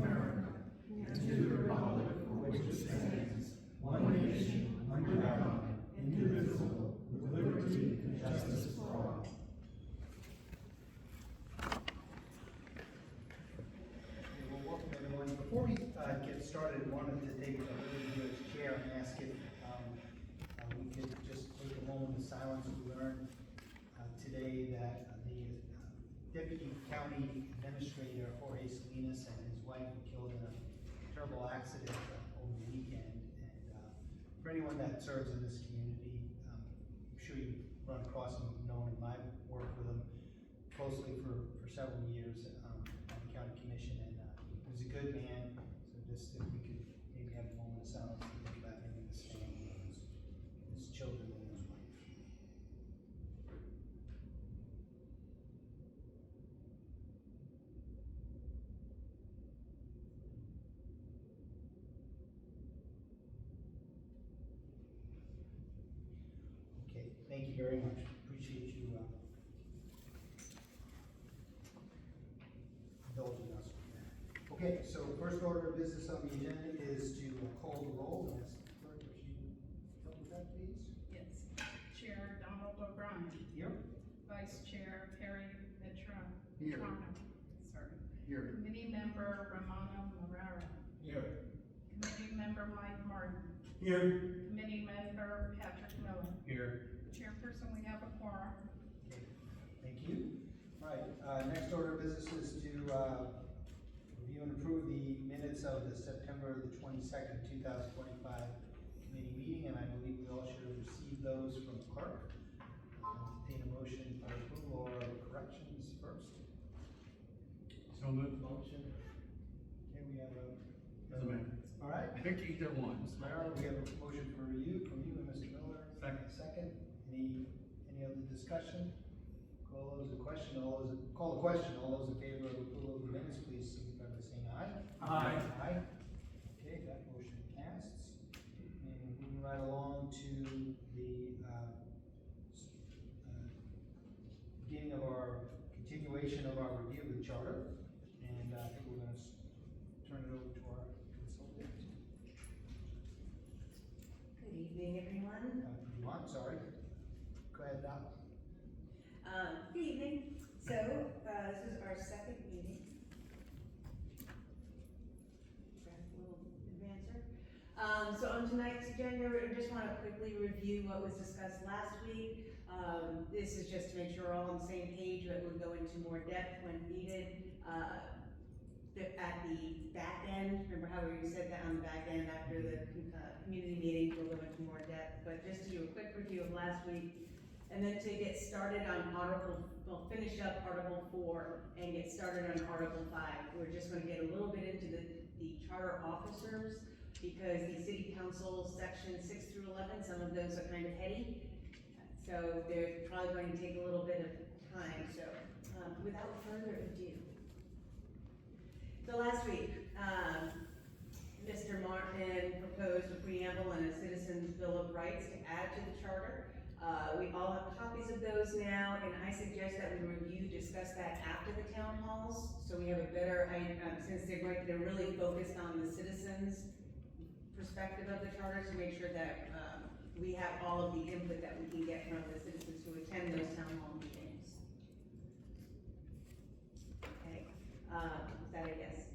America and to the republic for which it stands, one nation, under God, indivisible, with liberty and justice for all. Well, welcome everyone. Before we get started, I wanted to take a little bit of chair and ask if we could just take a moment of silence. We learned today that the Deputy County Administrator Jorge Salinas and his wife were killed in a terrible accident over the weekend. And for anyone that serves in this community, I'm sure you've run across him, known him. I've worked with him closely for several years on the county commission, and he was a good man. So just if we could maybe have a moment of silence to think about him and his family, and his children and his wife. Okay, thank you very much. Appreciate you indulging us with that. Okay, so first order of business on the agenda is to call the roll and ask the clerk if she would help with that, please. Yes. Chair Donald O'Brien. Here. Vice Chair Perry Vetrano. Here. Sorry. Here. Committee Member Romano Morara. Here. Committee Member Mike Martin. Here. Committee Member Patrick Miller. Here. Chairperson, we have a quorum. Okay, thank you. All right, next order of business is to review and approve the minutes of the September the 22nd, 2025 committee meeting, and I believe we all should have received those from the clerk. Entertain a motion for approval or corrections first. So moved. Motion. Okay, we have a. As amended. All right. I think either one. Ms. Mara, we have a motion from you and Mr. Miller. Second. Second. Any other discussion? Call the question. All those in favor of approval of the minutes, please signify by saying aye. Aye. Aye. Okay, that motion passes. And moving right along to the beginning of our continuation of our review of the charter, and I think we're going to turn it over to our consultant. Good evening, everyone. Sorry. Go ahead, Doc. Good evening. So, this is our second meeting. Grab a little advancer. So on tonight's agenda, I just want to quickly review what was discussed last week. This is just to make sure we're all on the same page, but we'll go into more depth when needed. At the back end, remember how we said that on the back end after the community meeting, we'll go into more depth, but just to do a quick review of last week, and then to get started on we'll finish up Article 4 and get started on Article 5. We're just going to get a little bit into the charter officers, because the city council sections 6 through 11, some of those are kind of heady, so they're probably going to take a little bit of time. So without further ado, so last week, Mr. Martin proposed a preamble and a citizen's bill of rights to add to the charter. We all have copies of those now, and I suggest that we review, discuss that after the town halls, so we have a better, since they're really focused on the citizens' perspective of the charter, to make sure that we have all of the input that we can get from the citizens who attend those town hall meetings. Okay, is that a yes?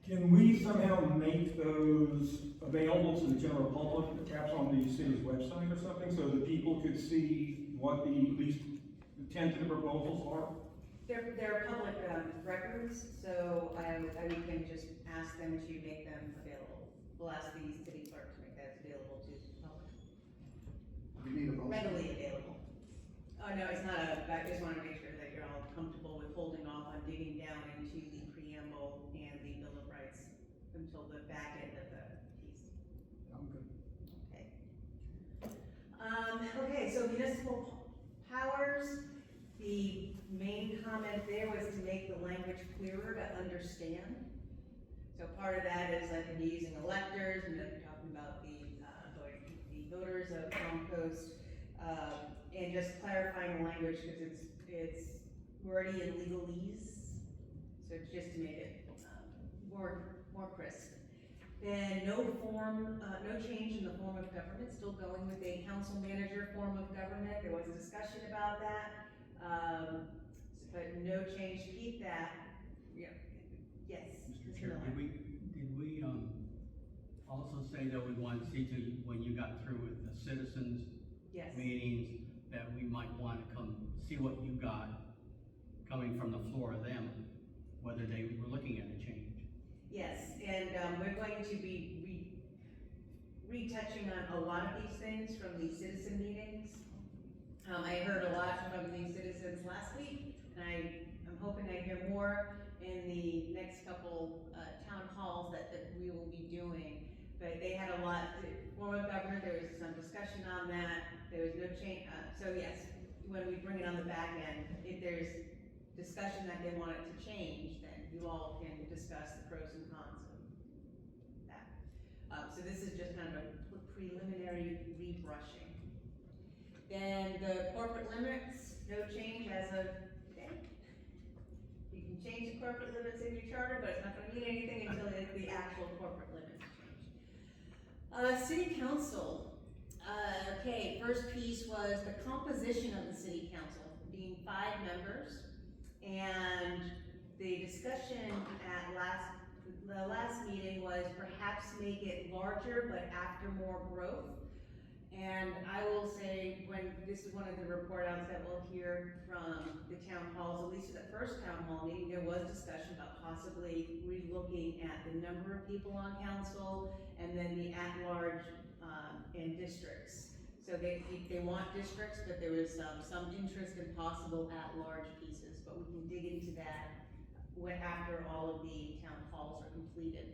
Can we somehow make those available to the general public, perhaps on the city's website or something, so that people could see what the at least tentative proposals are? They're public records, so we can just ask them to make them available. We'll ask the city clerk to make that available to the public. We need a motion. Readily available. Oh, no, it's not I just want to make sure that you're all comfortable with holding off on digging down into the preamble and the Bill of Rights until the back end of the piece. I'm good. Okay. Okay, so municipal powers, the main comment there was to make the language clearer to understand. So part of that is like when you're using electors, and then you're talking about the voters of Palm Coast, and just clarifying the language, because it's wordy in legalese, so it's just to make it, more crisp. Then no change in the form of government, still going with a council manager form of government, there was a discussion about that. But no change, keep that, yeah, yes. Mr. Mr. Chair, Miller. did we, also say that we want to see to, when you got through with the citizens Yes, meetings, that we might want to come see what you got coming from the floor of them, whether they were looking at a change? yes, and, we're going to be retouching on a lot of these things from the citizen meetings. I heard a lot from the citizens last week, and I'm hoping I hear more in the next couple, town halls that we will be doing. But they had a lot, form of government, there was some discussion on that, there was no change, so yes, when we bring it on the back end, if there's discussion that they want it to change, then you all can discuss the pros and cons of that. So this is just kind of a preliminary rebrushing. Then the corporate limits, no change as of today. You can change the corporate limits in your charter, but it's not gonna mean anything until the actual corporate limits change. City council, okay, first piece was the composition of the city council, being 5 members. And the discussion at the last meeting was perhaps make it larger, but after more growth. And I will say, when this is one of the report outs that we'll hear from the town halls, at least at the first town hall meeting, there was discussion about possibly relooking at the number of people on council and then the at-large, in districts. So they want districts, but there was some interest in possible at-large pieces, but we can dig into that after all of the town halls are completed.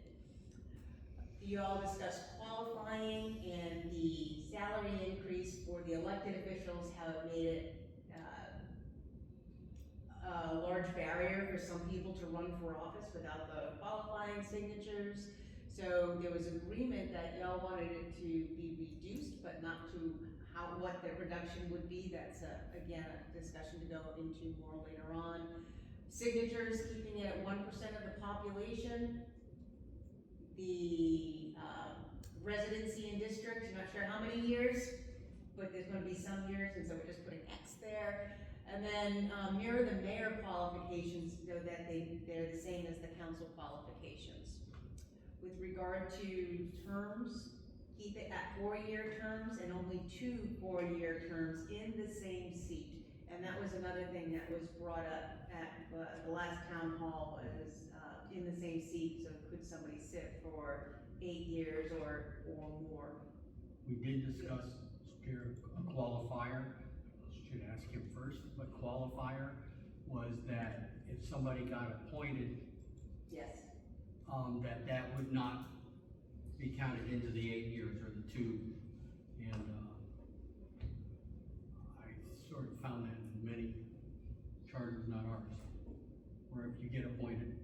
You all discussed qualifying and the salary increase for the elected officials, how it made it a large barrier for some people to run for office without the qualifying signatures. So there was agreement that y'all wanted it to be reduced, but not to what the reduction would be. That's again a discussion to go into more later on. Signatures, keeping it at 1% of the population. The residency in districts, you're not sure how many years, but there's gonna be some years, and so we're just putting X there. And then mirror the mayor qualifications so that they're the same as the council qualifications. With regard to terms, keep it at 4-year terms and only 2 4-year terms in the same seat. And that was another thing that was brought up at the last town hall, was in the same seat, so could somebody sit for 8 years or more? We did discuss here a qualifier, should ask him first, but qualifier was that if somebody got appointed, Yes. that would not be counted into the 8 years or the 2. And, I sort of found that in many charters, not ours, where if you get appointed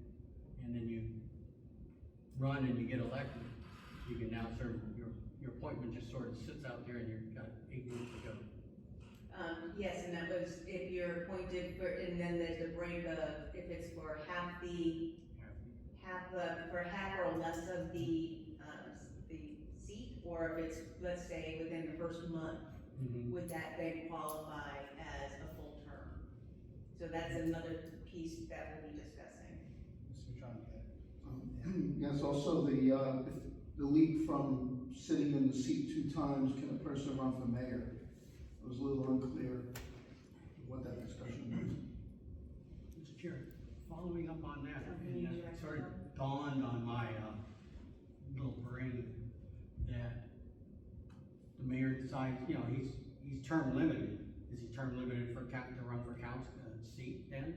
and then you run and you get elected, you can now serve, your appointment just sort of sits out there and you've got 8 years to go. Yes, and that was if you're appointed for, and then there's a break of, if it's for for half or less of the seat, or if it's, let's say, within the first month, would that then qualify as a full term? So that's another piece that we'll be discussing. Mr. John, Yes, also the leap from sitting in the seat 2 times, can a person run for mayor? It was a little unclear what that discussion was. Mr. Chair, following up on that, Something and you that direct sort of on? dawned on my little brain, that the mayor decides, you know, he's term limited. Is he term limited to run for council seat then?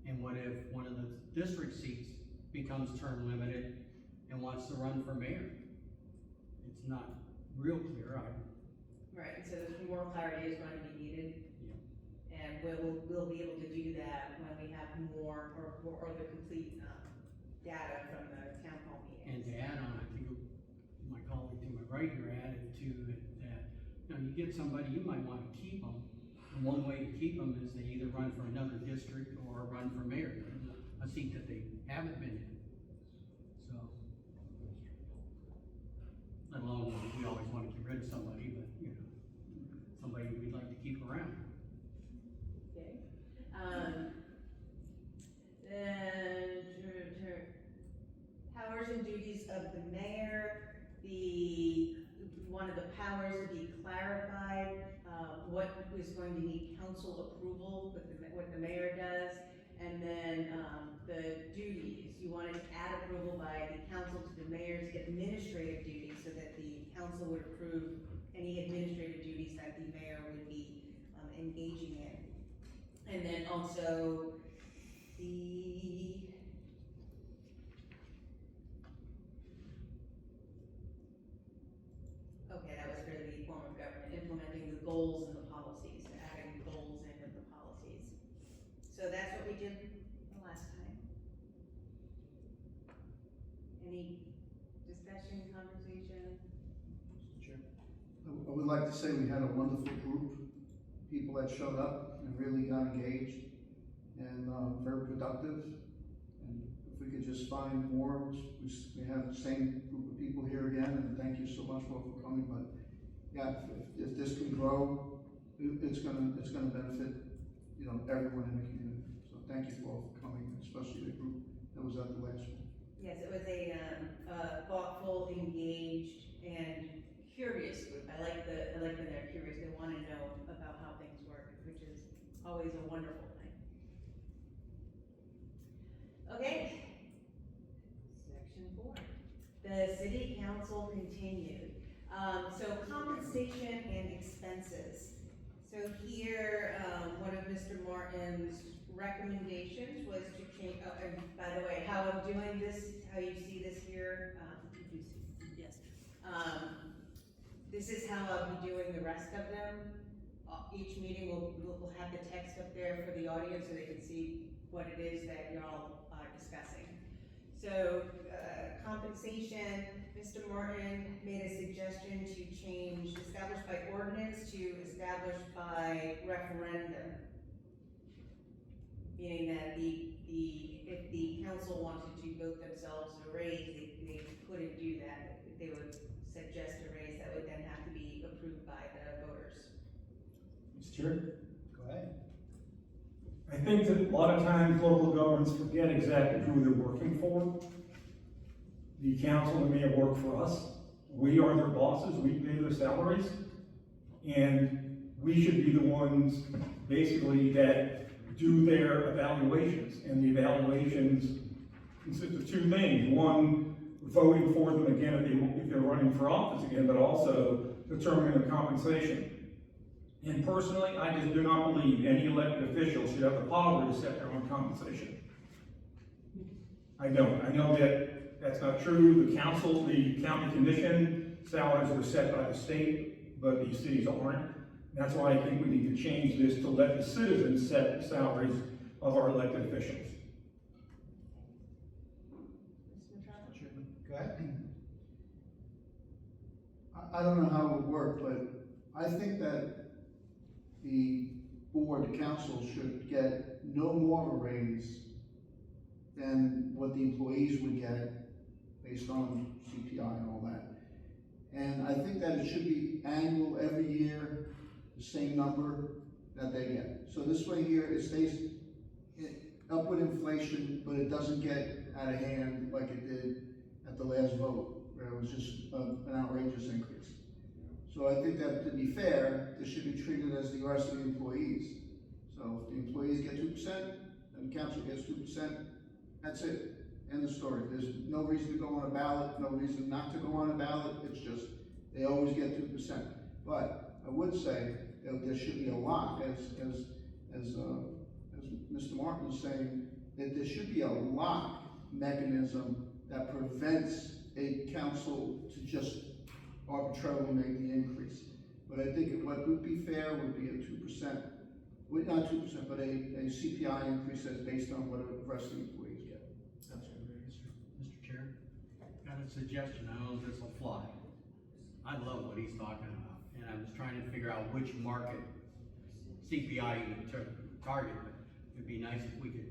And what if one of the district seats becomes term limited and wants to run for mayor? It's not real clear. Right, so there's more clarity is going to be needed. Yeah. And we'll be able to do that when we have more, or the complete, data from the town hall And meetings. to add on, I think my colleague to my right here added to it that, you know, you get somebody, you might want to keep them, And one way to keep them is they either run for another district or run for mayor, a seat that they haven't been in. So, let alone, we always want to get rid of somebody, but, you know, somebody we'd like to keep around. Okay. Then, powers and duties of the mayor, one of the powers to be clarified, what is going to need council approval, what the mayor does, and then, the duties, you wanted to add approval by the council to the mayor's administrative duties, so that the council would approve any administrative duties that the mayor would be, engaging in. And then also, okay, that was for the form of government, implementing the goals and the policies, adding goals in with the policies. So that's what we did the last time. Any discussion, conversation? I would like to say we had a wonderful group, people that showed up and really got engaged and very productive. And if we could just find more, we have the same group of people here again, and thank you so much for coming. But yeah, if this can grow, it's gonna benefit, you know, everyone in the community. So thank you for coming, especially the group that was at the last one. Yes, it was a thoughtful, engaged, and curious group. I like when they're curious. They want to know about how things work, which is always a wonderful thing. Okay. Section 4. The city council continued. So compensation and expenses. So here, one of Mr. Martin's recommendations was to change, oh, and by the way, how I'm doing this, how you see this here, yes. This is how I'll be doing the rest of them. Each meeting will have the text up there for the audience so they can see what it is that y'all are discussing. So, compensation, Mr. Martin made a suggestion to change established by ordinance to established by referendum. Meaning that if the council wanted to vote themselves a raise, they couldn't do that. If they would suggest a raise, that would then have to be approved by the voters. Mr. Chair? Go ahead. I think that a lot of times local governments forget exactly who they're working for. The council and mayor work for us. We are their bosses, we pay their salaries, and we should be the ones basically that do their evaluations. And the evaluations consist of two things. One, voting for them again if they're running for office again, but also determining the compensation. And personally, I just do not believe any elected official should have the power to set their own compensation. I don't. I know that that's not true. The council, the county commission, salaries are set by the state, but the cities aren't. That's why I think we need to change this to let the citizens set the salaries of our elected officials. Mr. Matrona? Go ahead. I don't know how it would work, but I think that the board, the council should get no more of a raise than what the employees would get based on CPI and all that. And I think that it should be annual every year, the same number that they get. So this way here, it stays up with inflation, but it doesn't get out of hand like it did at the last vote, where it was just an outrageous increase. So I think that to be fair, this should be treated as the rest of the employees. So if the employees get 2%, and the council gets 2%, that's it. End of story. There's no reason to go on a ballot, no reason not to go on a ballot. It's just, they always get 2%. But I would say that there should be a lock, as Mr. Martin is saying, that there should be a lock mechanism that prevents a council to just arbitrarily make the increase. But I think what would be fair would be a 2%, well, not 2%, but a CPI increase that's based on what the rest of the employees get. That's it. Mr. Chair, got a suggestion. I don't know if this will fly. I love what he's talking about, and I was trying to figure out which market CPI to target, but it'd be nice if we could,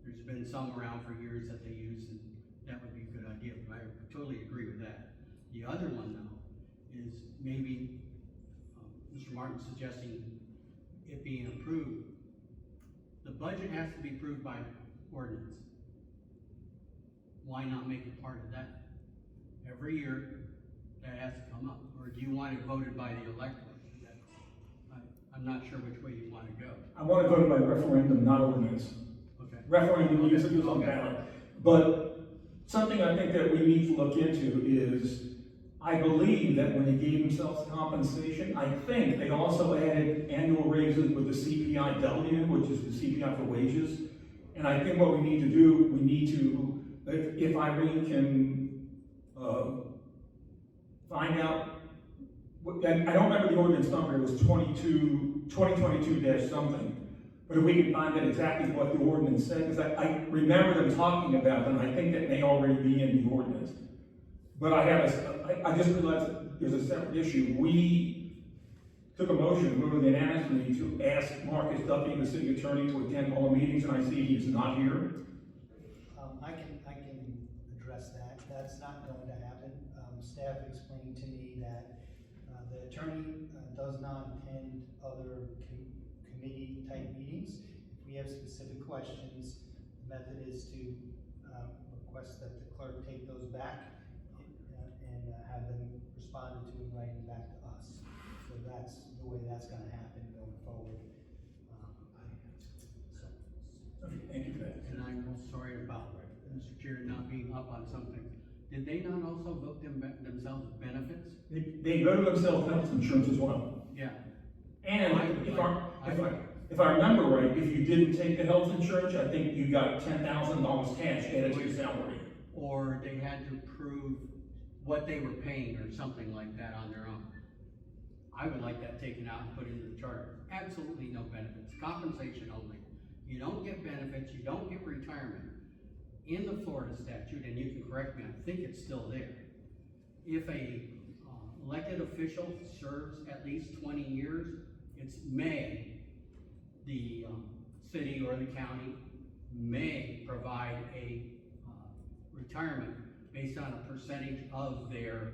there's been some around for years that they use, and that would be a good idea, but I totally agree with that. The other one though, is maybe, Mr. Martin suggesting it being approved. The budget has to be approved by ordinance. Why not make it part of that? Every year, that has to come up, or do you want it voted by the electorate? I'm not sure which way you wanna go. I want to go to my referendum, not ordinance. Okay. Referendum means it goes on ballot. But something I think that we need to look into is, I believe that when they gave themselves compensation, I think they also added annual raises with the CPIW, which is the CPI for wages. And I think what we need to do, we need to, if Irene can, find out, I don't remember the ordinance number, it was 2022 something. But if we can find out exactly what the ordinance said, because I remember them talking about them, I think that may already be in the ordinance. But I just realized that there's a separate issue. We took a motion, voted unanimously to ask Marcus Duffy, the city attorney, to attend all the meetings, and I see he's not here. I can address that. That's not going to happen. Staff explained to me that the attorney does not attend other committee type meetings. If we have specific questions, the method is to request that the clerk take those back and have them responded to in writing back to us. So that's the way that's gonna happen going forward. Okay, thank you for that. And I'm sorry about Mr. Chair not being up on something. Did they not also vote themselves benefits? They voted themselves health insurance as well. Yeah. And if I remember right, if you didn't take the health insurance, I think you got $10,000 cash added to your salary. Or they had to prove what they were paying or something like that on their own. I would like that taken out and put into the charter. Absolutely no benefits, compensation only. You don't get benefits, you don't get retirement. In the Florida statute, and you can correct me, I think it's still there. If a elected official serves at least 20 years, it's the city or the county may provide a retirement based on a percentage of their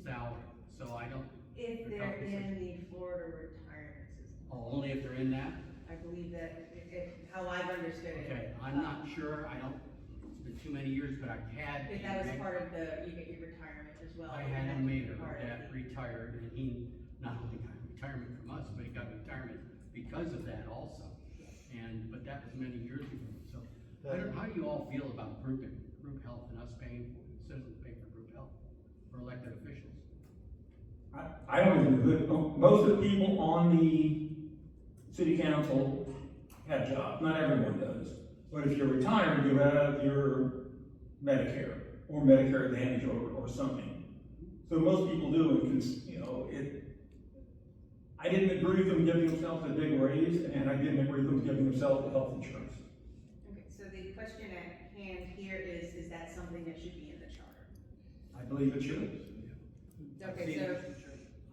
salary. So I don't. If they're in the Florida retirement system. Oh, only if they're in that? I believe that, how I've understood it. Okay, I'm not sure, it's been too many years, but I had. If that was part of you get your retirement as well. I had a mayor Part of that it. retired, and he not only got retirement from us, but he got retirement because of that also. But that was many years ago, so, how do you all feel about group health and us paying, citizens paying for group health for elected officials? I don't agree with it. Most of the people on the city council have jobs, not everyone does. But if you're retired, you have your Medicare, or Medicare Advantage, or something. So most people do, and I didn't agree with them giving themselves a big raise, and I didn't agree with them giving themselves the health insurance. Okay, so the question at hand here is that something that should be in the charter? I believe it should. Okay, so,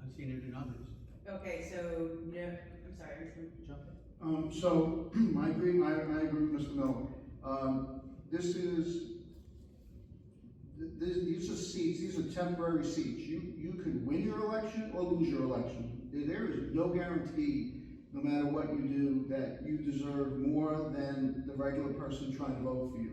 I've seen it in others. okay, so, no, I'm sorry, Mr. Jump in. So, I agree with Mr. Miller. These are seats, these are temporary seats. You could win your election or lose your election. There is no guarantee, no matter what you do, that you deserve more than the regular person trying to vote for you.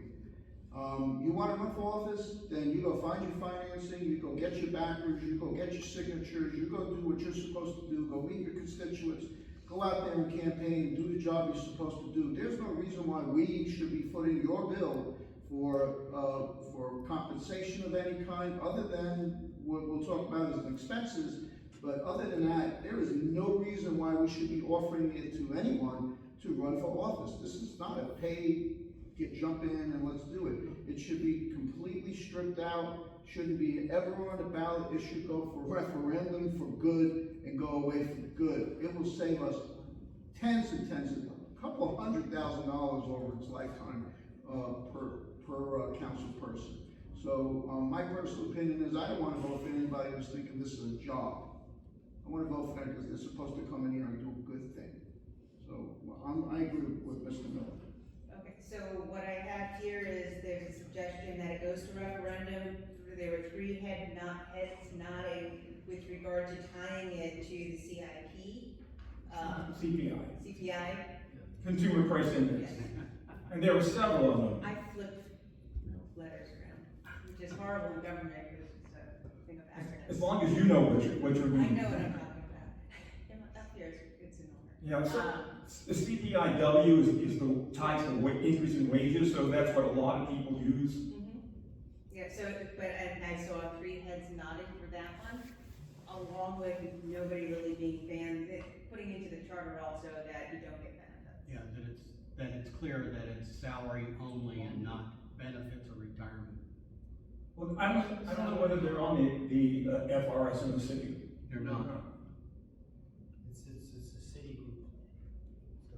You want to run for office, then you go find your financing, you go get your backers, you go get your signatures, you go do what you're supposed to do, go meet your constituents, go out there and campaign, do the job you're supposed to do. There's no reason why we should be footing your bill for compensation of any kind, other than what we'll talk about as expenses. But other than that, there is no reason why we should be offering it to anyone to run for office. This is not a paid, jump in and let's do it. It should be completely stripped out, shouldn't be ever on the ballot. It should go for referendum for good and go away for good. It will save us tens and tens of, a couple of $100,000 over its lifetime per council person. So my personal opinion is I don't want to vote for anybody who's thinking this is a job. I wanna vote for that because they're supposed to come in here and do a good thing. So, I agree with Mr. Miller. Okay, so what I have here is there's a suggestion that it goes to referendum. There were heads nodding with regard to tying it to the CIP, CPI, CPI. Consumer Price Index. And there were several of them. I flip letters around, which is horrible in government because it's a thing of acronyms. As long as you know what you're I reading. know what I'm talking about. Up here, it's in order. Yeah, so the CPIW is the tied to the increase in wages, so that's what a lot of people use. Yeah, so, and I saw 3 heads nodding for that one, along with nobody really being putting into the charter also that you don't get benefits. Yeah, that it's clear that it's salary only and not benefits or retirement. Well, I don't know whether they're on the FRS in the city. They're not. It's a city group. So,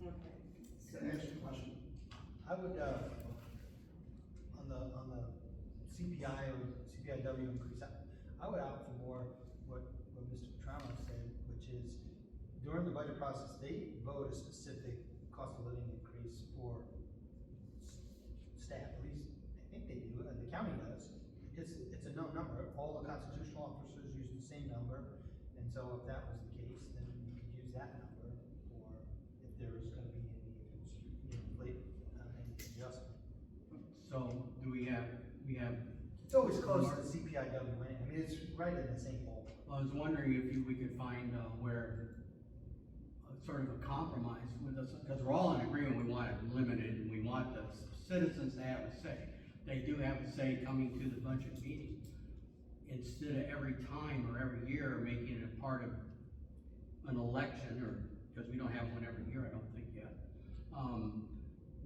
Okay. So, Can I ask you a question? I would, on the CPI or CPIW increase, I would opt for more what Mr. Petrano said, which is during the budget process, they vote a specific cost of living increase for staff, at least I think they do, and the county does. It's a known number, all the constitutional officers use the same number, and so if that was the case, then you could use that number for if there is gonna be any adjustment. So do we have, It's always close to the CPIW, right? I mean, it's right in the same ballpark. I was wondering if we could find where sort of a compromise with us, because we're all in agreement, we want it limited, and we want the citizens to have a say. They do have a say coming to the budget meeting. Instead of every time or every year making it part of an election, or, because we don't have one every year, I don't think yet.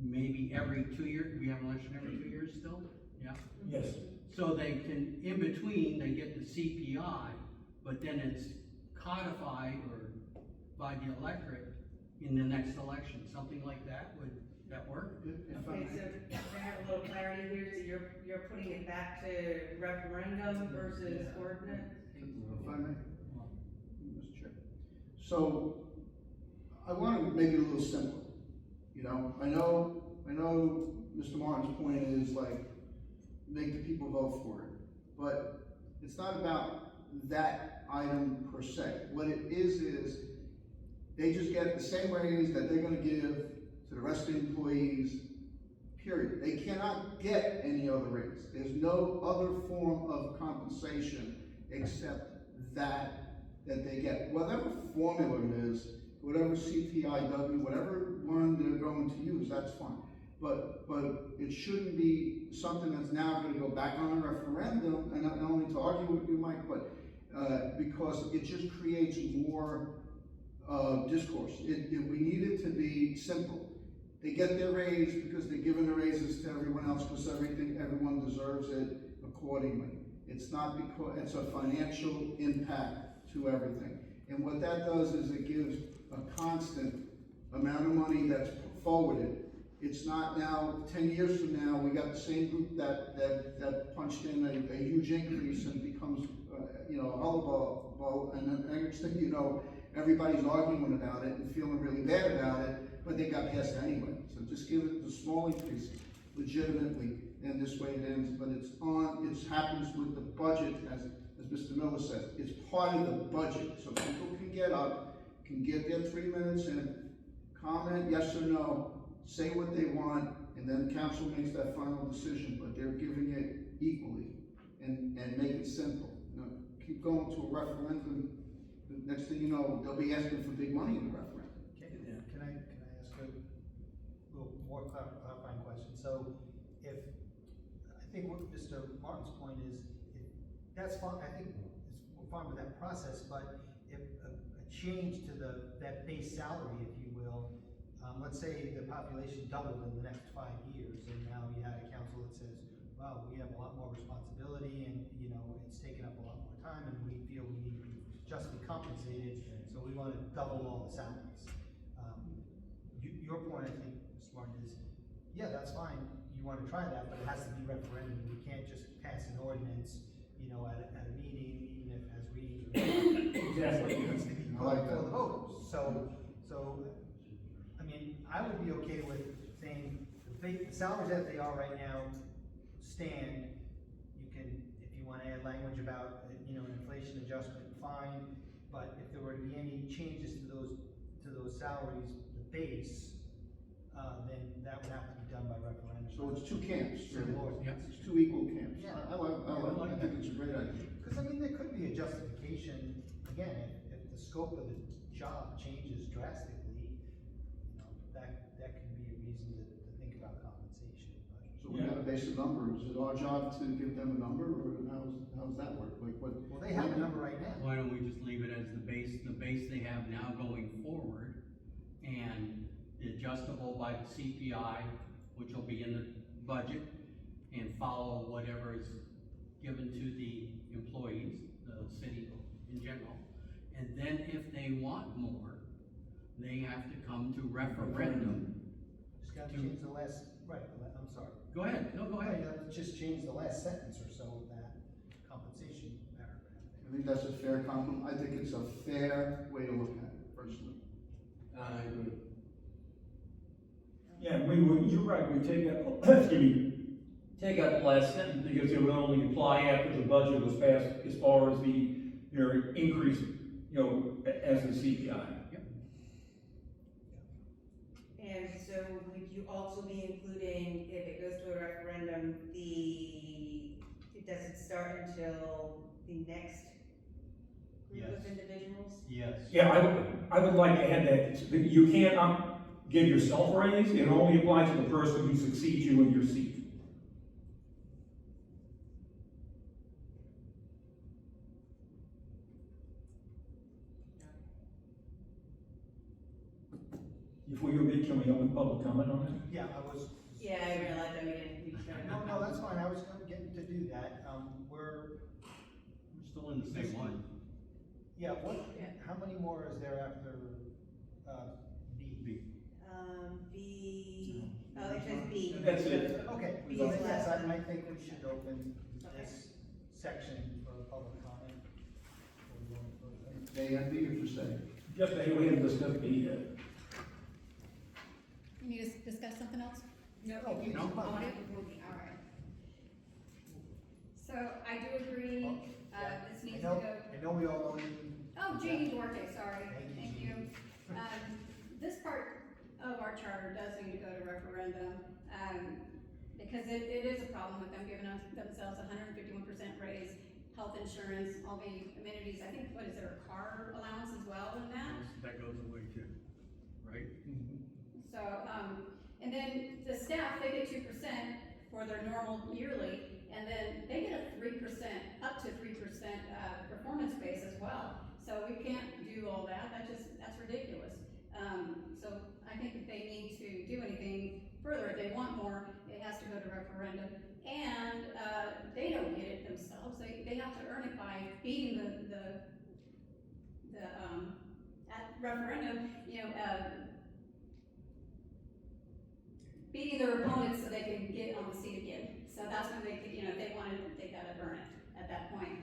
Maybe every 2 years, we have an election every 2 years still? Yeah. Yes. So they can, in between, they get the CPI, but then it's codified or by the electorate in the next election, something like that, would that work? If I okay, may. so can I have a little clarity here? So you're putting it back to referendum versus ordinance? If I may, Mr. Chair. So, I want to make it a little simpler, you know, I know Mr. Martin's point is like, make the people vote for it, but it's not about that item per se. What it is they just get the same raise that they're gonna give to the rest of the employees, period. They cannot get any other raise. There's no other form of compensation except that they get. Whatever formula it is, whatever CPIW, whatever one they're going to use, that's fine. But it shouldn't be something that's now gonna go back on a referendum, and not only to argue with you, Mike, but, because it just creates more, discourse. We need it to be simple. They get their raise because they're giving the raises to everyone else, because everyone deserves it accordingly. It's not because, it's a financial impact to everything. And what that does is it gives a constant amount of money that's forwarded. It's not now, 10 years from now, we got the same group that punched in a huge increase and becomes, a hullabaloo, and then next thing you know, everybody's arguing about it and feeling really bad about it, but they got passed anyway. So just give it the small increase legitimately, and this way it ends, but it happens with the budget, as Mr. Miller said, it's part of the budget, so people can get up, can get their 3 minutes in, comment yes or no, say what they want, and then council makes that final decision, but they're giving it equally, and make it simple. You know, keep going to a referendum, the next thing you know, they'll be asking for big money in the referendum. Can I ask a little more clarifying question? So I think what Mr. Martin's point is, that's fine, I think we're fine with that process, but if a change to that base salary, if you will, let's say the population doubled in the next 5 years, and now you had a council that says, wow, we have a lot more responsibility, and, it's taken up a lot more time, and we feel we need to be justly compensated, so we want to double all the salaries. Your point, I think, Mr. Martin, is, yeah, that's fine, you want to try that, but it has to be referendum. We can't just pass an ordinance, at a meeting, even if, as we readings. Or Exactly. It needs to be I like put that. for the vote. So, I mean, I would be okay with saying, the salaries as they are right now stand. You can, if you wanna add language about, an inflation adjustment, fine. But if there were to be any changes to those salaries, the base, then that would have to be done by referendum. So it's two camps, Sure, Lord. Yep. it's two equal camps. Yeah. I think it's a great idea. Because, I mean, there could be a justification, again, if the scope of the job changes drastically, that could be a reason to think about compensation, but. So we gotta base a number. Is it our job to give them a number, or how's that work? Like what? Well, they have a number right now. Why don't we just leave it as the base they have now going forward, and adjustable by the CPI, which will be in the budget, and follow whatever is given to the employees, the city in general. And then if they want more, they have to come to referendum. Just gotta change the last, right, I'm sorry. Go ahead, no, go You ahead. have to just change the last sentence or so of that compensation paragraph. I think that's a fair compliment. I think it's a fair way to look at it, personally. I agree. Yeah, you're right, we take that, excuse me, take out the last sentence because it would only apply after the budget was passed as far as their increase, as the CPI. And so would you also be including, if it goes to a referendum, it doesn't start until the next group of Yes. individuals? Yes. Yeah, I would like to add that you can't give yourself a raise, it only applies to the person who succeeds you in your seat. Before you begin, can we open public comment on that? Yeah, I was. Yeah, I realized that we didn't, we should. No, that's fine, I was getting to do that, We're still in the same one. yeah, Yeah. how many more is there after, B? B. B, oh, it says B. That's it. Okay, B so is yes, last. I think we should open Okay. this section for public comment. Before we go any further. A and B, or just A? Just that we haven't discussed the, You need to discuss something else? Oh, please, No. come on. All right. So I do agree, this needs to go. I know we all know you. Oh, Jeannie Duarte, sorry, Thank you, thank you. This part of our charter does need to go to referendum, because it is a problem with them giving themselves 151% raise, health insurance, all the amenities, I think, what is there, a car allowance as well in that? That goes away too, right? So, and then the staff, they get 2% for their normal yearly, and then they get a 3%, up to 3%, performance base as well. So we can't do all that, that's ridiculous. So I think if they need to do anything further, if they want more, it has to go to referendum. And, they don't get it themselves, they have to earn it by beating at referendum, beating their opponents so they can get on the seat again. So that's when they, if they want it, they gotta earn it at that point.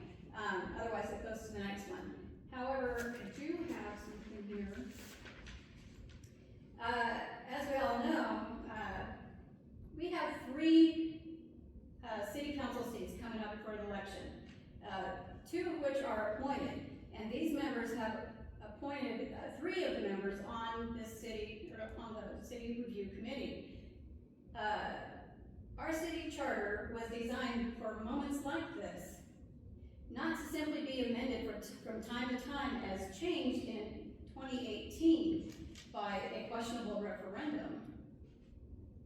Otherwise it goes to the next one. However, I do have something here. As we all know, we have 3 city council seats coming up for an election, 2 of which are appointed, and these members have appointed 3 of the members on this city, or on the city review committee. Our city charter was designed for moments like this, not to simply be amended from time to time as changed in 2018 by a questionable referendum.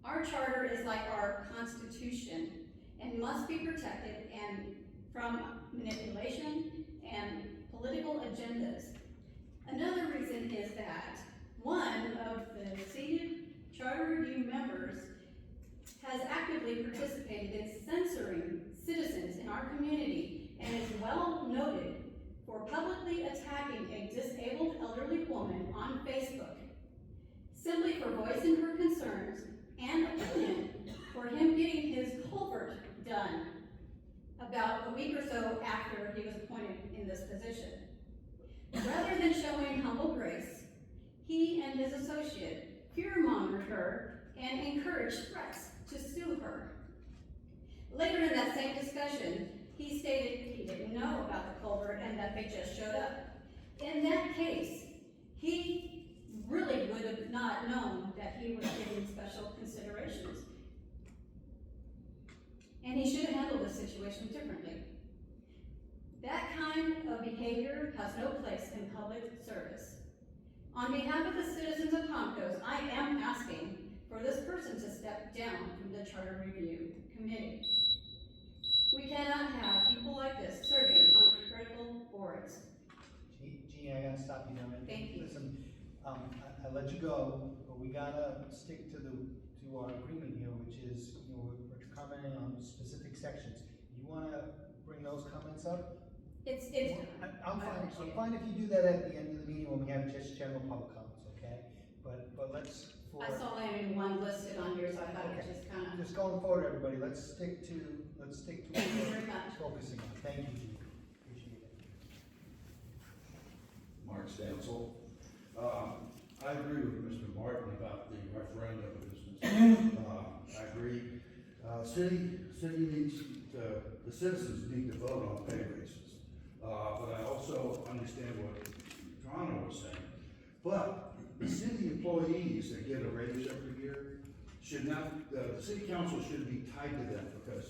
Our charter is like our constitution and must be protected from manipulation and political agendas. Another reason is that one of the seated charter review members has actively participated in censoring citizens in our community and is well noted for publicly attacking a disabled elderly woman on Facebook, simply for voicing her concerns and opinion for him getting his culvert done about a week or so after he was appointed in this position. Rather than showing humble grace, he and his associate fear-mongered her and encouraged threats to sue her. Later in that same discussion, he stated he didn't know about the culvert and that they just showed up. In that case, he really would have not known that he was getting special considerations. And he should have handled the situation differently. That kind of behavior has no place in public service. On behalf of the citizens of Comcos, I am asking for this person to step down from the Charter Review Committee. We cannot have people like this serving on critical boards. Jeannie, I gotta stop you there. Thank you. Listen, I let you go, but we gotta stick to our agreement here, which is, we're commenting on specific sections. You wanna bring those comments up? It's. I'm fine if you do that at the end of the meeting when we have just general public comments, okay? But let's, I saw only one listed on here, so I thought it just kind of. just going forward, everybody, let's stick to what Thank you very much. we're focusing on. Thank you, Jeannie. Appreciate it. Mark Stansel. I agree with Mr. Martin about the referendum business. I agree. City needs the citizens need to vote on pay raises. But I also understand what Toronto was saying. But the city employees that get a raise every year should not, the city council should be tied to them because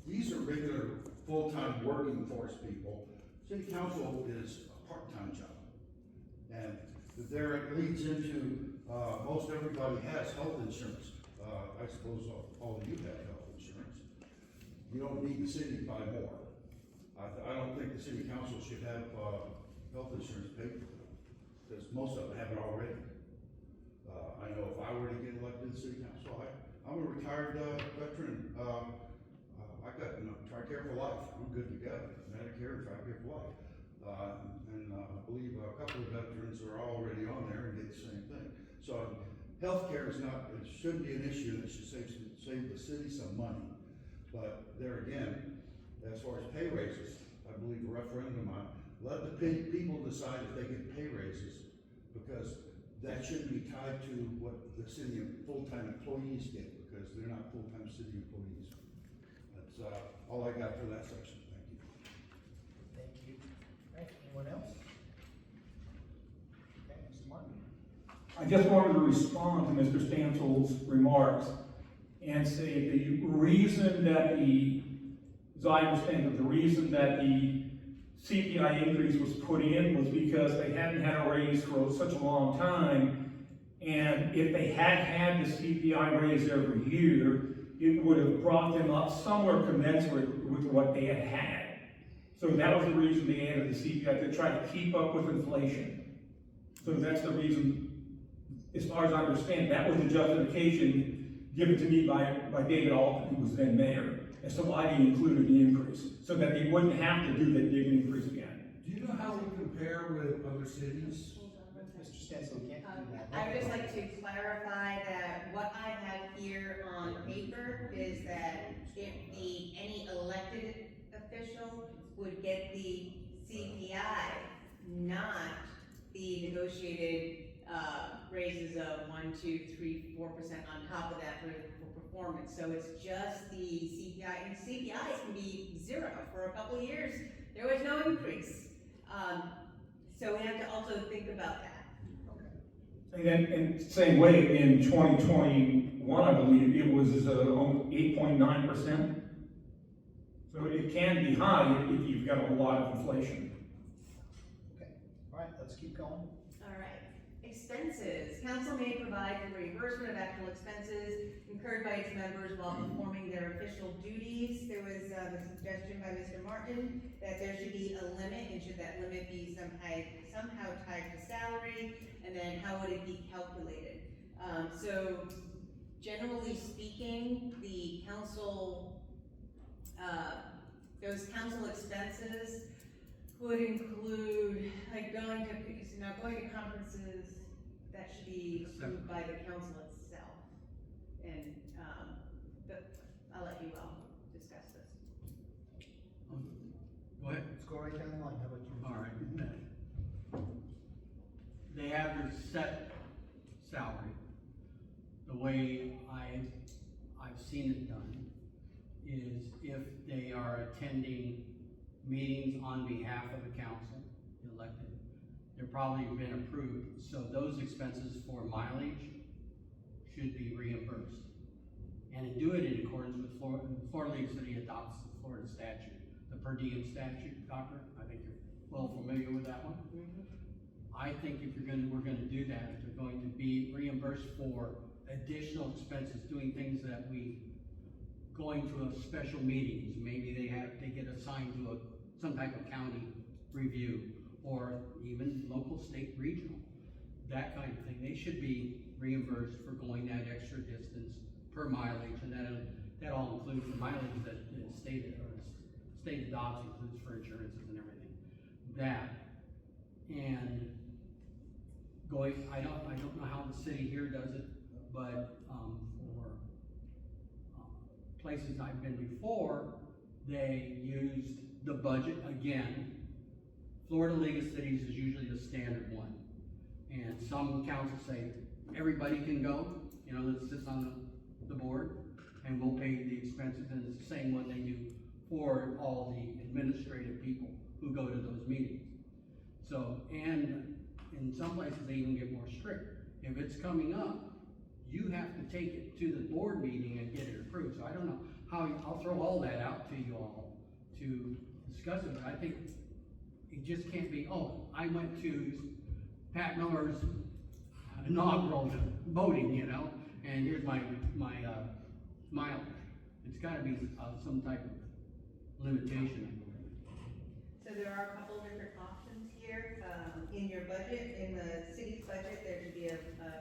these are regular full-time working force people. City council is a part-time job. And there it leads into, most everybody has health insurance. I suppose all of you have health insurance. You don't need the city to buy more. I don't think the city council should have, health insurance paid for them, because most of them have it already. I know if I were to get elected to city council, I'm a retired, veteran. I got, TRICARE for life. I'm good to go. Medicare and TRICARE for life. And I believe a couple of veterans are already on there and get the same thing. So healthcare is not, it shouldn't be an issue, and it should save the city some money. But there again, as far as pay raises, I believe a referendum on, let the people decide if they get pay raises, because that shouldn't be tied to what the city full-time employees get, because they're not full-time city employees. That's all I got for that section. Thank you. Thank you. All right, anyone else? Okay, Mr. Martin? I just wanted to respond to Mr. Stansel's remarks and say the reason that as I understand it, the reason that the CPI increase was put in was because they hadn't had a raise for such a long time. And if they had had the CPI raise every year, it would have brought them up somewhere commensurate with what they had had. So that was the reason they added the CPI, to try to keep up with inflation. So that's the reason, as far as I understand, that was the justification given to me by David Alton, who was then mayor, as to why they included the increase, so that they wouldn't have to do that big increase again. Do you know how we compare with other cities? Mr. Stansel, you can't do that. I would just like to clarify that what I have here on paper is that if any elected official would get the CPI, not the negotiated, raises of 1, 2, 3, 4% on top of that for performance. So it's just the CPI, and CPIs can be 0 for a couple of years. There was no increase. So we have to also think about that. And then, in the same way, in 2021, I believe, it was 8.9%. So it can be high if you've got a lot of inflation. Okay, all right, let's keep going. All right. Expenses. Council may provide for reimbursement of actual expenses incurred by its members while performing their official duties. There was a suggestion by Mr. Martin that there should be a limit, and should that limit be somehow tied to salary, and then how would it be calculated? So generally speaking, the council, those council expenses would include, like going to conferences, that should be approved by the council itself. And, I'll let you all discuss this. Go ahead. Let's go right down the line. How about you? All salary. The way I've seen it done is if they are attending meetings on behalf of the council, elected, they're probably been approved, so those expenses for mileage should be reimbursed. And do it in accordance with Florida League City adopts the Florida statute, the per diem statute, Doctor, I think you're well familiar with that one. I think if we're gonna do that, if they're going to be reimbursed for additional expenses, doing things that going to a special meetings, maybe they get assigned to some type of county review, or even local, state, regional, that kind of thing. They should be reimbursed for going that extra distance per mileage, and that all includes the mileage that the state adopts, includes for insurances and everything. That, and I don't know how the city here does it, but, for, places I've been before, they used the budget again. Florida League of Cities is usually the standard one. And some councils say, everybody can go, that sits on the board, and we'll pay the expenses, and it's the same one they do for all the administrative people who go to those meetings. So, and in some places, they even get more strict. If it's coming up, you have to take it to the board meeting and get it approved. So I don't know how, I'll throw all that out to you all to discuss it, but I think it just can't be, oh, I went to Pat Miller's inaugural voting, and here's my mileage. It's gotta be some type of limitation, I believe. So there are a couple different options here. In your budget, in the city's budget, there should be a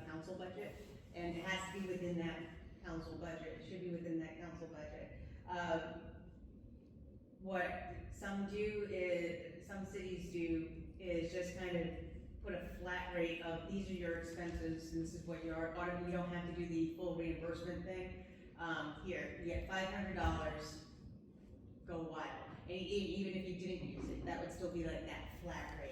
council budget, and it has to be within that council budget. It should be within that council budget. What some cities do is just kind of put a flat rate of, these are your expenses, and this is what you are, you don't have to do the full reimbursement thing. Here, you get $500, go wild. And even if you didn't use it, that would still be like that flat rate.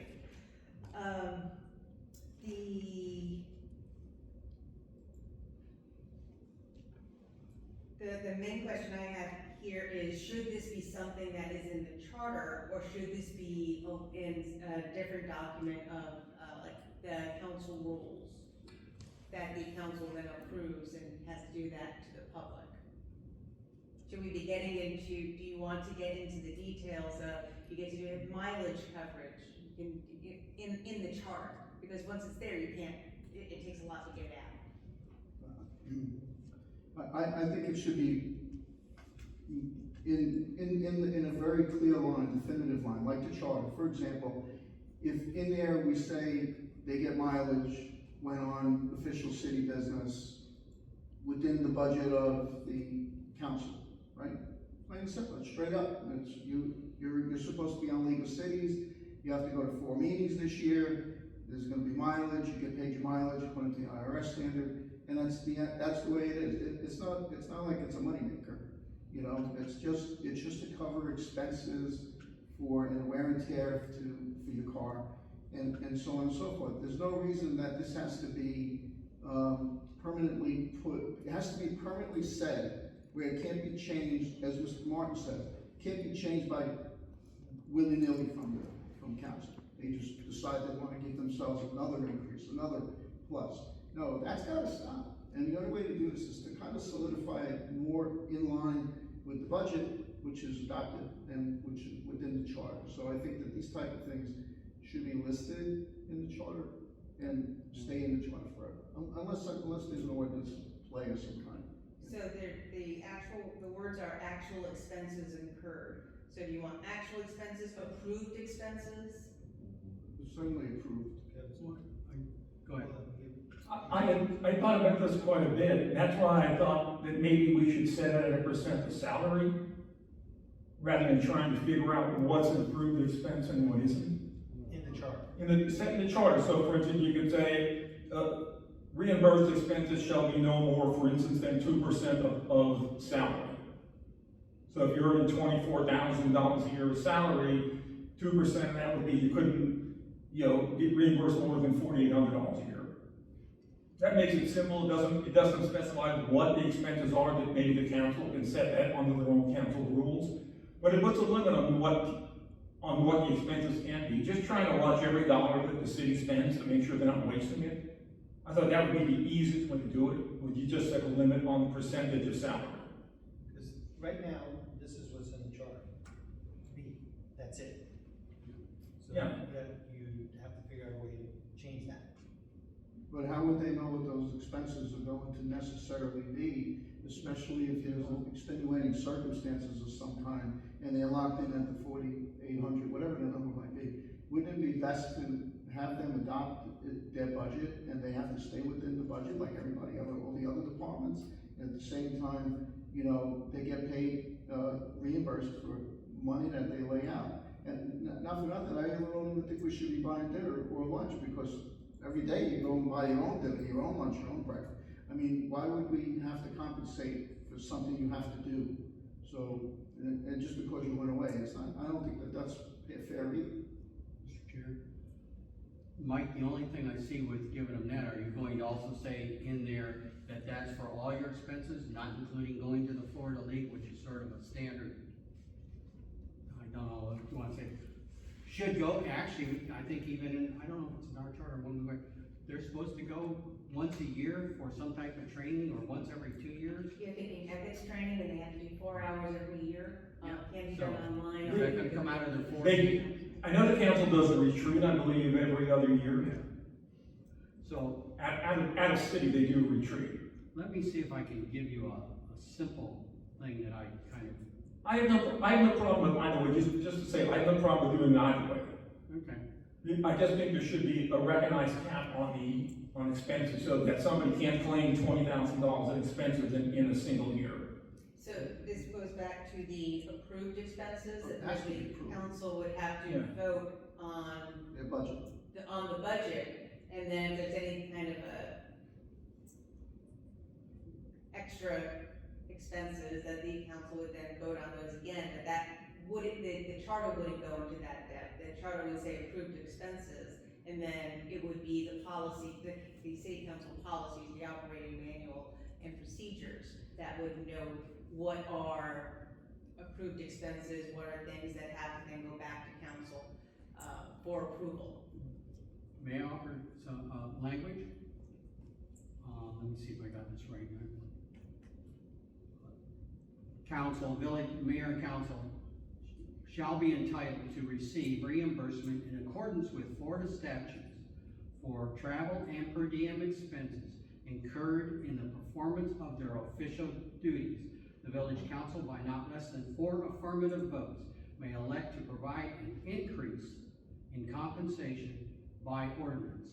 The main question I have here is, should this be something that is in the charter, or should this be in a different document of, like the council rules that the council then approves and has to do that to the public? Should we be getting into, do you want to get into the details of, you get to do mileage coverage in the chart? Because once it's there, you can't, it takes a lot to get out. I think it should be in a very clear line, definitive line, like the charter. For example, if in there we say they get mileage when on official city business within the budget of the council, right? Plain and simple, it's straight up. It's you're supposed to be on League of Cities. You have to go to 4 meetings this year. There's going to be mileage. You get paid your mileage according to the IRS standard, and that's the way it is. It's not like it's a moneymaker. It's just to cover expenses for and wear and tear for your car, and so on and so forth. There's no reason that this has to be permanently put. It has to be permanently said, where it can't be changed, as Mr. Martin said. It can't be changed by willy-nilly from council. They just decide they want to give themselves another increase, another plus. No, that's got to stop. And the only way to do this is to kind of solidify it more in line with the budget, which is adopted and which is within the charter. So I think that these type of things should be listed in the charter and stay in the charter forever, unless there's an ordinance play of some kind. So the words are actual expenses incurred. So do you want actual expenses, approved expenses? Certainly approved. Go ahead. I thought about this quite a bit. That's why I thought that maybe we should set it at a percent of salary, rather than trying to figure out what's an approved expense and what isn't. In the chart. Set in the charter. So for instance, you could say, reimbursed expenses shall be no more, for instance, than 2% of salary. So if you're earning $24,000 a year of salary, 2% of that would be, you couldn't, get reimbursed more than $4,800 a year. that makes it simple, it doesn't specify what the expenses are, that maybe the council can set that under their own council rules. But it puts a limit on what the expenses can be, just trying to watch every dollar that the city spends to make sure they're not wasting it. I thought that would be the easiest way to do it, would you just set a limit on the percentage of salary? Because right now, this is what's in the charter. B, that's it. So Yeah. you have to figure out a way to change that. But how would they know what those expenses are going to necessarily be, especially if there's extenuating circumstances of some kind, and they're locked in at the 4,800, whatever the number might be? Wouldn't it be best to have them adopt their budget, and they have to stay within the budget like everybody other, all the other departments? At the same time, you know, they get paid, reimbursed for money that they lay out. And not for nothing, I don't even think we should be buying dinner or lunch, because every day you go and buy your own dinner, your own lunch, your own breakfast. I mean, why would we have to compensate for something you have to do? So, and just because you went away, it's not, I don't think that that's fair either. Mr. Chair? Mike, the only thing I see with giving them that, are you going to also say in there that that's for all your expenses, not including going to the Florida League, which is sort of a standard? I don't know if you wanna say, should go, actually, I think even in, I don't know if it's in our charter, when we went, they're supposed to go once a year for some type of training, or once every 2 years? You're thinking ethics training, and they have to do 4 hours every year, can't be So, done online. Is that gonna come out of their 4? I know the council does a retreat, I believe, every other year. So, Out of city, they do a retreat. let me see if I can give you a simple thing that I kind of, I have no problem with either way, just to say, I have no problem with doing it either way. okay. I just think there should be a recognized cap on expenses, so that somebody can't claim $20,000 in expenses in a single year. So this goes back to the approved expenses, It that has to be the approved. council would have to Yeah. vote on Their budget. on the budget, and then if there's any kind of extra expenses, that the council would then vote on those again, but that wouldn't, the charter wouldn't go into that depth. The charter would say approved expenses, and then it would be the policy, the city council policies, the operating manual and procedures that would know what are approved expenses, what are things that have to then go back to council, for approval. May I offer some, language? Let me see if I got this right here. Council, village, mayor and council shall be entitled to receive reimbursement in accordance with Florida statutes for travel and per diem expenses incurred in the performance of their official duties. The village council, by not less than 4 affirmative votes, may elect to provide an increase in compensation by ordinance.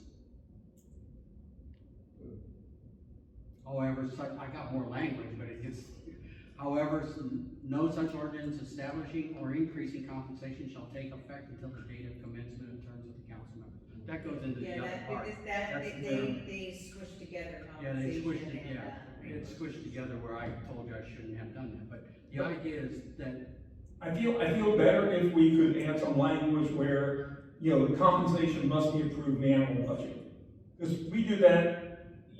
However, I got more language, but it gets, however, no such ordinance establishing or increasing compensation shall take effect until the date of commencement in terms of the council members. That goes into the Yeah, other part. That's the minimum. they squish together Yeah, they compensation squished it, and, yeah, it's squished together where I told you I shouldn't have done that, but the idea is that, I feel better if we could add some language where, you know, the compensation must be approved in the annual budget. Because we do that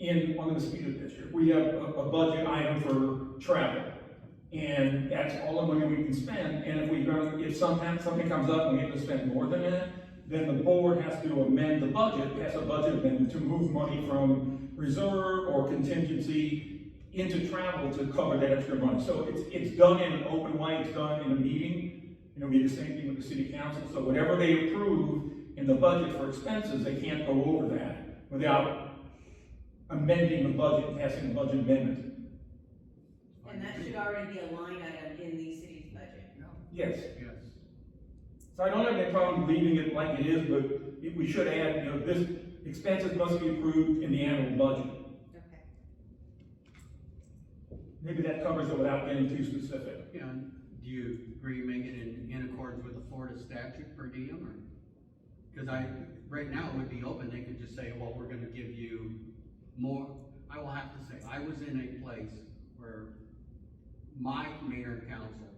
on the mosquito district. We have a budget item for travel. And that's all the money we can spend, and if something comes up and we have to spend more than that, then the board has to amend the budget, pass a budget amendment to move money from reserve or contingency into travel to cover that extra money. So it's done in an open way, it's done in a meeting, you know, we do the same thing with the city council, so whatever they approve in the budget for expenses, they can't go over that without amending the budget, passing a budget amendment. And that should already be a line item in the city's budget. Yes. yes. So I don't have any problem leaving it like it is, but we should add, you know, this expenses must be approved in the annual budget. Okay. Maybe that covers it without getting too specific. You know, do you agree, make it in accordance with the Florida statute per diem, or? Because right now it would be open, they could just say, well, we're gonna give you more. I will have to say, I was in a place where my mayor and council,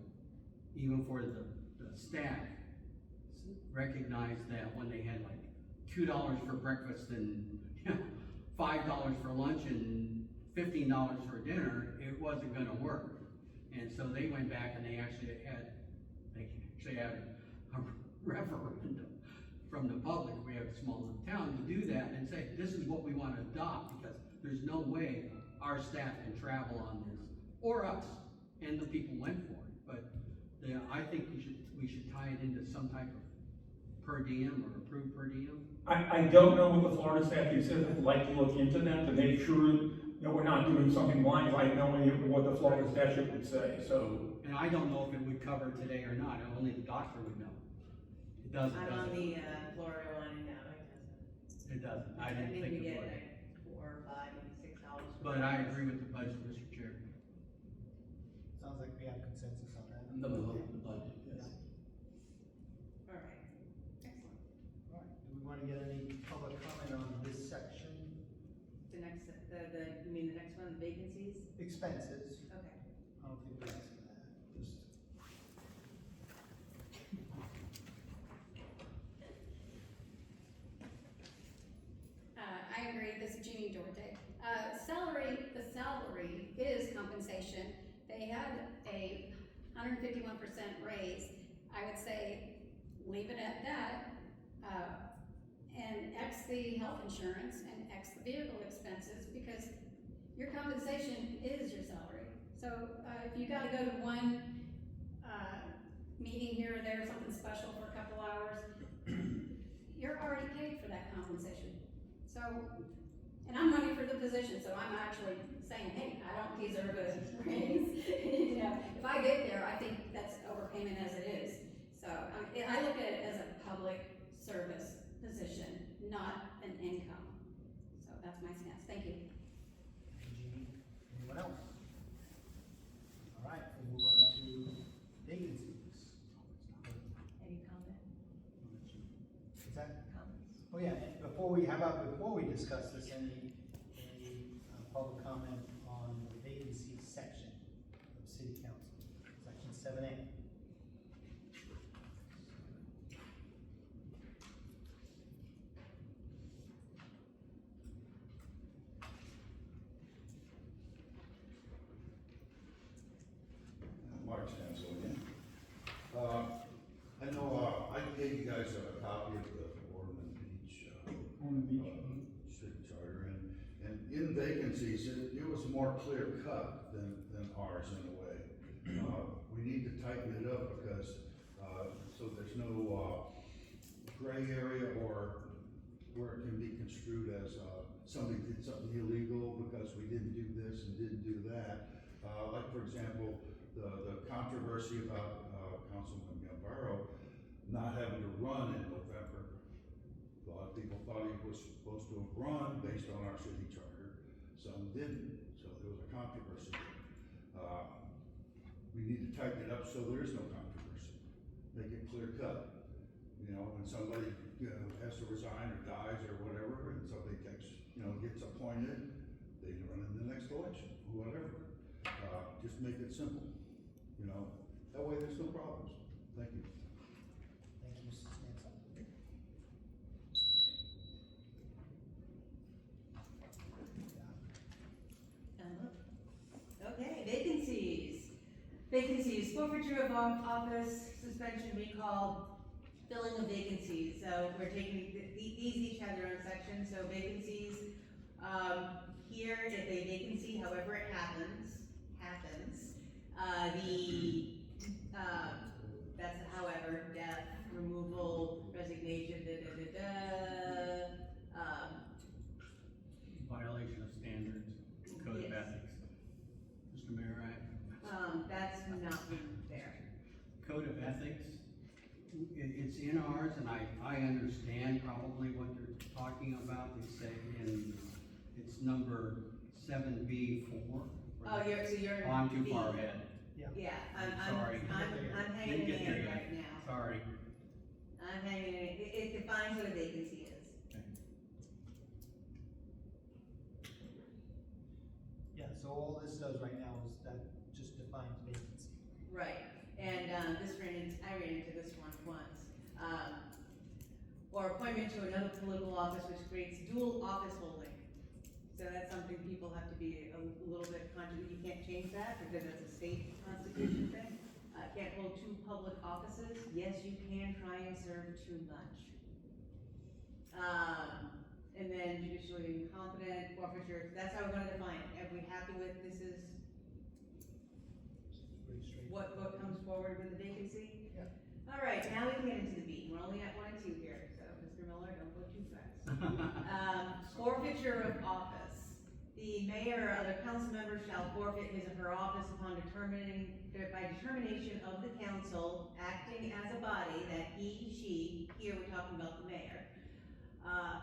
even for the staff, recognized that when they had like $2 for breakfast and, you know, $5 for lunch and $15 for dinner, it wasn't gonna work. And so they went back and they actually had a referendum from the public, we have a small enough town to do that and say, this is what we wanna adopt, because there's no way our staff can travel on this, or us, and the people went for it. But, yeah, I think we should tie it into some type of per diem or approved per diem. I don't know what the Florida statute says, I'd like to look into that to make sure that we're not doing something blind, because I have no idea what the Florida statute would say, so. And I don't know if it would cover today or not, only the doctor would know. It doesn't, I'm does on it? the, Florida one, no, it doesn't. It doesn't, I didn't think we it get would. like $4 or $5, maybe $6. But I agree with the budget, Mr. Chair. Sounds like we have consensus on that. The budget, yes. All right, excellent. All right, do we wanna get any public comment on this section? The next, you mean the next one, vacancies? Expenses, Okay. I don't think we're asking that, just. I agree, this is Jeannie Duarte. The salary is compensation. They had a 151% raise. I would say, leave it at that, and X the health insurance and X the vehicle expenses, because your compensation is your salary. So, if you gotta go to one, meeting here or there, something special for a couple hours, you're already paid for that compensation. So, and I'm running for the position, so I'm actually saying, hey, I don't deserve a raise. You know, if I get there, I think that's overpayment as it is. So, I look at it as a public service position, not an income. So that's my stance. Thank you. Jeannie, anyone else? All right, we'll move on to vacancies. Any comment? Is that? Comments? Oh, yeah, and before we discuss this, any public comment on the vacancy section of city council, section 7A? Mark Stansel again. I know, I gave you guys a copy of the Ormond Beach, On the beach. city charter, and in vacancies, it was more clear cut than ours in a way. We need to tighten it up because, so there's no, gray area or where it can be construed as, somebody did something illegal because we didn't do this and didn't do that. Like, for example, the controversy about, Councilman Gambaro not having to run in November. A lot of people thought he was supposed to have run based on our city charter, some didn't, so there was a controversy. We need to tighten it up so there is no controversy, make it clear cut. You know, when somebody, has to resign or dies or whatever, and somebody gets appointed, they can run in the next election, whatever. Just make it simple, that way there's no problems. Thank you. Thank you, Mrs. Stansel. Okay, vacancies. Vacancies, forfeiture of office, suspension, recall, filling of vacancies. So we're taking, these each have their own section, so vacancies, here, if a vacancy, however it happens, that's however, death, removal, resignation, Violation of standards, code of Yes. ethics. Mr. Mayor, that's not there. code of ethics, it's in ours, and I understand probably what they're talking about. They say it's number 7B4. Oh, you're. Oh, I'm too far ahead. Yeah, Sorry. I'm hanging Didn't get in there it yet. right now. Sorry. I'm hanging in it. It defines what a vacancy is. Yeah, so all this does right now is that just defines vacancy. Right, and, I ran into this one once. Or appointment to another political office which creates dual office holding. So that's something people have to be a little bit conscious, you can't change that because it's a state constitution thing. Can't hold two public offices, yes, you can try and serve too much. And then judicially incompetent, forfeiture, that's how we're gonna define it. Are we happy with this is Pretty straight. what comes forward with the vacancy? Yeah. All right, now we can get into the meat. We're only at 1 and 2 here, so Mr. Miller, don't go too fast. Forfeiture of office. The mayor or other council member shall forfeit his or her office upon by determination of the council acting as a body that she, here we're talking about the mayor,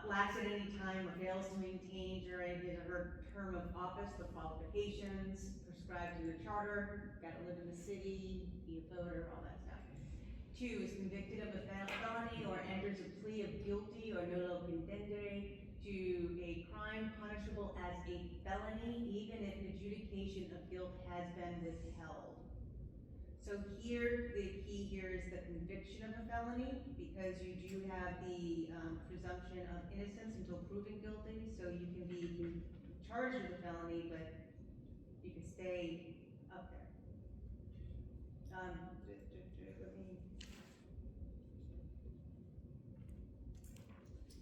lacks at any time or fails to maintain during his or her term of office the qualifications prescribed in the charter, gotta live in the city, be a voter, all that stuff. 2, is convicted of a felony or enters a plea of guilty or nolo contendere to a crime punishable as a felony, even if adjudication of guilt has been withheld. So here, the key here is the conviction of a felony, because you do have the presumption of innocence until proven guilty, so you can be charged with a felony, but you can stay up there. Let me.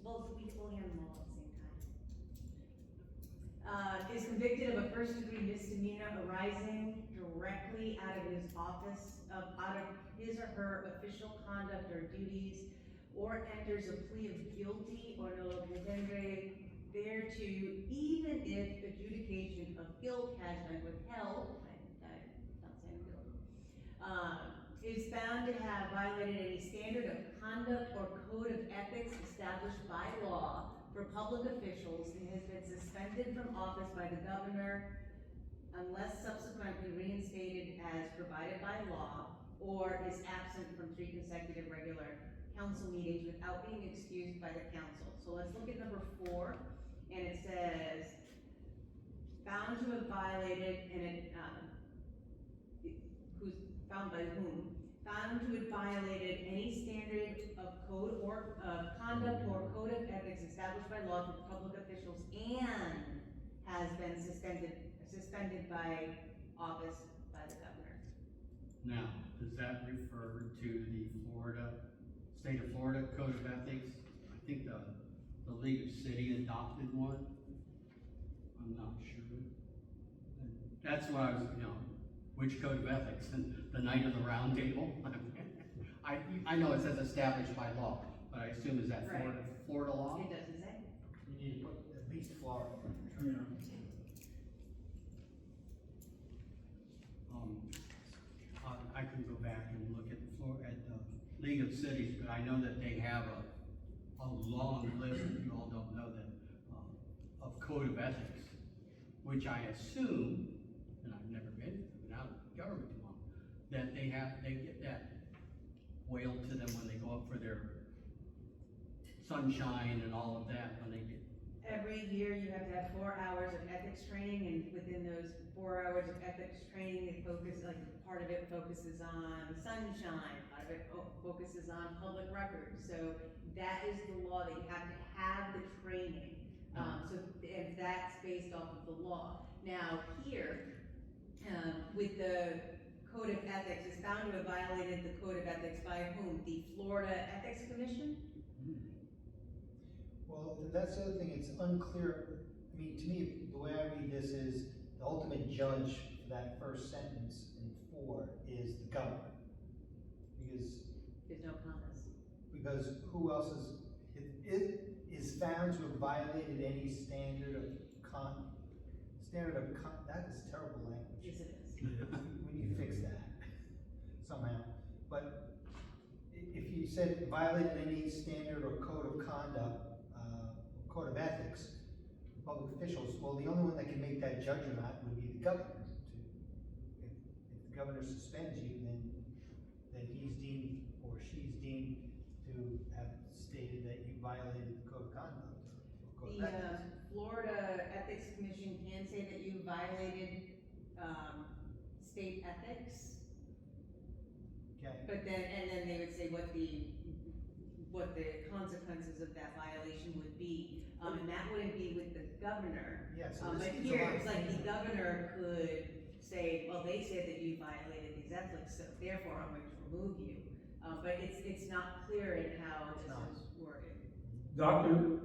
We'll handle them all at the same time. Is convicted of a first-degree misdemeanor arising directly out of his office, out of his or her official conduct or duties, or enters a plea of guilty or nolo contendere thereto, even if adjudication of guilt has been withheld, I'm not saying guilt, is found to have violated any standard of conduct or code of ethics established by law for public officials and has been suspended from office by the governor unless subsequently reinstated as provided by law, or is absent from 3 consecutive regular council meetings without being excused by the council. So let's look at number 4, and it says, found to have violated, and who's found by whom? Found to have violated any standard of code or of conduct or code of ethics established by law for public officials and has been suspended by office by the governor. Now, does that refer to the state of Florida Code of Ethics? I think the League of Cities adopted one. I'm not sure. And that's what I was, which Code of Ethics? And the Night of the Round Table? I know it says established by law, but I assume is that Right. Florida law? It doesn't say. You need to put at least Florida. Yeah. I can go back and look at the League of Cities, but I know that they have a long list, if you all don't know that, of Code of Ethics, which I assume, and I've never been out of government too long, that they get that wailed to them when they go up for their sunshine and all of that, when they get. Every year you have to have 4 hours of ethics training, and within those 4 hours of ethics training, part of it focuses on sunshine, part of it focuses on public records. So that is the law, that you have to have the training. And that's based off of the law. Now here, with the Code of Ethics, is found to have violated the Code of Ethics by whom? The Florida Ethics Commission? Well, that's the other thing, it's unclear, I mean, to me, the way I read this is, the ultimate judge for that first sentence in 4 is the governor. There's no commas. Because who else is found to have violated any standard of that is terrible language. Yes, it is. We need to fix that somehow. But if you said violated any standard or code of conduct, code of ethics for public officials, well, the only one that can make that judgment would be the governor. If the governor suspends you, then he's deemed or she's deemed to have stated that you violated the code of conduct or code of ethics. Florida Ethics Commission can say that you violated state ethics, Okay. but then they would say what the consequences of that violation would be. and that wouldn't be with the governor. Yeah, so But this is a here, lot. it's like the governor could say, well, they said that you violated these ethics, so therefore I'm going to remove you. But it's not clear in how It's this not. is worded. Doctor,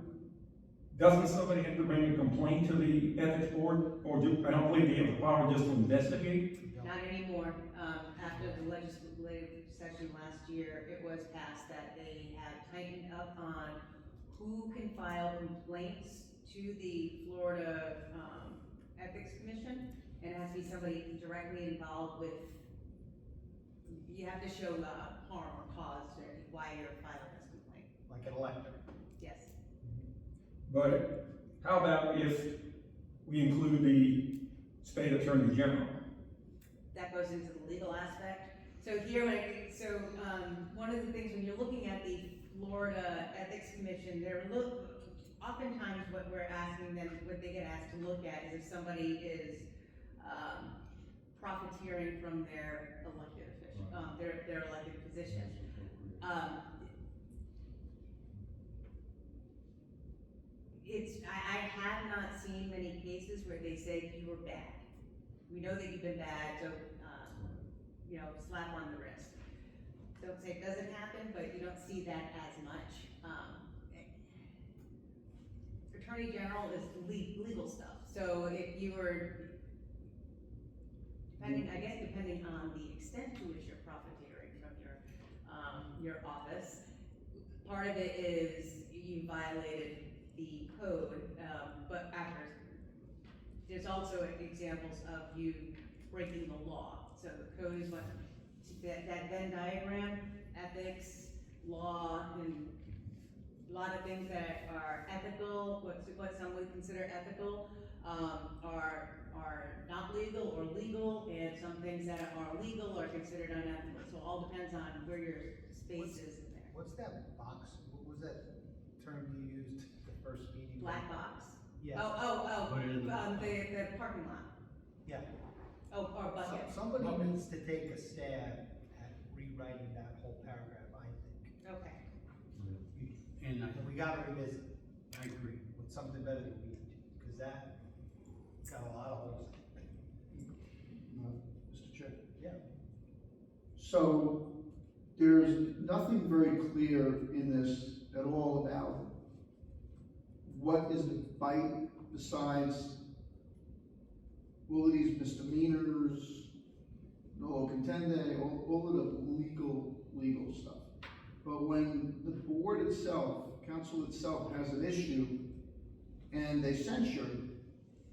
doesn't somebody have to bring a complaint to the ethics board, or I don't believe they have the power just to investigate? Not anymore. After the legislative session last year, it was passed that they have tightened up on who can file complaints to the Florida, Ethics Commission. And it has to be somebody directly involved with, you have to show, harm or cause to why you're filing this complaint. Like an elector. Yes. But how about if we include the state attorney general? That goes into the legal aspect. So here, one of the things when you're looking at the Florida Ethics Commission, oftentimes what we're asking them, what they get asked to look at is if somebody is, profiteering from their elected official, their elected position. I have not seen many cases where they say you were bad. We know that you've been bad, so, slap on the wrist. Don't say it doesn't happen, but you don't see that as much. Attorney General is legal stuff, so if you were, depending on the extent to which you're profiteering from your office, part of it is you violated the code, but there's also examples of you breaking the law. So the code is that Venn diagram, ethics, law, and a lot of things that are ethical, what some would consider ethical, are not legal or legal, and some things that are legal are considered unethical. So it all depends on where your space is in there. What's that box? What was that term you used the first meeting? Black box. Yeah. The parking lot. Yeah. Oh, or bucket. Somebody needs to take a stab at rewriting that whole paragraph, I think. Okay. And And we gotta revisit I agree. with something better than we do, because that got a lot of holes. Mr. Chair. Yeah. So, there's nothing very clear in this at all about what is the bite besides all of these misdemeanors, no contende, all of the legal stuff. But when the board itself, council itself has an issue and they censure,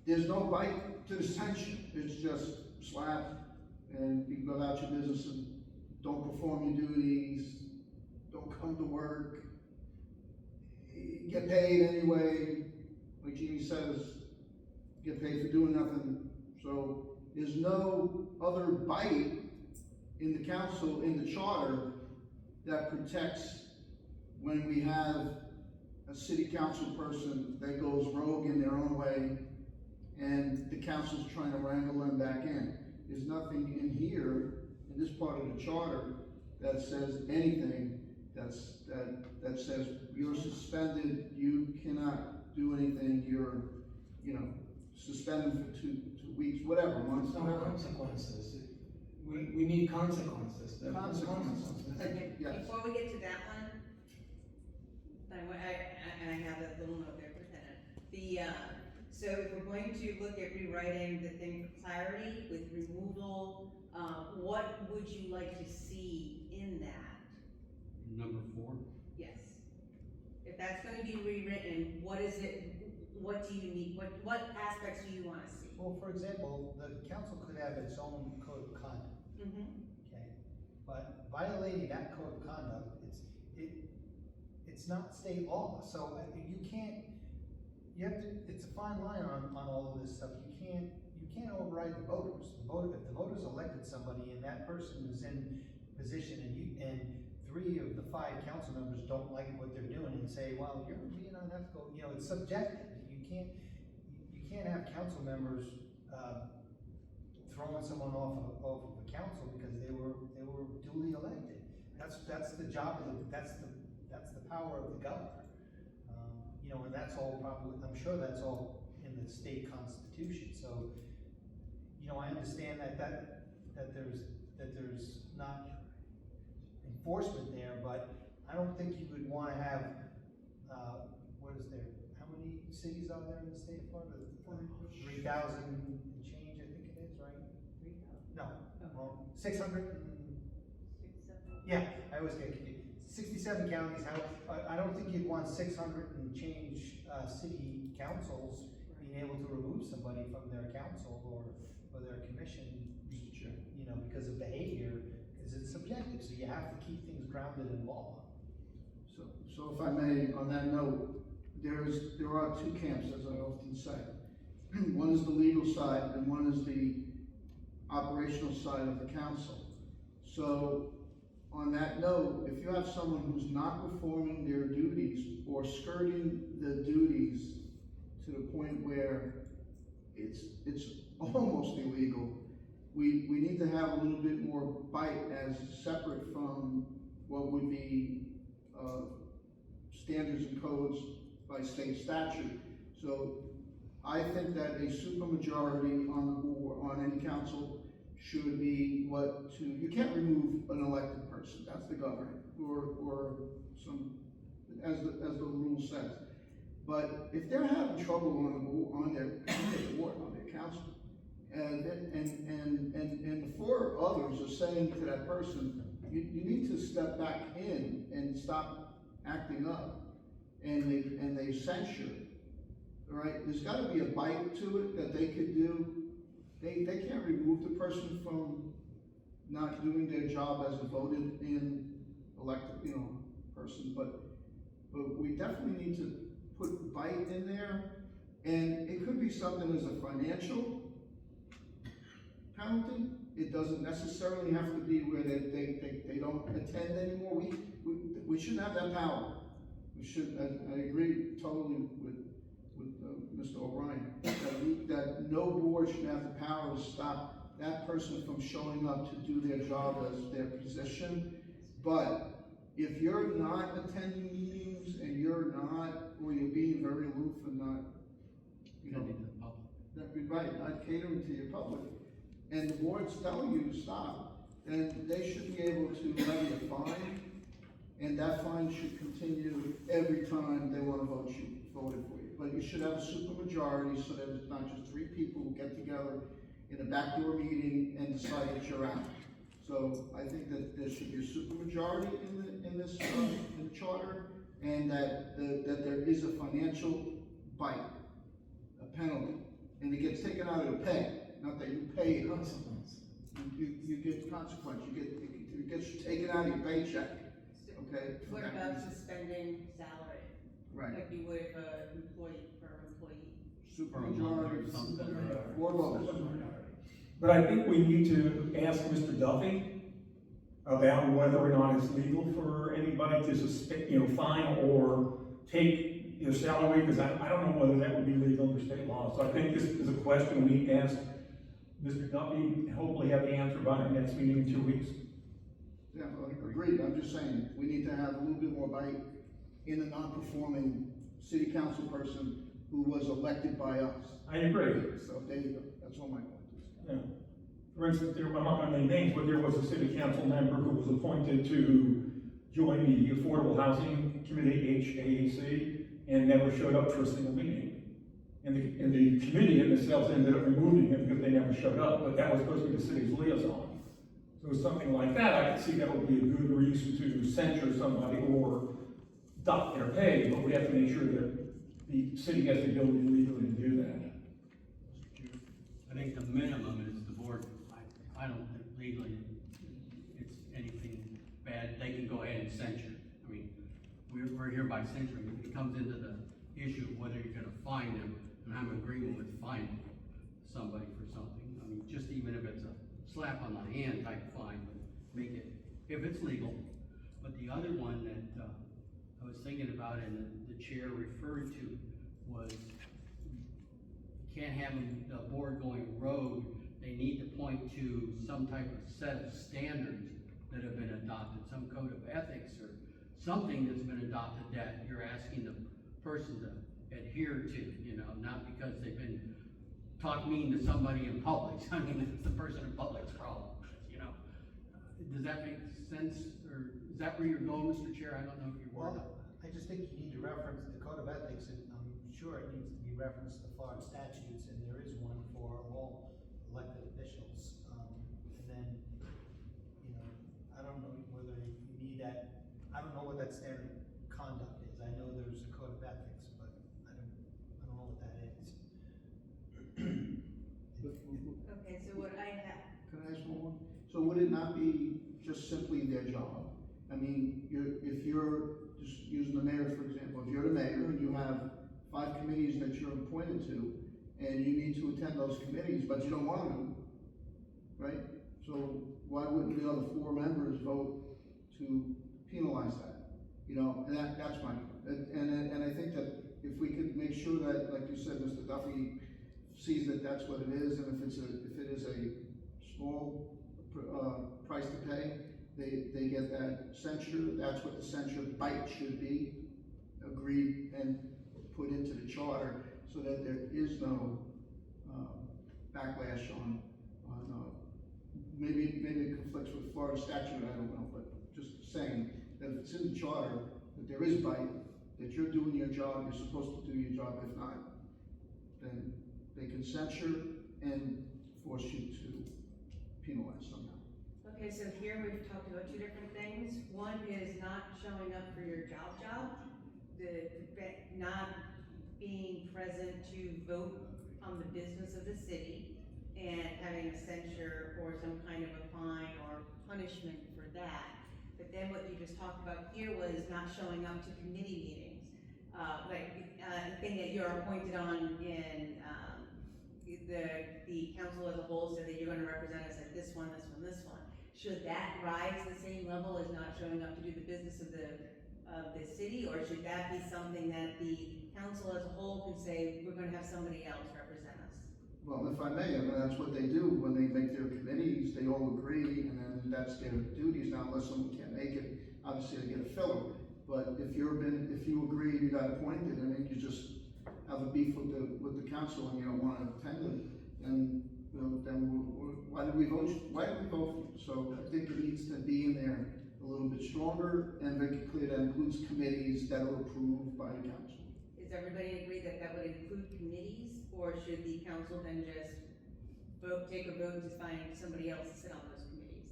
there's no bite to the censure. It's just slap and you can go about your business and don't perform your duties, don't come to work, get paid anyway, like Jeannie says, get paid for doing nothing. So there's no other bite in the council, in the charter, that protects when we have a city council person that goes rogue in their own way and the council's trying to wrangle them back in. There's nothing in here, in this part of the charter, that says anything that says you're suspended, you cannot do anything, you're, suspended for two weeks, whatever, months. There are consequences. We need consequences. There are Consequences. Yes. Before we get to that one, I have a little note there for Lieutenant. So if we're going to look at rewriting the thing for clarity with removal, what would you like to see in that? Number 4. Yes. If that's gonna be rewritten, what is it, what do you need, what aspects do you wanna see? Well, for example, the council could have its own code of conduct, okay? But violating that code of conduct, it's not state law, so it's a fine line on all of this stuff. You can't override the voters. If the voters elected somebody and that person is in position and 3 of the 5 council members don't like what they're doing and say, well, you're being unethical, it's subjective. You can't have council members, throwing someone off of the council because they were duly elected. That's the job of that's the power of the governor. you know, and that's all probably, I'm sure that's all in the state constitution, so, you know, I understand that there's not enforcement there, but I don't think you would wanna have, what is there, how many cities are there in the state of Florida? 3,000 and change, I think it is, right? No, well, 600 and, yeah, I always get confused. 67 counties, I don't think you'd want 600 and change, city councils being able to remove somebody from their council or their commission, you know, because of behavior, because it's subjective, so you have to keep things grounded in law. So if I may, on that note, there are two camps, as I often say. One is the legal side and one is the operational side of the council. So on that note, if you have someone who's not performing their duties or skirting the duties to the point where it's almost illegal, we need to have a little bit more bite as separate from what would be standards and codes by state statute. So I think that a supermajority on the board, on any council, should be you can't remove an elected person, that's the governor, or some, as the rule says. But if they're having trouble on their board, on their council, and the four others are saying to that person, you need to step back in and stop acting up, and they censure, all right? There's gotta be a bite to it that they could do. They can't remove the person from not doing their job as a voted in elected, person, but we definitely need to put bite in there, and it could be something as a financial penalty. It doesn't necessarily have to be where they don't attend anymore. We shouldn't have that power. We should, I agree totally with Mr. O'Brien, that no board should have the power to stop that person from showing up to do their job as their position. But if you're not attending meetings and or you're being very aloof and not, that'd be right, not catering to your public, and the board's telling you to stop, then they should be able to levy a fine, and that fine should continue every time they want to voted for you. But you should have a supermajority so that it's not just three people who get together in a backdoor meeting and decide that you're out. So I think that there should be a supermajority in the charter, and that there is a financial bite, a penalty, and it gets taken out of the pay. Not that you pay it. You get consequence. It gets taken out of your paycheck. Okay. What about suspending salary? Right. Like you would if an employee. Supermajority Or something. or votes. But I think we need to ask Mr. Duffy about whether or not it's legal for anybody to suspend, fine or take your salary, because I don't know whether that would be legal under state law. So I think this is a question we need to ask Mr. Duffy, and hopefully have the answer by our next meeting in 2 weeks. Yeah, agreed. I'm just saying, we need to have a little bit more bite in a non-performing city council person who was elected by us. I agree. So there you go. That's all my point. Yeah. For instance, I'm not going to name names, but there was a city council member who was appointed to join the Affordable Housing Committee, HAC, and never showed up for a single meeting. And the committee in themselves ended up removing him because they never showed up, but that was supposed to be the city's liaison. So something like that, I could see that would be a good reason to censure somebody or dock their pay, but we have to make sure that the city has the ability legally to do that. I think the minimum is the board, I don't think legally it's anything bad, they can go ahead and censure. I mean, we're here by censuring, it comes into the issue of whether you're gonna fine them, and I'm in agreement with fining somebody for something. I mean, just even if it's a slap on the hand type fine, make it, if it's legal. But the other one that I was thinking about and the chair referred to was, you can't have the board going rogue. They need to point to some type of set of standards that have been adopted, some code of ethics or something that's been adopted that you're asking the person to adhere to, you know, not because they've been talk mean to somebody in public. I mean, it's the person in public's problem, you know. Does that make sense, or is that where you're going, Mr. Chair? I don't know if you're Well, worried. I just think you need to reference the Code of Ethics, and I'm sure it needs to be referenced to Florida statutes, and there is one for all elected officials. And then, you know, I don't know whether you need that, I don't know what that standard conduct is. I know there's a Code of Ethics, but I don't know what that is. Okay, so what I have, Can I ask one more? So would it not be just simply their job? I mean, if you're, just using the mayor for example, if you're the mayor and you have 5 committees that you're appointed to, and you need to attend those committees, but you don't want to, right? So why wouldn't the other 4 members vote to penalize that? You know, and that's my, and I think that if we could make sure that, like you said, Mr. Duffy sees that that's what it is, and if it is a small price to pay, they get that censure. That's what the censure bite should be, agreed and put into the charter, so that there is no backlash on maybe it conflicts with Florida statute, I don't know, but just saying that if it's in the charter, that there is bite, that you're doing your job, you're supposed to do your job. If not, then they can censure and force you to penalize somehow. okay, so here we've talked about 2 different things. One is not showing up for your job, not being present to vote on the business of the city, and having a censure or some kind of a fine or punishment for that. But then what you just talked about here was not showing up to committee meetings. The thing that you're appointed on in, the council as a whole said that you're gonna represent us at this one. Should that rise to the same level as not showing up to do the business of the city, or should that be something that the council as a whole can say, we're gonna have somebody else represent us? Well, if I may, I mean, that's what they do when they make their committees, they all agree, and then that's their duties. Now, unless someone can't make it, obviously they get a filler. But if you agree, you got appointed, and then you just have a beef with the council and you don't want to attend it, then, you know, why did we vote for you? So I think it needs to be in there a little bit stronger and make it clear that includes committees that are approved by the council. Does everybody agree that that would include committees, or should the council then just take a vote to find somebody else to sit on those committees?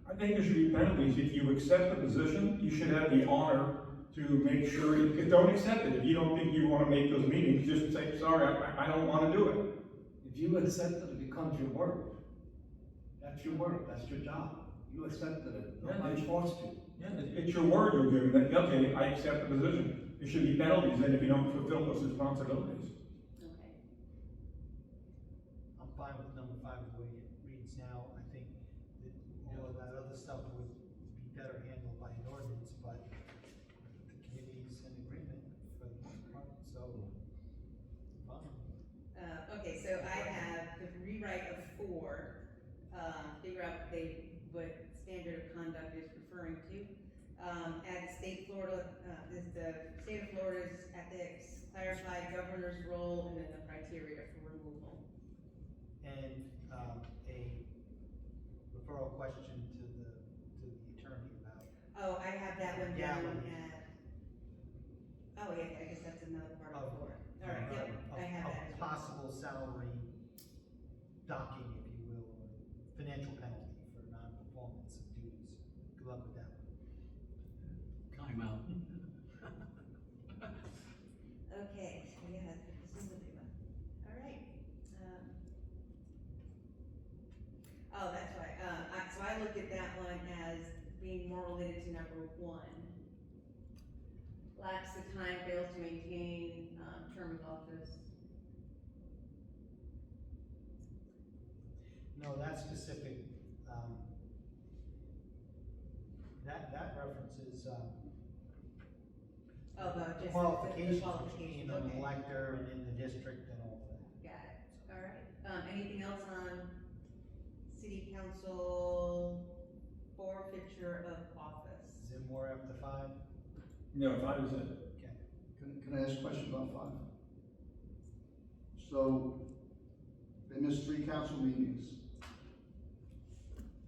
I think there should be penalties. If you accept the position, you should have the honor to make sure, don't accept it. If you don't think you want to make those meetings, just say, sorry, I don't want to do it. If you accept it, it becomes your work. That's your work, that's your job. You accepted it, nobody forced you. Yeah, it's your word you're giving, that, okay, I accept the position. There should be penalties then if you don't fulfill those responsibilities. Okay. I'm fine with number 5 the way it reads now. I think that all of that other stuff would be better handled by an ordinance, but the committee's in agreement for the most part, so, fine. Okay, so I have the rewrite of 4, figure out what standard of conduct is referring to. Add state Florida, the state of Florida's ethics, clarify governor's role, and then the criteria for removal. And, a referral question to the attorney about. Oh, I have that one down Legality. at, oh yeah, I guess that's another part of Of- 4. All right, yep, I have that as well. Possible salary docking, if you will, or financial penalty for non-performance of duties. Good luck with that one. Time out. Okay, so yeah, this is a big one. All right. Oh, that's right. So I looked at that one as being more related to number 1. Lacks the time, fails to maintain, term of office. No, that's specific, that references, Oh, about just qualifications, the which being an okay. elector and in the district and all of that. Got it. All right. Anything else on city council forfeiture of office? Is there more after 5? No, 5 is it. Can I ask a question about 5? So, they missed 3 council meetings.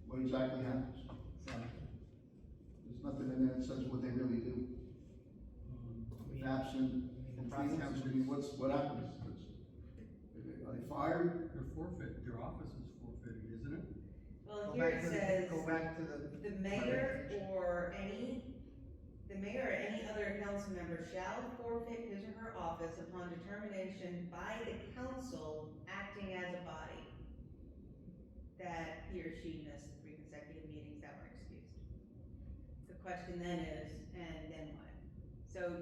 What exactly happens? There's nothing in there that says what they really do. If absent from 3 council meetings, what happens? Are they fired? They're forfeit, their office is forfeited, isn't it? Well, Go here back it to the- says, Go back to the mayor or any other council member shall forfeit his or her office upon determination by the council acting as a body that he or she missed 3 consecutive meetings that were excused. The question then is, and then what? So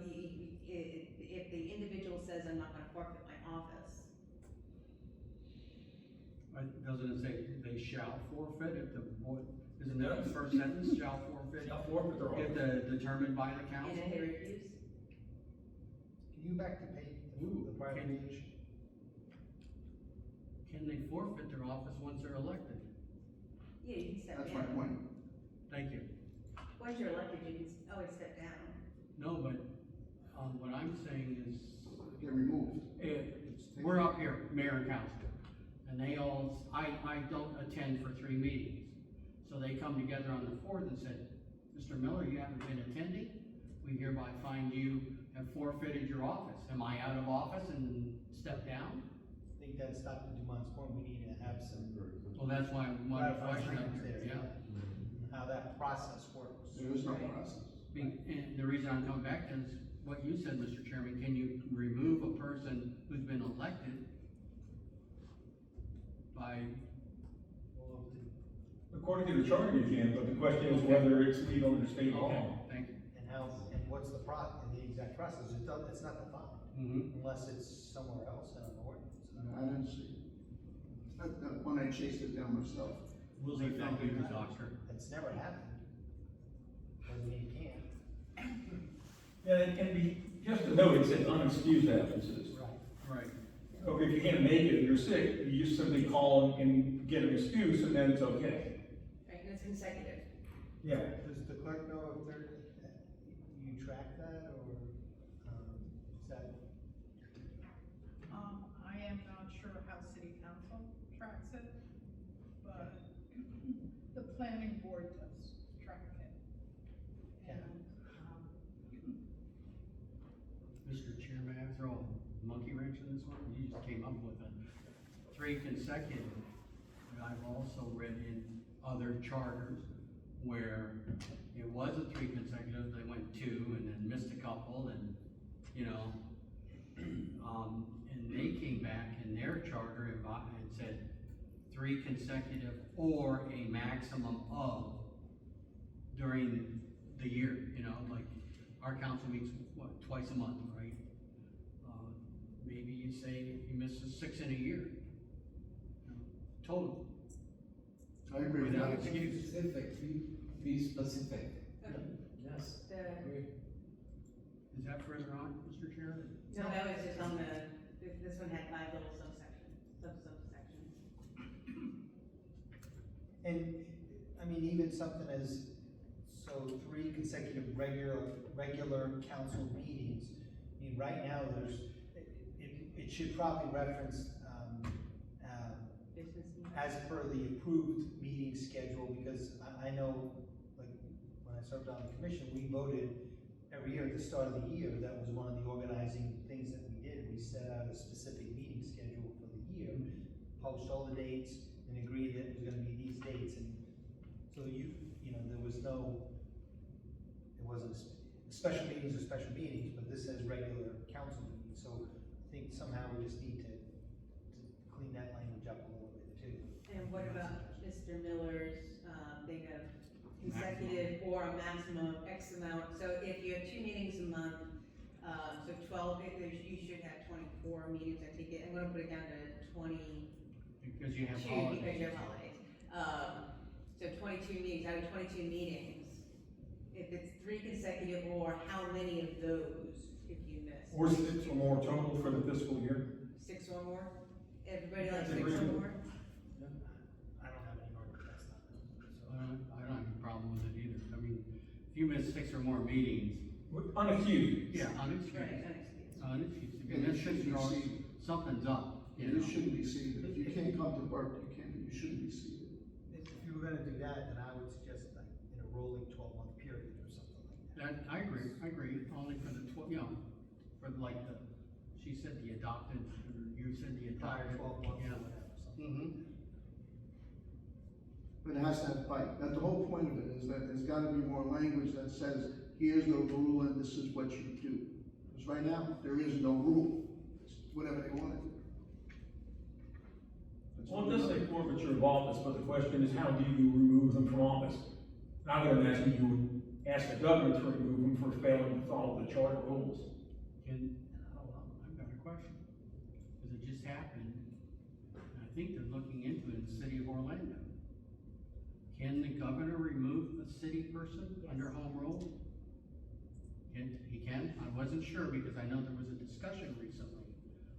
if the individual says, I'm not gonna forfeit my office, Doesn't it say they shall forfeit if the board, isn't that the first sentence, shall forfeit? Shall forfeit their If office. determined by the and council? if they refuse? Can you back to page, the prior Can- page? Can they forfeit their office once they're elected? Yeah, you can step That's my down. point. Thank you. Once you're elected, you can always step down. No, but, what I'm saying is, Get removed. we're up here, mayor and council, and they all, I don't attend for 3 meetings. So they come together on the 4th and said, Mr. Miller, you haven't been attending, we hereby find you have forfeited your office. Am I out of office and step down? I think that's Dr. Dumont's point, we need to have some Well, that's why my question up clarifications there, there, yeah. how that process works. There is no process. And the reason I'm coming back to is what you said, Mr. Chairman, can you remove a person who's been elected by, Well, According to the charter, you can, but the question is whether it's legal under state law. okay, thank you. and how, and what's the the exact process, it's not defined, Mm-hmm. unless it's somewhere else in an ordinance. I didn't see. When I chased it down myself. We'll leave that to the doctor. It's never happened. Doesn't mean it can't. Yeah, it can be, just a note, it says unexcused absences. Right. So if you can't make it, you're sick, you just simply call and get an excuse, and then it's okay. Right, and it's consecutive. Yeah. Does the clerk know if you track that, or, is that? I am not sure how city council tracks it, but the planning board does track it. And, Mr. Chairman, I throw a monkey wrench in this one, you just came up with it. 3 consecutive, but I've also read in other charters where it wasn't 3 consecutive, they went 2 and then missed a couple and, you know, and they came back in their charter and said 3 consecutive or a maximum of during the year, you know, like our council meets, what, twice a month, right? Maybe you say he misses 6 in a year. Total. I agree with Without that. excuse. Be specific. Yes. Is that further on, Mr. Chair? No, that was just on this one had 5 little subsections. And, I mean, even something as, so 3 consecutive regular council meetings, I mean, right now, it should probably reference, Business meeting. as per the approved meeting schedule, because I know, like, when I served on the commission, we voted every year at the start of the year, that was one of the organizing things that we did, we set out a specific meeting schedule for the year, post all the dates, and agree that it was gonna be these dates, and so you know, there was no, it wasn't, special meetings are special meetings, but this says regular council meetings, so I think somehow we just need to clean that language up a little bit too. And what about Mr. Miller's, thing of consecutive or a maximum of X amount? So if you have 2 meetings a month, so 12, you should have 24 meetings, I take it, I'm gonna put it down to 22 Because you have because holidays. you have holidays. So 22 meetings, out of 22 meetings, if it's 3 consecutive, or how many of those if you miss? Or 6 or more total for the fiscal year. 6 or more? Everybody likes That's 6 or agreeable. more? I don't have any order, that's not. I don't have a problem with it either. I mean, if you miss 6 or more meetings, Unexcused. Yeah, Right, unexcused. unexcused. Unexcused. Yeah, And it that's shouldn't be because seen. something's up, you It know? shouldn't be seated. If you can't come to work, you shouldn't be seated. If you were gonna do that, then I would suggest like in a rolling 12-month period or something like that. I agree, only for the for like the, she said the adopted, or you said the Prior adopted. 12 months Yeah. or whatever, something. Mm-hmm. But it has to have bite. That the whole point of it is that there's gotta be more language that says, here's the rule and this is what you do. Because right now, there is no rule. It's whatever they want to do. Well, it does say forfeiture of office, but the question is, how do you remove them from office? And I would imagine you would ask the governor to remove them for failing to follow the charter rules. Can, I've got a question, because it just happened, and I think they're looking into it in the city of Orlando. Can the governor remove a city person under home rule? He can? I wasn't sure, because I know there was a discussion recently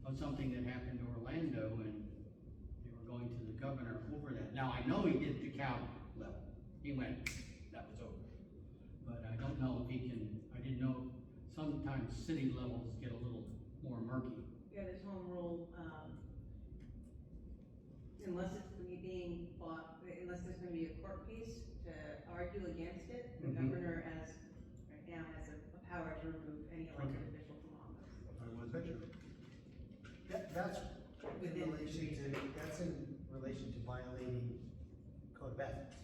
of something that happened to Orlando, and they were going to the governor over that. Now, I know he did the county level, he went, that was over. But I don't know if he can, I didn't know, sometimes city levels get a little more murky. Yeah, this home rule, unless it's gonna be being fought, unless there's gonna be a court case to argue against it, the Mhm. governor right now has a power to remove any elected Okay. official from office. I wasn't sure. That's Within in relation to violating code of ethics,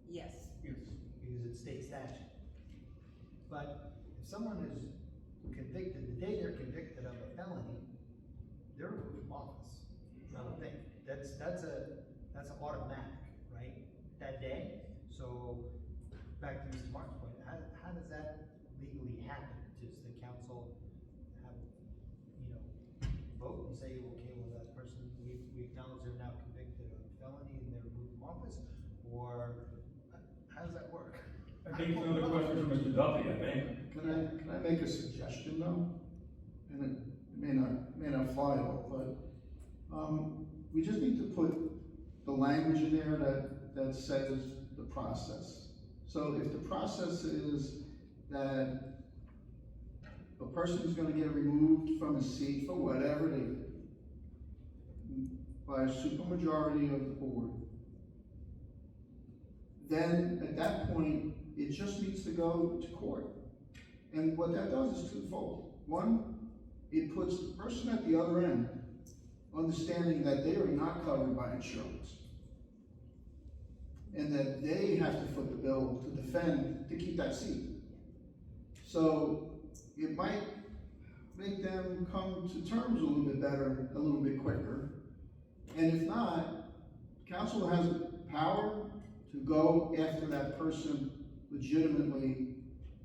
Yes. Yes. because it's state statute. But if someone is convicted, the day they're convicted of a felony, they're removed from office. I would think, that's an automatic, right, that day? So, back to Mr. Martin's point, how does that legally happen? Does the council have, vote and say, okay, well, that person, we acknowledge they're now convicted of felony and they're removed from office? Or, how does that work? I think it's another question for Mr. Duffy, I think. Can I make a suggestion though? And it may not fly well, but, we just need to put the language in there that says the process. So if the process is that a person is gonna get removed from a seat for whatever they did by a supermajority of the board, then at that point, it just needs to go to court. And what that does is twofold. One, it puts the person at the other end understanding that they are not covered by insurance. And that they have to foot the bill to defend, to keep that seat. So it might make them come to terms a little bit better, a little bit quicker. And if not, council has power to go after that person legitimately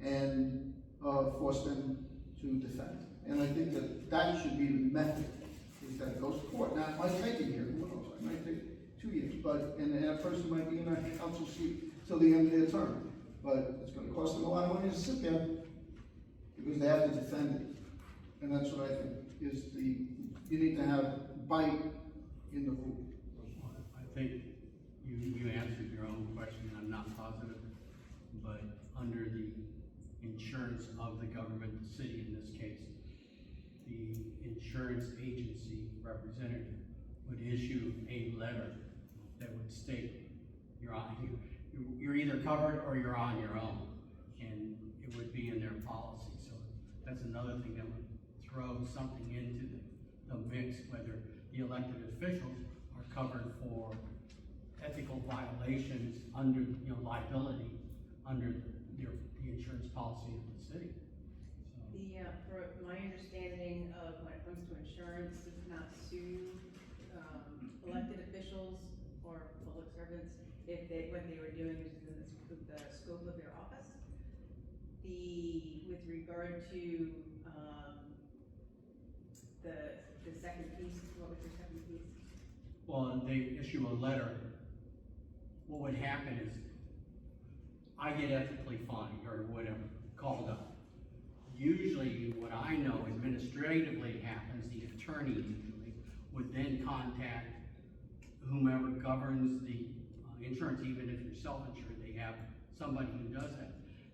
and force them to defend. And I think that should be the method, is that it goes to court. Now, it might take a year, who knows, it might take 2 years, but, and that person might be in that council seat till the end of their term. But it's gonna cost them a lot of money to sit there, because they have to defend it. And that's what I think, is you need to have bite in the rule. I think you answered your own question, I'm not positive, but under the insurance of the government, the city in this case, the insurance agency representative would issue a letter that would state you're either covered or you're on your own, and it would be in their policy. So that's another thing that would throw something into the mix, whether the elected officials are covered for ethical violations under, liability under the insurance policy of the city. So, For my understanding of when it comes to insurance, does not sue, elected officials or public servants if what they were doing is within the scope of their office. With regard to, the second piece, what was your second piece? well, they issue a letter. What would happen is, I get ethically fined or whatever, called up. Usually, what I know administratively happens, the attorney usually would then contact whomever governs the insurance, even if you're self-insured, they have somebody who does that.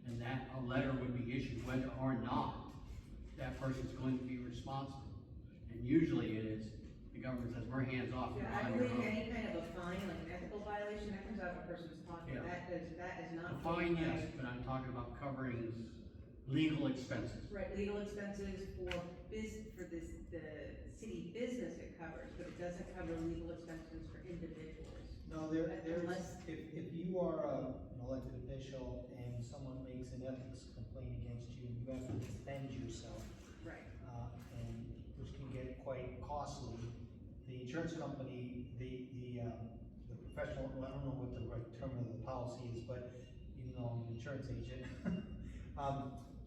and that a letter would be issued whether or not that person's going to be responsible. And usually it is, the government says, we're hands off. Yeah, you're I on your believe own." any kind of a fine, like an ethical violation, that comes out of a person's pocket, Yeah. that is not. A fine, yes, but I'm talking about covering legal expenses. Right, legal expenses for the city business it covers, but it doesn't cover legal expenses for individuals. No, Unless- if you are an elected official and someone makes an ethics complaint against you, you have to defend yourself, Right. and which can get quite costly. The insurance company, the professional, well, I don't know what the right term of the policy is, but even though I'm an insurance agent,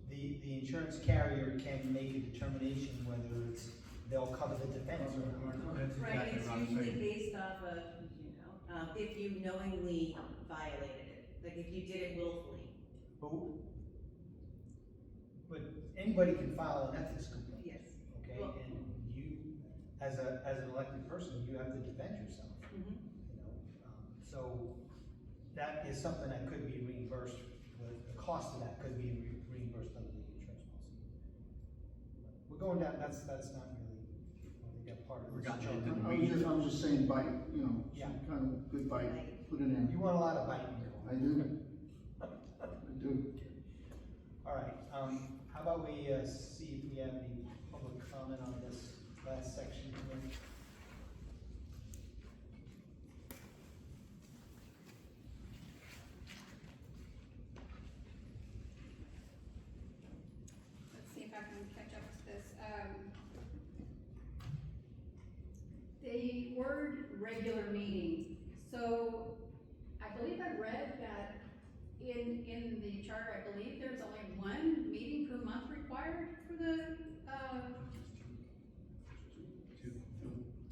the insurance carrier can make a determination whether they'll cover the defense or not. That's Right, exactly it's what I'm usually saying. based off of, if you knowingly violated it, like if you did it willfully. But anybody can file an ethics complaint. Yes. Okay, Well- and you, as an elected person, you have to defend yourself, Mhm. you know? So that is something that could be reimbursed, the cost of that could be reimbursed under the insurance policy. We're going down, that's not really, I think that part of We're this. gotten chart. into I'm just saying bite, you know, Yeah. some kind of good bite, put in You there. want a lot of biting I going. do. I do. All right, how about we, see if we have any public comment on this last section here? Let's see if I can catch up to this. The word regular meeting, so I believe I read that in the charter, I believe there's only one meeting per month required for the,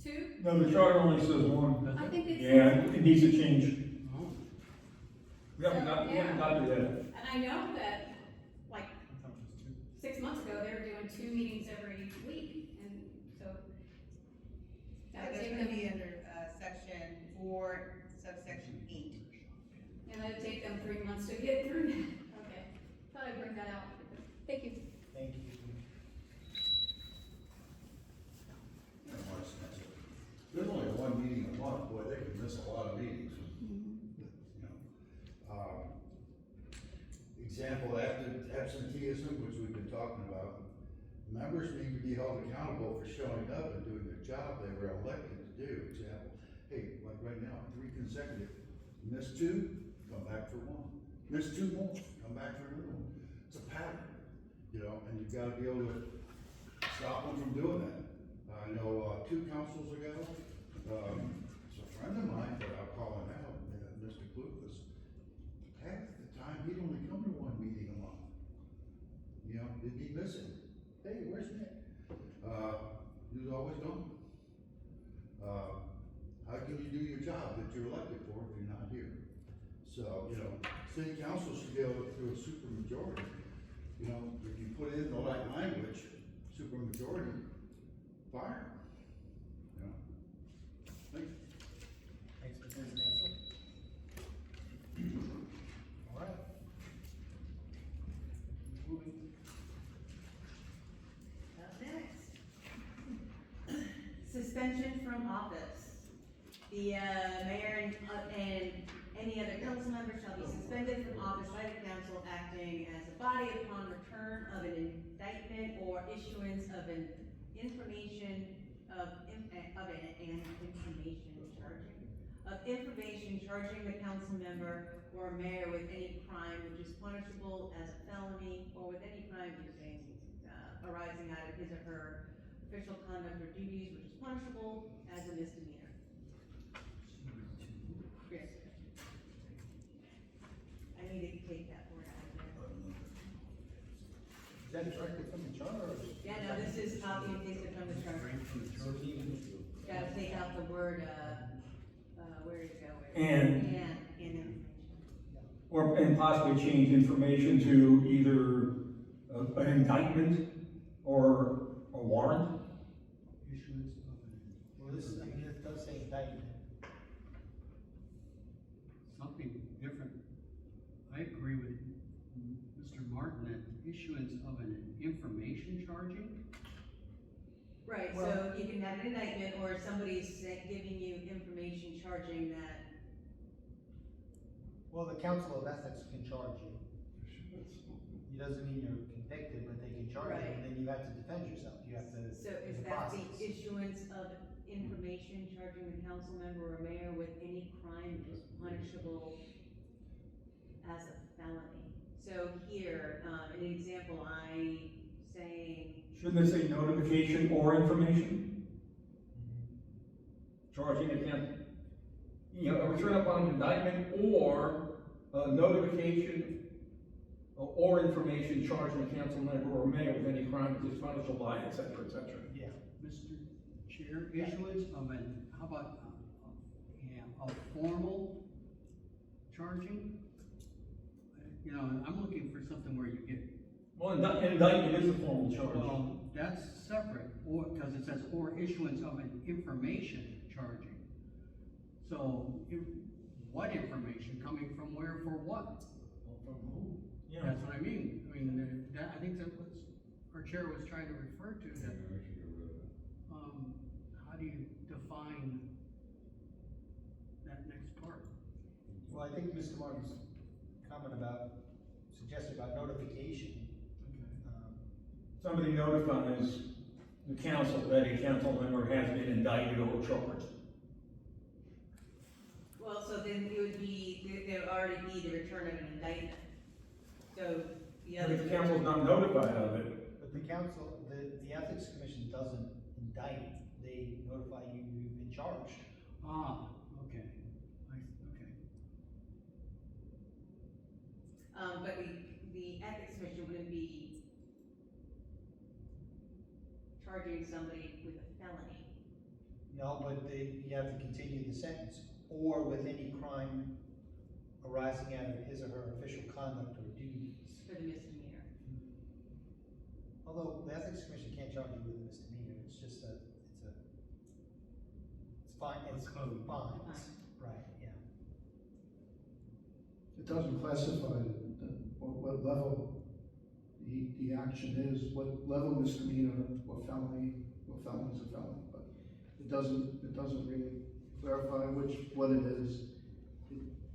two? No, the charter only says one. I think it's. Yeah, it needs to change. Oh. We haven't got to that. And I know that, like, 6 months ago, they were doing 2 meetings every week, and so. That would That's take gonna them, be under, section 4, subsection 8. and that'd take them 3 months to get through that. Okay, thought I'd bring that out. Thank you. Thank you. There's only one meeting a month, boy, they could miss a lot of meetings. You know. Example, absenteeism, which we've been talking about, members need to be held accountable for showing up and doing their job they were elected to do. Example, hey, like right now, 3 consecutive, miss 2, come back for 1. Miss 2 more, come back for another one. It's a pattern, you know, and you've gotta be able to stop them from doing that. I know, 2 councils ago, it's a friend of mine, but I'll call him out, Mr. Clueless. Half the time, he'd only come to 1 meeting a month. You know, he'd be missing. Hey, where's Nick? He was always gone. How can you do your job that you're elected for if you're not here? So, you know, city council should be able to do a super majority. You know, if you put in the right language, super majority, fire. You know, thanks. Thanks, Mr. Mansell. All right. Moving. Up next. Suspension from office. The, mayor and any other council member shall be suspended from office by the council acting as a body upon return of an indictment or issuance of an information information charging the council member or mayor with any crime which is punishable as a felony or with any crime arising out of his or her official conduct or duties which is punishable as a misdemeanor. Yes. I need to take that word out of there. Is that directly from the charter or? Yeah, no, this is copy and pasted from the charter. So it's even. Gotta take out the word, where is it going? And. And information. And possibly change information to either an indictment or a warrant. Issuance of an. Well, this, I mean, it does say indictment. Something different. I agree with Mr. issuance of an information charging? Right, so Well- you can have an indictment or somebody's giving you information charging that, Well, the Council of Ethics can charge you. It doesn't mean you're convicted, but they can charge you, Right. and then you have to defend yourself, you have to. so there's is a that the process. issuance of information charging the council member or mayor with any crime is punishable as a felony? So here, an example, I saying, Shouldn't they say notification or information? Charging account, you know, a return upon indictment or notification or information charging a council member or mayor with any crime that is punishable by, et cetera, et cetera. Yeah, Mr. Chair, issuance of an, how about, yeah, a formal charging? You know, I'm looking for something where you get, Well, indictment is a formal charge. well, that's separate, or, because it says, or issuance of an information charging. So, what information, coming from where, for what? From who? Yeah. That's what I mean. I mean, that, I think that was, our chair was trying to refer to that. How do you define that next part? well, I think Mr. Martin's comment suggested about notification, Somebody notifies the council that a council member has been indicted or charged. well, so then it would be, there would already be the return of an indictment. So the But other. if the council's not notified of it, but the council, the Ethics Commission doesn't indict, they notify you you've been charged. Ah, okay. Okay. But the ethics commission wouldn't be charging somebody with a felony. No, but you have to continue the sentence, or with any crime arising out of his or her official conduct or duties. For the misdemeanor. Although the Ethics Commission can't charge you with a misdemeanor, it's just it's fine, it's Code. fines, Fine. right, yeah. It doesn't classify what level the action is, what level misdemeanor, what felony is a felony, but it doesn't really clarify what it is.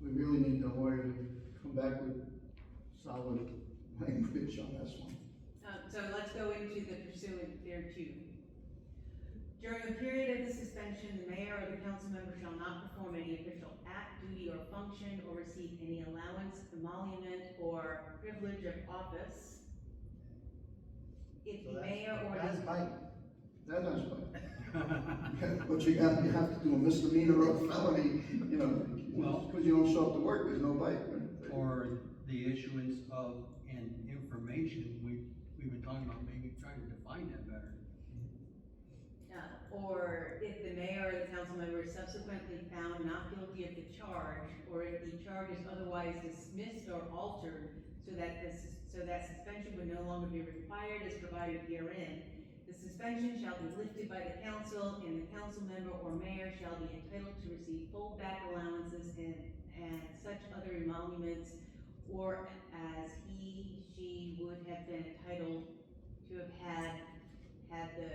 We really need the lawyer to come back with solid language on this one. So let's go into the pursuant thereto. During the period of the suspension, the mayor or the council member shall not perform any official act, duty, or function, or receive any allowance, emolument, or privilege of office. If So the mayor or that's the. bite. That does bite. But you have to do a misdemeanor or a felony, you know, Well- because you don't show up to work, there's no bite. Or the issuance of an information, we've been talking about maybe trying to define that better. Or if the mayor or the council member is subsequently found not guilty of the charge, or if the charge is otherwise dismissed or altered so that suspension would no longer be required as provided herein, the suspension shall be lifted by the council, and the council member or mayor shall be entitled to receive full back allowances and such other emoluments, or as she would have been entitled to have had the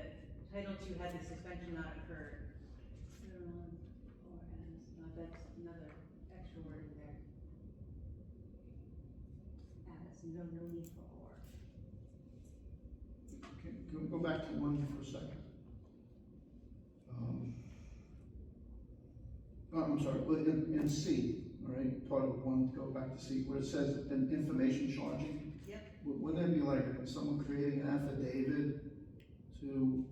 suspension not occurred. Or as, no, that's another extra word in there. As, no need for or. Okay, can we go back to one for a second? I'm sorry, well, in C, all right, part of one, go back to C, where it says an information charging. Yep. Wouldn't that be like someone creating an affidavit to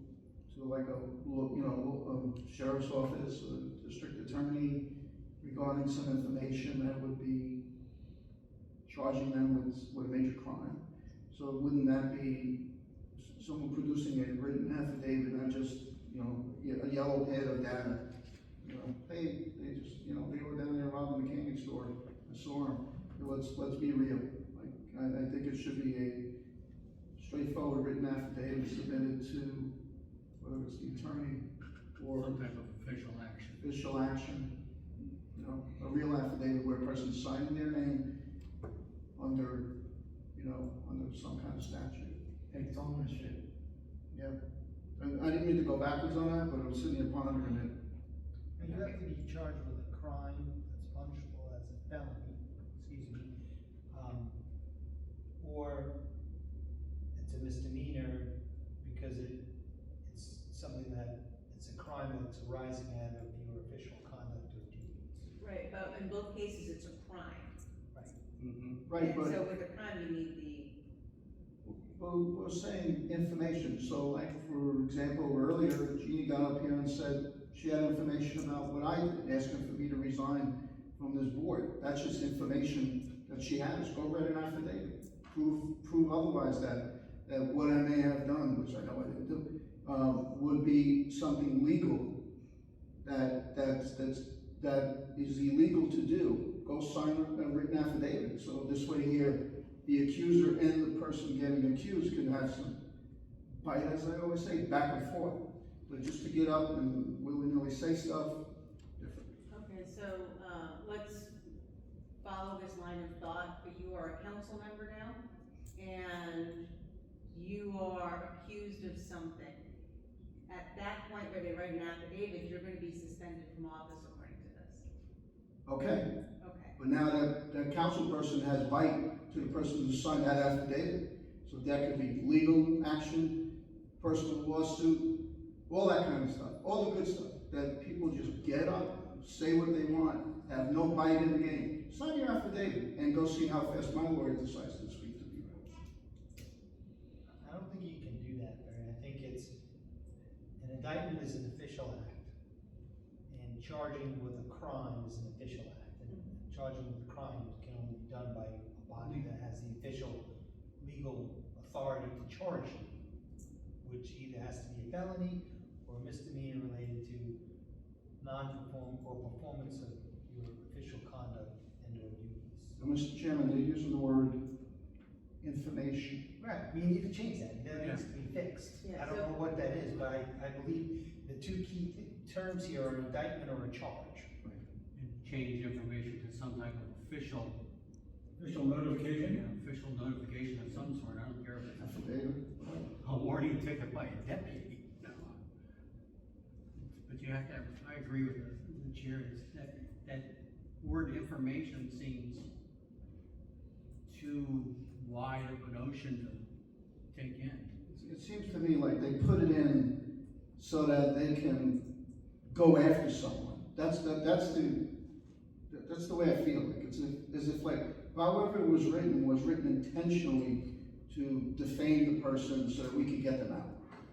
like a sheriff's office or district attorney regarding some information that would be charging them with a major crime? So wouldn't that be someone producing a written affidavit, not just, a yellow pad of data? Hey, they were down there robbing the candy store, I saw them. Let's be real. Like, I think it should be a straightforward written affidavit submitted to, whether it's the attorney or Some type of official action. official action, a real affidavit where a person's signing their name under under some kind of statute. Takes ownership. Yeah. And I didn't mean to go backwards on that, but I was sitting here pondering it. And you have to be charged with a crime that's punishable as a felony, excuse me, or it's a misdemeanor because it's something that, it's a crime that's arising out of your official conduct or duties. Right, but in both cases, it's a crime. Right, And but so with a crime, you need we're saying information, so like, for example, earlier, Jeannie got up here and said she had information about what I did, asking for me to resign from this board. That's just information that she has. Go write an affidavit, prove otherwise that what I may have done, which I know I didn't do, would be something legal that is illegal to do. Go sign a written affidavit, so this way here, the accuser and the person getting accused can have some bite, as I always say, back and forth. But just to get up and willy-nilly say stuff, different. Okay, so, let's follow this line of thought, but you are a council member now, and you are accused of something. At that point where they write an affidavit, you're gonna be suspended from office according to this. Okay, Okay. but now that council person has bite to the person who signed that affidavit, so that could be legal action, personal lawsuit, all that kind of stuff, all the good stuff, that people just get up, say what they want, have no bite in the game. Sign your affidavit and go see how fast my lawyer decides to speak to people. I don't think you can do that, Barry. I think an indictment is an official act. And charging with a crime is an official act. And charging with a crime can only be done by a body that has the official legal authority to charge you, which either has to be a felony or a misdemeanor related to non-perform or performance of your official conduct and or duties. So, Mr. Chairman, they're using the word information. Right, we need to change that, that needs to be fixed. Yeah, I don't so- know what that is, but I believe the two key terms here are an indictment or a charge. And change information to some type of official Notification? official notification of some sort, I don't care if it's Affidavit. a warning ticket by a deputy, no. But you have to have, I agree with the chair, is that word information seems too wide of an ocean to take in. It seems to me like they put it in so that they can go after someone. That's the way I feel. Like it's as if like however it was written intentionally to defame the person so that we could get them out.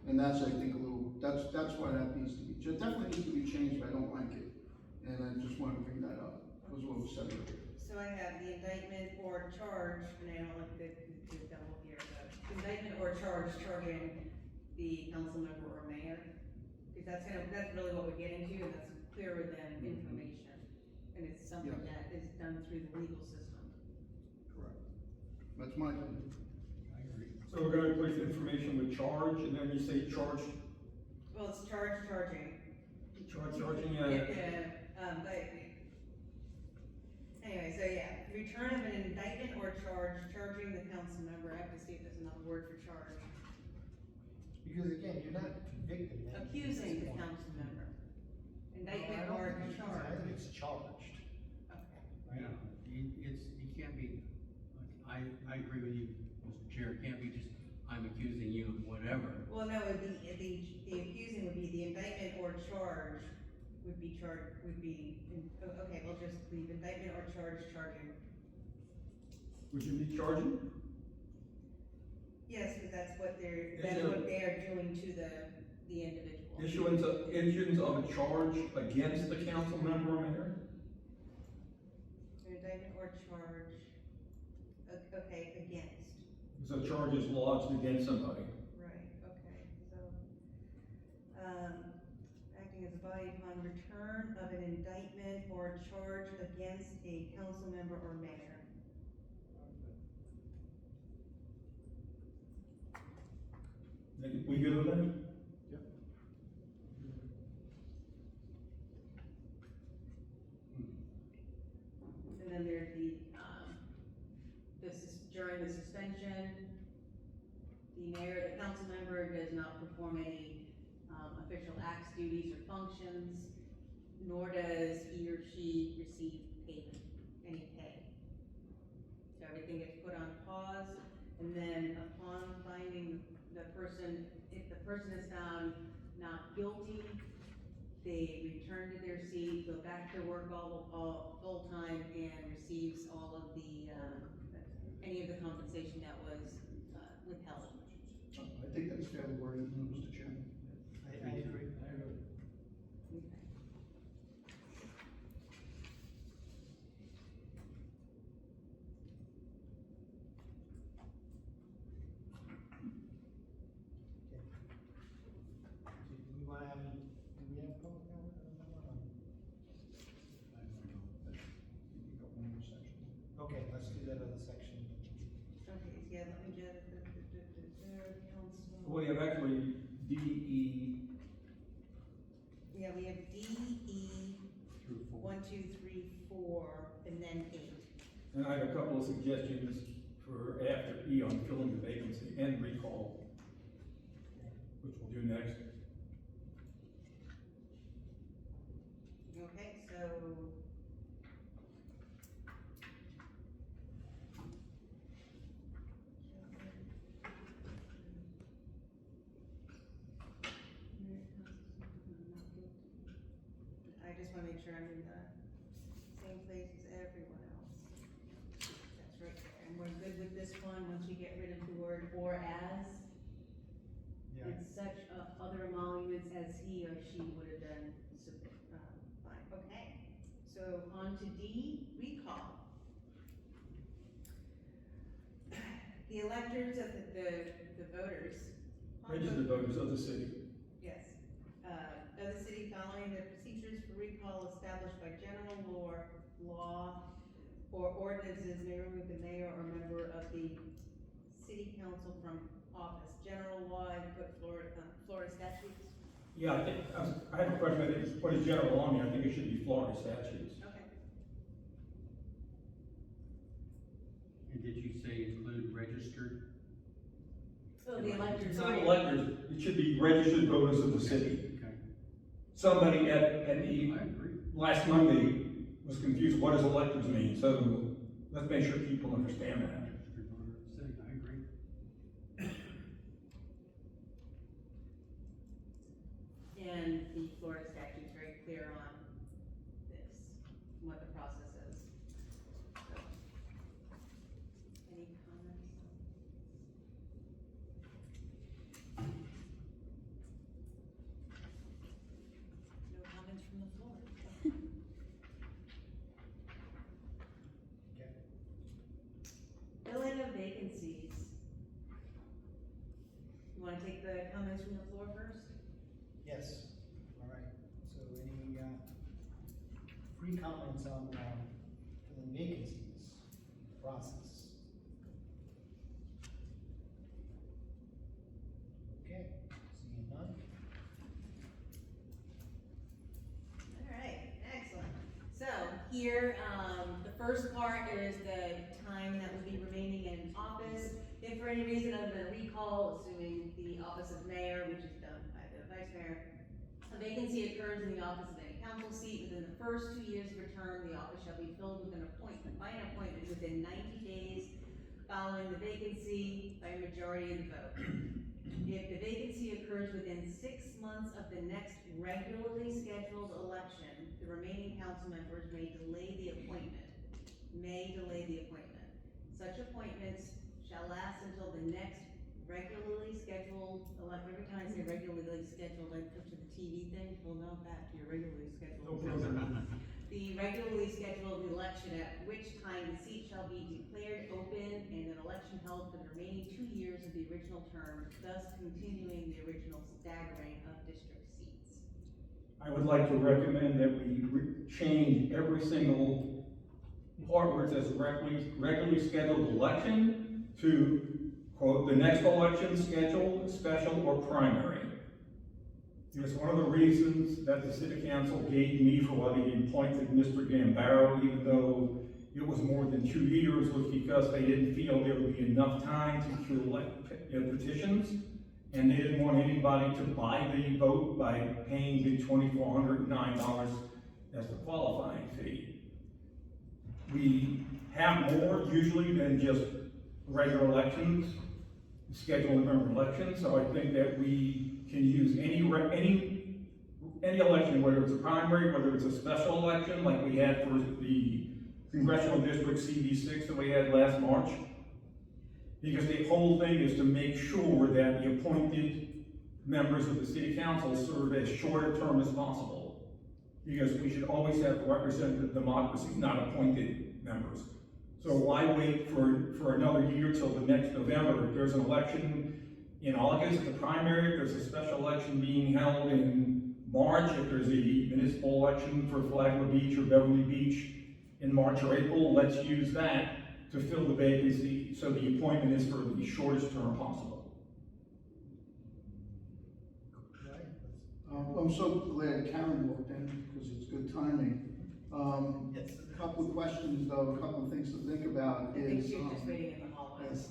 And that's I think that's why that needs to be. It definitely needs to be changed. But I don't like it, and I just want to bring that up. It was what was said earlier. So I have the indictment or charge, and I don't like the double here, but indictment or charge charging the council member or mayor. Because that's really what we get into, and that's clearer than information. And it's something that is done through the legal system. Correct. That's my opinion. I agree. So we're gonna replace information with charge, and then you say charge, Well, it's charging. charging, But, anyway, so yeah, return of an indictment or charge charging the council member. I have to see if there's another word for charge. Because again, you're not convicted. of anything at this Accusing the point. council member. No, I Indictment don't or think it's accusing, I charge. think it's charged. Okay. Yeah, you can't be, I agree with you, Mr. Chair, it can't be just, I'm accusing you of whatever. Well, no, the accusing would be the indictment or charge would be okay, we'll just leave indictment or charging. would you be charging? Yes, because that's what Is they there- are doing to the individual. Issuance of a charge against the council member or mayor? Indictment or charge, okay, against, So charge is lodged against somebody. right, okay, so, acting as a body upon return of an indictment or charge against a council member or mayor. We good with that? And then there's during the suspension functions, nor does he or she receive any pay. So everything gets put on pause, and then upon finding the person, if the person is found not guilty, they return to their seat, go back to work all full time, and receives all of the, any of the compensation that was withheld. I think that's fairly worded, Mr. Chairman. I agree. Okay. Do we wanna have, do we have public comment on that one? You got one more section. Okay, let's do that other section. Okay, yeah, let me just, council. We have actually DE Yeah, we have D, E, through 4. 1, 2, 3, 4, and then 8. And I have a couple of suggestions for after E on filling the vacancy and recall, which we'll do next. Okay, so. I just wanna make sure I'm in the same place as everyone else. That's right there, and we're good with this one, once we get rid of the word or as. Yeah. And such other emoluments as he or she would have done, fine, okay. So on to D, recall. The electors of the voters. Registered voters of the city. Yes, of the city following the procedures for recall established by general law or ordinances may remove the mayor or member of the city council from office. General law, I put Florida statutes. Yeah, I think, I have a question, I think, what is general on there? I think it should be Florida statutes. Okay. And did you say include registered? So the electors. Instead of electors, it should be registered voters of the city. Okay. Somebody at the I agree. last Monday was confused, what does electors mean? So let's make sure people understand that. Registered voter of the city, I agree. And the Florida statute's very clear on this, what the process is. So, any comments? No comments from the floor. Okay. Filling of vacancies. You wanna take the comments from the floor first? Yes, all right, so any, free comments on, filling vacancies, process? Okay, seeing none? All right, excellent. So here, the first part is the time that would be remaining in office. If for any reason other than recall, assuming the office of mayor, which is done by the vice mayor, a vacancy occurs in the office of any council seat within the first 2 years of a term, the office shall be filled with an appointment, by an appointment within 90 days following the vacancy by a majority of the vote. If the vacancy occurs within 6 months of the next regularly scheduled election, the remaining council members may delay the appointment. Such appointments shall last until the next regularly scheduled every time I say regularly scheduled, I picture the TV thing, well, not that, your regularly scheduled. The regularly scheduled election, at which time the seat shall be declared open and an election held for the remaining 2 years of the original term, thus continuing the original staggering of district seats. I would like to recommend that we change every single part where it says regularly scheduled election to, quote, the next election scheduled, special, or primary. Because one of the reasons that the city council gave me for why they appointed Mr. Gambaro, even though it was more than 2 years, was because they didn't feel there would be enough time to collect petitions. and they didn't want anybody to buy the vote by paying the $2,409 as the qualifying fee. We have more usually than just regular elections, scheduled member elections, so I think that we can use any election, whether it's a primary, whether it's a special election, like we had for the congressional district CV6 that we had last March. Because the whole thing is to make sure that the appointed members of the city council serve as short a term as possible. Because we should always have representative democracy, not appointed members. So why wait for another year till the next November? If there's an election in August, the primary, if there's a special election being held in March, if there's a municipal election for Flagler Beach or Beverly Beach in March or April, let's use that to fill the vacancy, so the appointment is for the shortest term possible. I'm so glad Karen walked in, because it's good timing. A couple of questions though, a couple of things to think about I think is. she was just waiting in the hallway. Yes.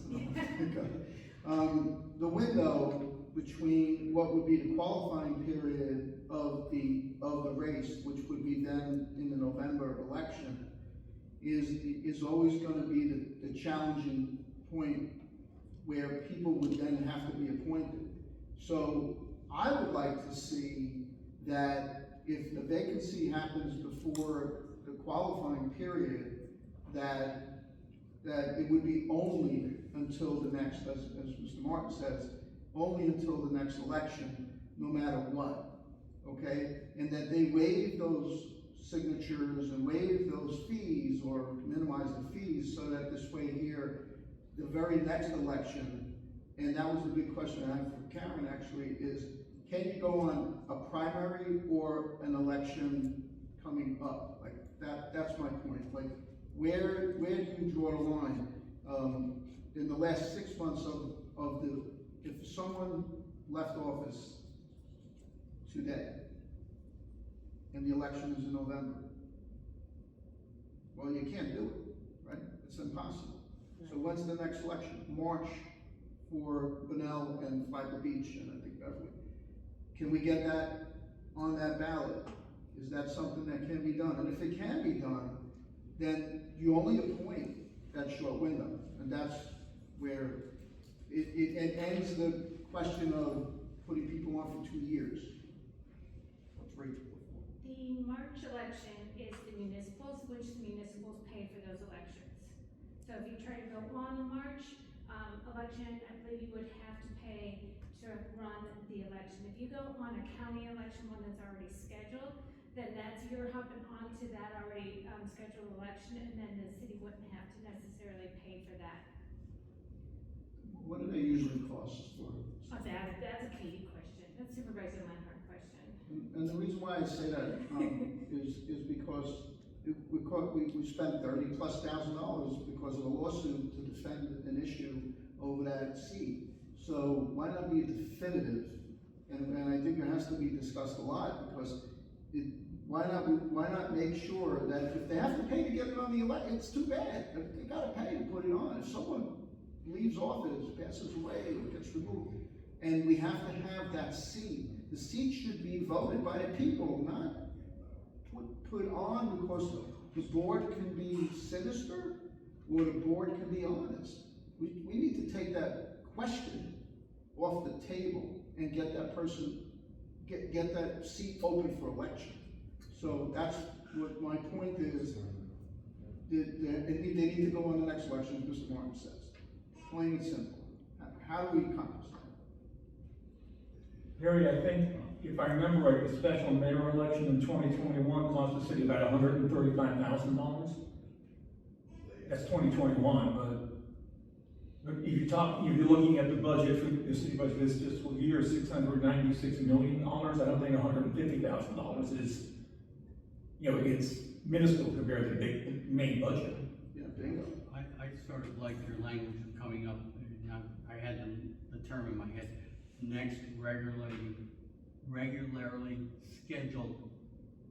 The window between what would be the qualifying period of the race, which would be then in the November election, is always gonna be the challenging point where people would then have to be appointed. So I would like to see that if the vacancy happens before the qualifying period, that it would be only until the next, as Mr. Martin says, only until the next election, no matter what, okay? And that they waive those signatures and waive those fees or minimize the fees, so that this way here, the very next election, and that was the big question I had for Karen actually, is can you go on a primary or an election coming up? Like that's my point. Like where do you draw the line? In the last 6 months if someone left office today and the election is in November, well, you can't do it, right? It's impossible. So when's the next election? March for Bunnell and Flagler Beach and I think Beverly. Can we get that on that ballot? Is that something that can be done? And if it can be done, then you only appoint that short window. And that's where it ends the question of putting people on for 2 years. Or 3 or 4. The March election is the municipals, which the municipals pay for those elections. So if you try to go on the March election, I believe you would have to pay to run the election. If you go on a county election, one that's already scheduled, then you're hopping onto that already scheduled election, and then the city wouldn't have to necessarily pay for that. What do they usually cost for? Oh, that's a Katie question. That's Supervisor Lenhart question. And the reason why I say that is because we spent $30,000+ because of a lawsuit to defend an issue over that seat. So why not be definitive? And I think it has to be discussed a lot because why not make sure that if they have to pay to get it on the election, it's too bad. They gotta pay to put it on. If someone leaves office, passes away, or gets removed, and we have to have that seat. The seat should be voted by the people, not put on because the board can be sinister or the board can be honest. We need to take that question off the table and get that person, get that seat open for election. So that's what my point is. They need to go on the next election, as Mr. Martin says. Plain and simple. How do we accomplish that? Harry, I think, if I remember right, the special mayor election in 2021 cost the city about $135,000. That's 2021, but if you're looking at the budget for the city budget this fiscal year, $696 million, I don't think $150,000 is, it's minuscule compared to the big main budget. Yeah, bingo. I sort of like your language of coming up, I had the term in my head, next regularly scheduled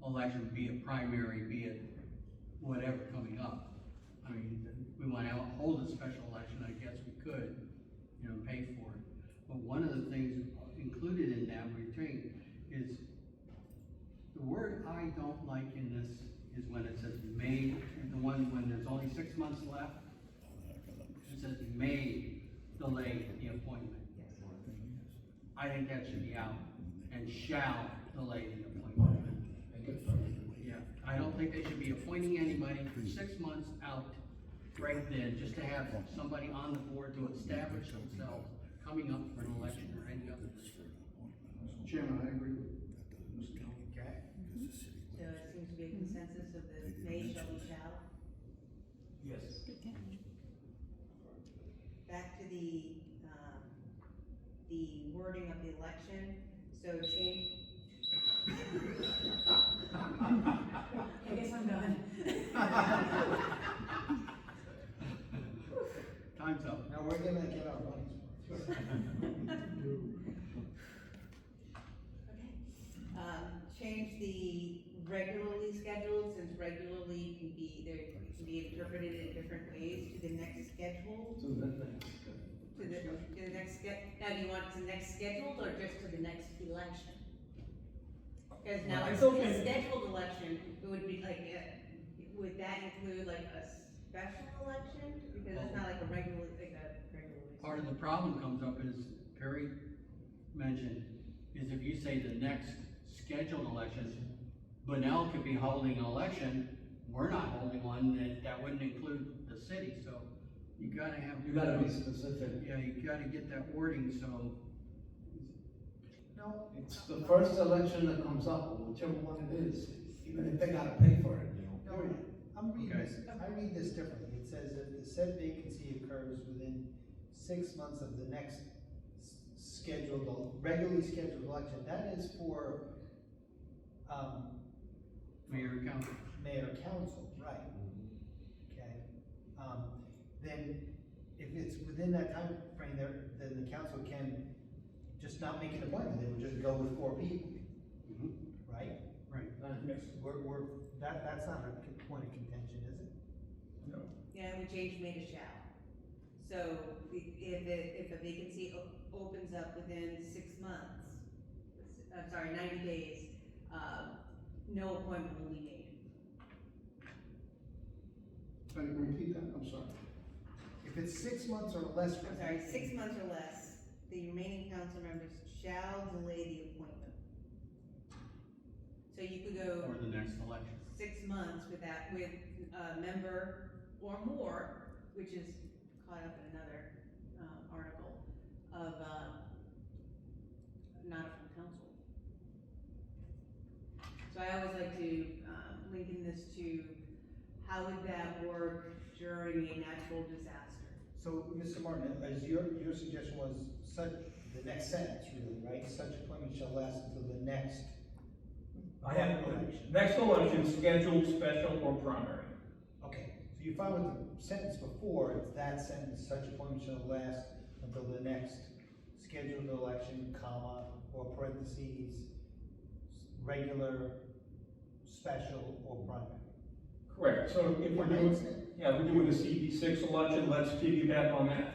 election, be it primary, be it whatever coming up. I mean, we want to hold a special election, I guess we could, pay for it. But one of the things included in that retreat is the word I don't like in this is when it says may, the one when there's only 6 months left. It says may delay the appointment. I think that should be out, and shall delay the appointment. Yeah, I don't think they should be appointing anybody for 6 months out right then, just to have somebody on the board to establish themselves coming up for an election or any other. Mr. Chairman, I agree with Mr. Jones. Okay. So it seems to be a consensus of the may shall be shall. Yes. Back to the wording of the election, so change. I guess I'm done. Time's up. Now, we're gonna get our money's worth. Okay. Change the regularly scheduled, since regularly can be, there can be interpreted in different ways, to the next scheduled. So that thing. To the next now do you want it to next scheduled or just to the next election? Because now, Well, if it's okay. it's a scheduled election, it would be like, would that include like a special election? Because it's not like a regular. Part of the problem comes up is, Perry mentioned, is if you say the next scheduled election, Bunnell could be holding an election, we're not holding one, that wouldn't include the city, so you gotta have. You gotta be specific. Yeah, you gotta get that wording, so. No, It's the first election that comes up, whichever one it is, even if they gotta pay for it, you know. no, I'm reading Okay. this, I read this differently. It says that the said vacancy occurs within 6 months of the next regularly scheduled election. That is for, Mayor and council. mayor council, right? Okay, then if it's within that time frame, then the council can just not make an appointment, they would just go with 4 people, right? Right. Yes. That's not a point of contention, is it? No. Yeah, we changed may to shall. So if a vacancy opens up within 6 months, I'm sorry, 90 days, no appointment will be made. Can you repeat that? I'm sorry. If it's 6 months or less. I'm sorry, 6 months or less, the remaining council members shall delay the appointment. So you could go Or the next election. 6 months with a member or more, which is caught up in another, article of, not a full council. So I always like to, linking this to, how would that work during a natural disaster? So, Mr. Martin, as your suggestion was the next sentence really, right? Such appointment shall last until the next. I have, election. next election, scheduled, special, or primary. Okay, so you find with the sentence before, it's that sentence, such appointment shall last until the next scheduled election, comma, or parentheses, regular, special, or primary. Correct, so if we're doing, yeah, we're doing the CP6 election, let's piggyback on that.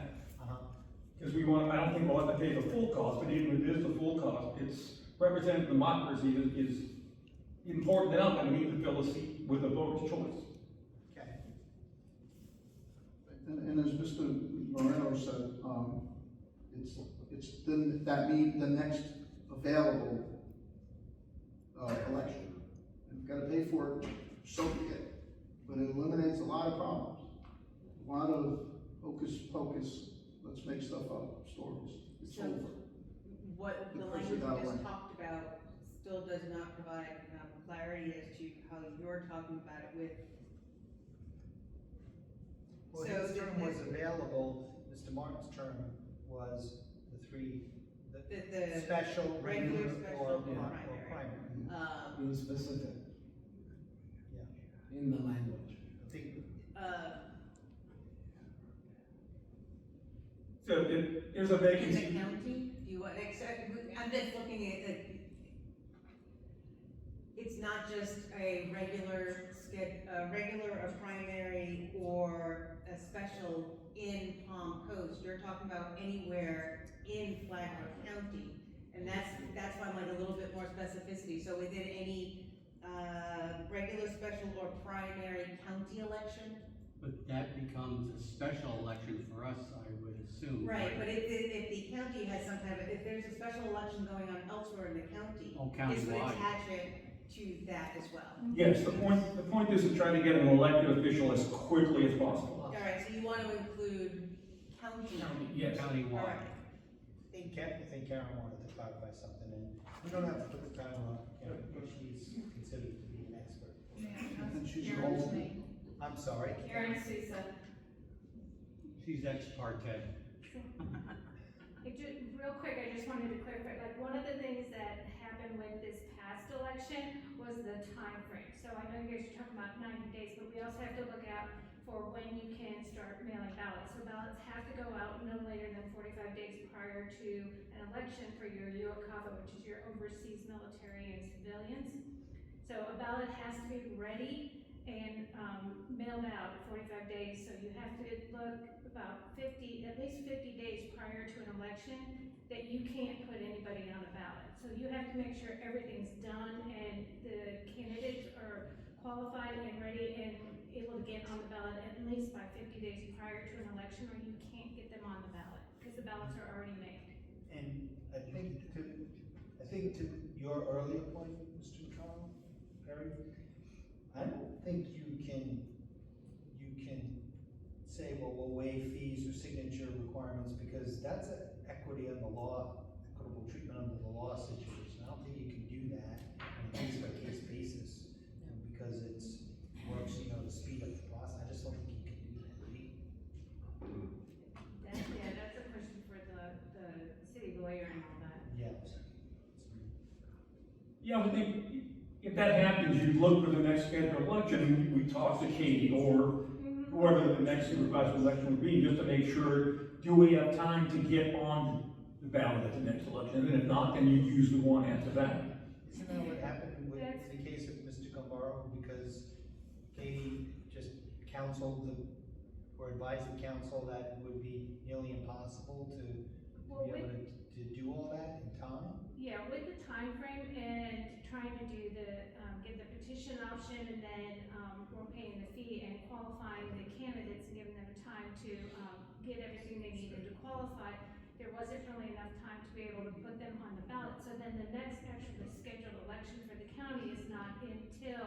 Because I don't think we'll have to pay the full cost, but even if it is the full cost, it's representative democracy is important enough, and we need to fill a seat with a voter's choice. Okay. And as Mr. Moreno said, it's the next available, election. You've gotta pay for it, so be it, but it eliminates a lot of problems. A lot of hocus pocus, let's make stuff up, stories, it's So, over. What the The language person got we just away. talked about still does not provide clarity as to how you're talking about it with. Well, So his term was the- available, Mr. Martin's term was the three, The special, regular, regular, special, or or primary. primary. Being specific Yeah, in the language. I think, So if there's a In vacancy. the county, do you want, I'm just looking at, it's not just a regular, a primary or a special in Palm Coast. You're talking about anywhere in Flagler County. And that's why I want a little bit more specificity. So is it any, regular, special, or primary county election? But that becomes a special election for us, I would assume. Right, but if the county has some kind of, if there's a special election going on elsewhere in the county, Oh, this would countywide. attach it to that as well. Yes, the point is to try to get an elected official as quickly as possible. All right, so you want to include county? Yes. All Countywide. right. I think Karen wanted to clarify something, and we don't have to put the time on, but she's considered to be an expert. May I And ask she's Karen's old. name? I'm sorry. Karen Souza. She's ex parte. Real quick, I just wanted to clarify, like, one of the things that happened with this past election was the time frame. So I know you guys are talking about 90 days, but we also have to look out for when you can start mailing ballots. So ballots have to go out no later than 45 days prior to an election for your UOCAVA, which is your overseas military and civilians. So a ballot has to be ready and mailed out 45 days. So you have to look about at least 50 days prior to an election that you can't put anybody on the ballot. So you have to make sure everything's done and the candidates are qualified and ready and able to get on the ballot at least by 50 days prior to an election, or you can't get them on the ballot because the ballots are already made. And I think to your earlier point, Mr. McConnell, Perry, I don't think you can say, well, we'll waive fees or signature requirements, because that's an equity on the law, equitable treatment under the law situation. I don't think you can do that on a case by case basis, because works, to speed up the process. I just don't think you can do that. That's a question for the city lawyer and all that. Yeah. Yeah, I think if that happens, you look for the next scheduled election, we talk to Katie or whoever the next supervisor election would be, just to make sure, do we have time to get on the ballot at the next election? And if not, then you use the one after that. Isn't that what happened with the case of Mr. Gambaro? Because Katie just advised the council that it would be nearly impossible to be able to do all that in time? Yeah, with the time frame and trying to do get the petition option and then, we're paying the fee and qualifying the candidates and giving them time to, get everything they needed to qualify, there wasn't really enough time to be able to put them on the ballot. So then the next actually scheduled election for the county is not until,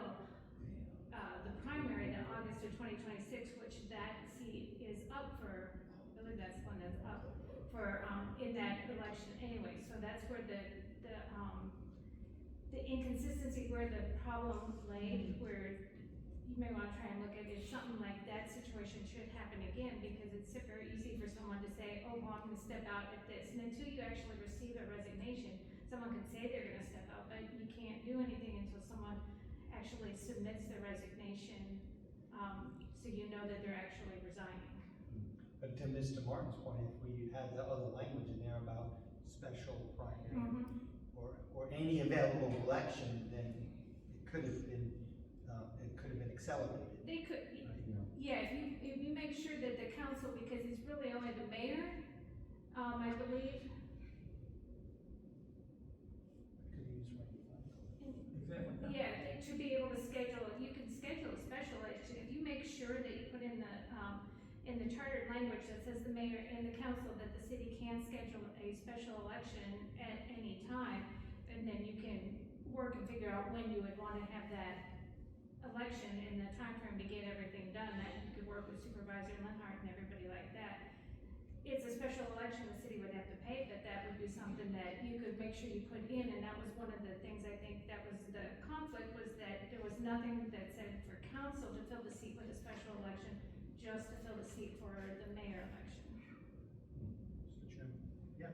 the primary, the August of 2026, which that seat is up for, I believe that's one that's up for, in that election anyway. So that's where the inconsistency, where the problem lay, where you may want to try and look at if something like that situation should happen again, because it's very easy for someone to say, oh, well, I'm going to step out at this. And until you actually receive a resignation, someone can say they're going to step out, but you can't do anything until someone actually submits their resignation, so you know that they're actually resigning. But to Mr. Martin's point, if we had the other language in there about special primary or any available election, then it could have been accelerated. They could, yeah, if you make sure that the council, because it's really only the mayor, I believe. Could use right. Exactly. Yeah, to be able to schedule, you can schedule a special election, if you make sure that you put in the chartered language that says the mayor and the council that the city can schedule a special election at any time, and then you can work and figure out when you would wanna have that election and the time frame to get everything done, that you could work with Supervisor Lenhart and everybody like that. It's a special election, the city would have to pay, but that would be something that you could make sure you put in, and that was one of the things I think that was the conflict, was that there was nothing that said for council to fill the seat with a special election, just to fill the seat for the mayor election. Mr. Chairman? Yeah.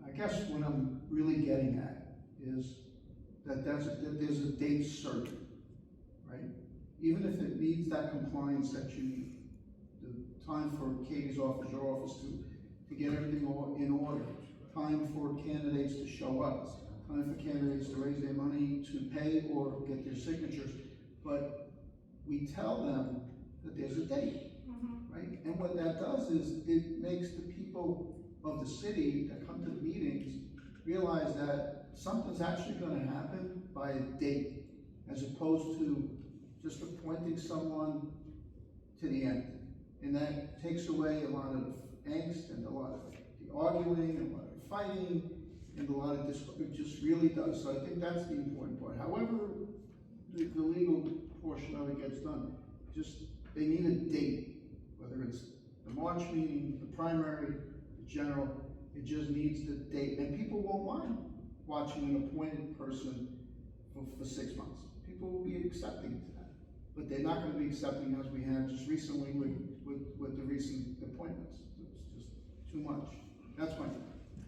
I guess what I'm really getting at is that there's a date certain, right? Even if it needs that compliance that you need, the time for Katie's office, your office to get everything in order, time for candidates to show up, time for candidates to raise their money to pay or get their signatures, but we tell them that there's a date, right? And what that does is it makes the people of the city that come to the meetings realize that something's actually gonna happen by a date, as opposed to just appointing someone to the end. And that takes away a lot of angst and a lot of the arguing and a lot of fighting and a lot of this, it just really does. So I think that's the important part. However, the legal portion of it gets done, just, they need a date, whether it's the March meeting, the primary, the general, it just needs the date. And people won't mind watching an appointed person for 6 months. People will be accepting to that. But they're not gonna be accepting as we had just recently with the recent appointments. It's just too much. That's my,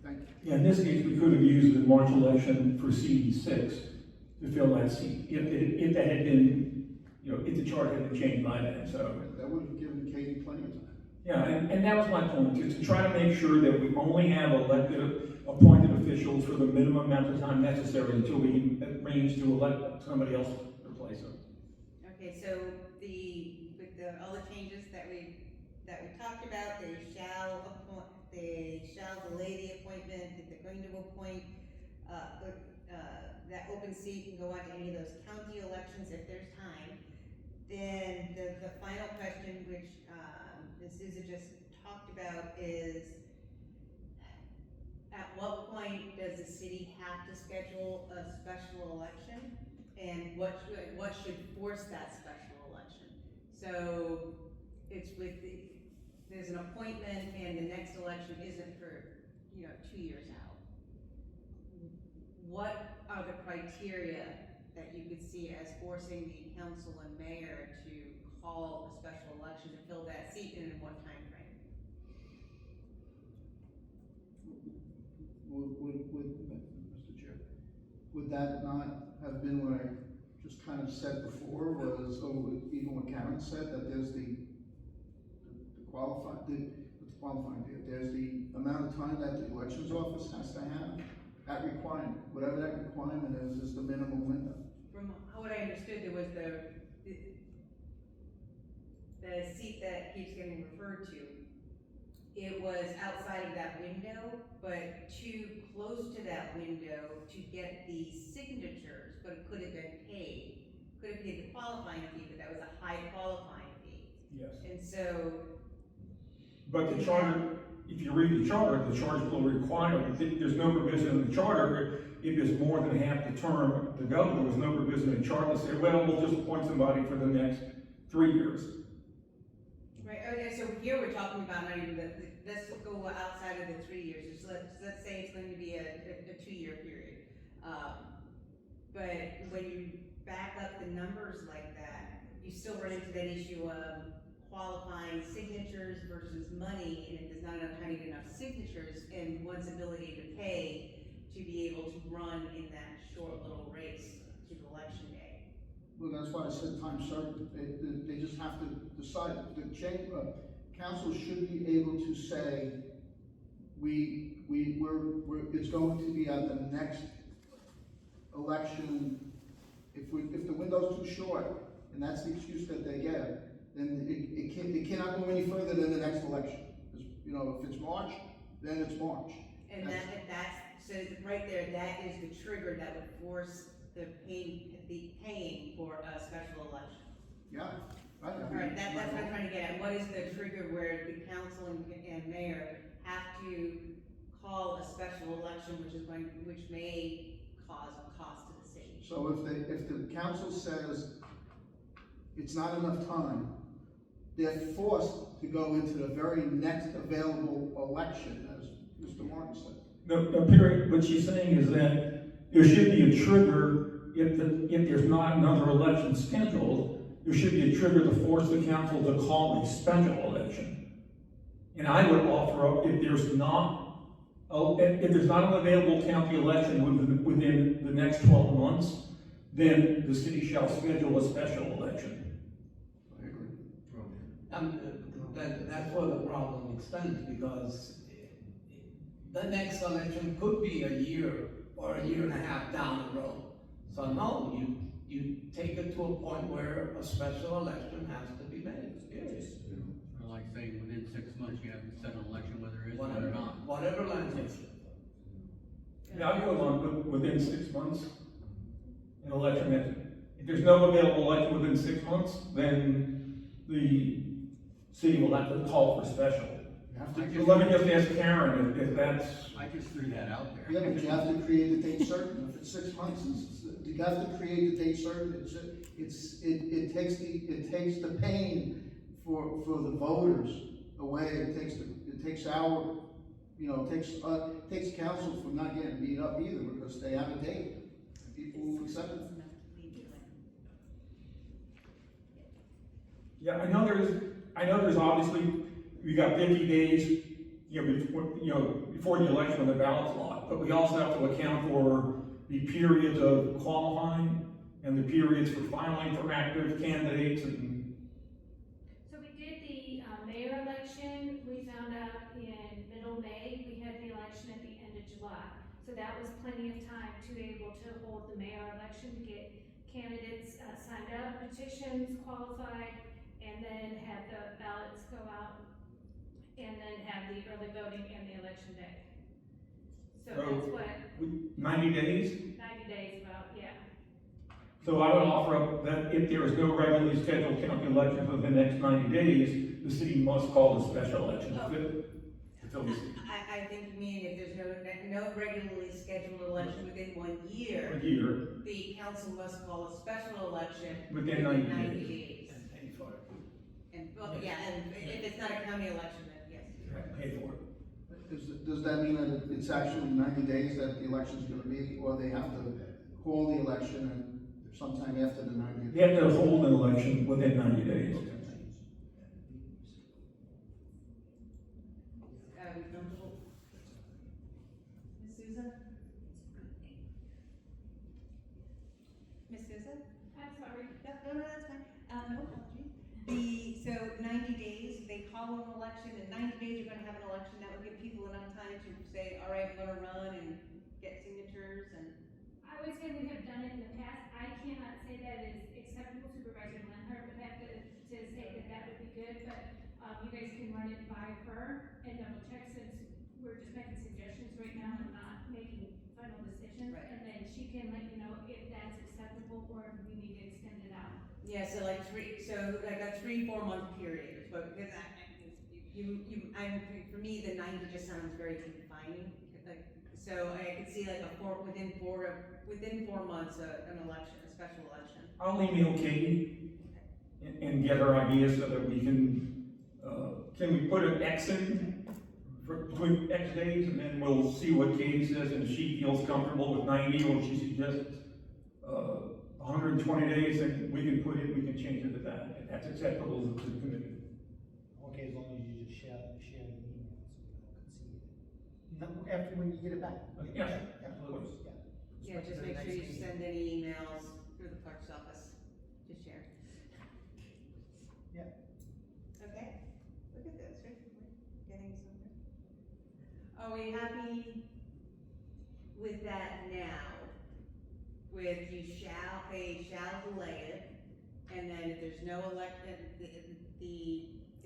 thank you. Yeah, in this case, we could have used the March election for CD6 to fill that seat, if that had been, if the charter had been changed by then, so. That would have given Katie plenty of time. Yeah, and that was my point, to try to make sure that we only have elected, appointed officials for the minimum amount of time necessary until we arrange to elect somebody else to replace them. Okay, so with all the changes that we talked about, they shall delay the appointment, if they're going to appoint, that open seat can go on to any of those county elections if there's time. Then the final question, which, Susan just talked about, is at what point does the city have to schedule a special election? And what should force that special election? So it's there's an appointment and the next election isn't for, 2 years out. What are the criteria that you could see as forcing the council and mayor to call a special election to fill that seat and in what time frame? Mr. Chair, would that not have been what I just kind of said before, was, even what Karen said, that there's the qualifying period, there's the amount of time that the elections office has to have, that requirement, whatever that requirement is the minimum window. From what I understood, there was the seat that keeps getting referred to. It was outside of that window, but too close to that window to get the signatures, but it could have been paid. Could have paid the qualifying fee, but that was a high qualifying fee. Yes. And so, But the charter, if you read the charter will require, there's no provision in the charter, if it's more than half the term to go, there was no provision in the charter to say, well, we'll just appoint somebody for the next 3 years. right, okay, so here we're talking about not even let's go outside of the 3 years. Just let's say it's going to be a 2-year period. But when you back up the numbers like that, you still run into that issue of qualifying signatures versus money, and if there's not enough time to get enough signatures, and one's ability to pay to be able to run in that short little race to election day. Well, that's why I said time certain. They just have to decide. The council should be able to say, it's going to be at the next election. If the window's too short, and that's the excuse that they get, then it cannot go any further than the next election. If it's March, then it's March. And so right there, that is the trigger that would force the paying for a special election. Yeah. Right. Right, that's what I'm trying to get at. What is the trigger where the council and mayor have to call a special election, which may cause a cost to the city? So if the council says it's not enough time, they're forced to go into the very next available election, as Mr. Martin said. The period, what she's saying is that there should be a trigger, if there's not another election scheduled, there should be a trigger to force the council to call a special election. And I would offer up, if there's not an available county election within the next 12 months, then the city shall schedule a special election. I agree. That's where the problem extends, because the next election could be a year or a year and a half down the road. So no, you take it to a point where a special election has to be made. Yes. Or like saying within 6 months, you have to set an election whether there is one or not. Whatever language. Yeah, I'll go along with within 6 months. An election that, if there's no available election within 6 months, then the city will have to call for special. You have to, Well, let me just ask Karen if that's, I just threw that out there. yeah, but you have to create a date certain, if it's 6 months, you have to create a date certain, it takes the pain for the voters away, it takes our, you know, it takes council from not getting beat up either, because they have a date, people will accept it. yeah, I know there's obviously, we got 50 days, before the election on the ballot lot, but we also have to account for the periods of qualifying and the periods for filing for active candidates and, So we did the mayor election, we found out in middle May, we had the election at the end of July. So that was plenty of time to be able to hold the mayor election, to get candidates signed up, petitions qualified, and then have the ballots go out, and then have the early voting and the election day. So that's what, 90 days. 90 days about, yeah. So I would offer up that if there is no regularly scheduled county election for the next 90 days, the city must call a special election. to fill the seat. I think you mean if there's no regularly scheduled election within 1 year, A year, the council must call a special election within 90 90 days. days. And pay for it. And, well, yeah, and if it's not a county election, then yes. Pay for it. Does that mean that it's actually 90 days that the election's gonna be, or they have to call the election and sometime after the 90 You have to hold an election within 90 days. Are we comfortable? Ms. Souza? Ms. Souza? I'm sorry. No, that's fine. No apology. So 90 days, they call an election, in 90 days you're gonna have an election, that would give people enough time to say, all right, I'm gonna run and get signatures and. I would say we have done it in the past. I cannot say that is acceptable. Supervisor Lenhart would have to say that that would be good, but, you guys can run it by her and double check, since we're just making suggestions right now and not making final decisions. Right. And then she can let you know if that's acceptable or if we need to extend it out. Yeah, so like a 3-4 month period, but because for me, the 90 just sounds very confining, like, so I could see like within 4 months, an election, a special election. I'll email Katie and get her ideas so that we can we put an X in for between X days, and then we'll see what Katie says, and if she feels comfortable with 90, or if she suggests 120 days, then we can change it to that, if that's acceptable to the committee. Okay, as long as you just share the email so we all can see it. No, after when you get it back. Yeah. Of course, yeah. Yeah, just make sure you send any emails through the clerk's office to share. Yeah. Okay, look at this, right? We're getting somewhere. Are we happy with that now? With they shall delay it, and then if there's no election,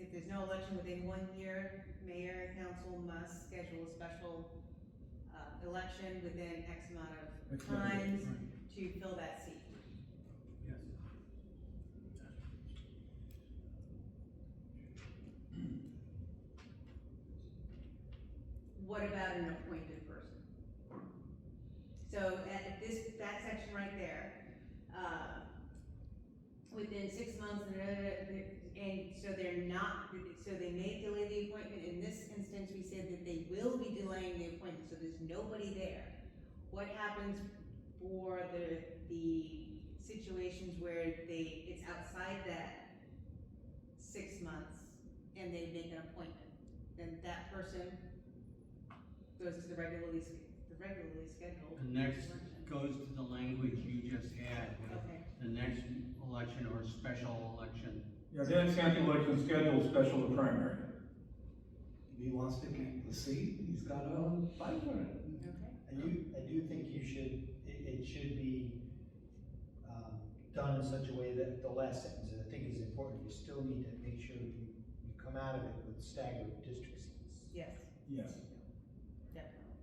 if there's no election within 1 year, mayor and council must schedule a special election within X amount of times to fill that seat. Yes. What about an appointed person? So that section right there, within 6 months, and so they may delay the appointment. In this instance, we said that they will be delaying the appointment, so there's nobody there. What happens for the situations where it's outside that 6 months and they make an appointment? Then that person goes to the regularly scheduled. The next election. goes to the language you just had, with Okay. the next election or special election. Yeah, the next county election scheduled special or primary. If he wants to keep the seat, he's gotta fight for it. Okay. I do think it should be, done in such a way that the last sentence, I think, is important. You still need to make sure you come out of it with staggered district seats. Yes, Yes. definitely.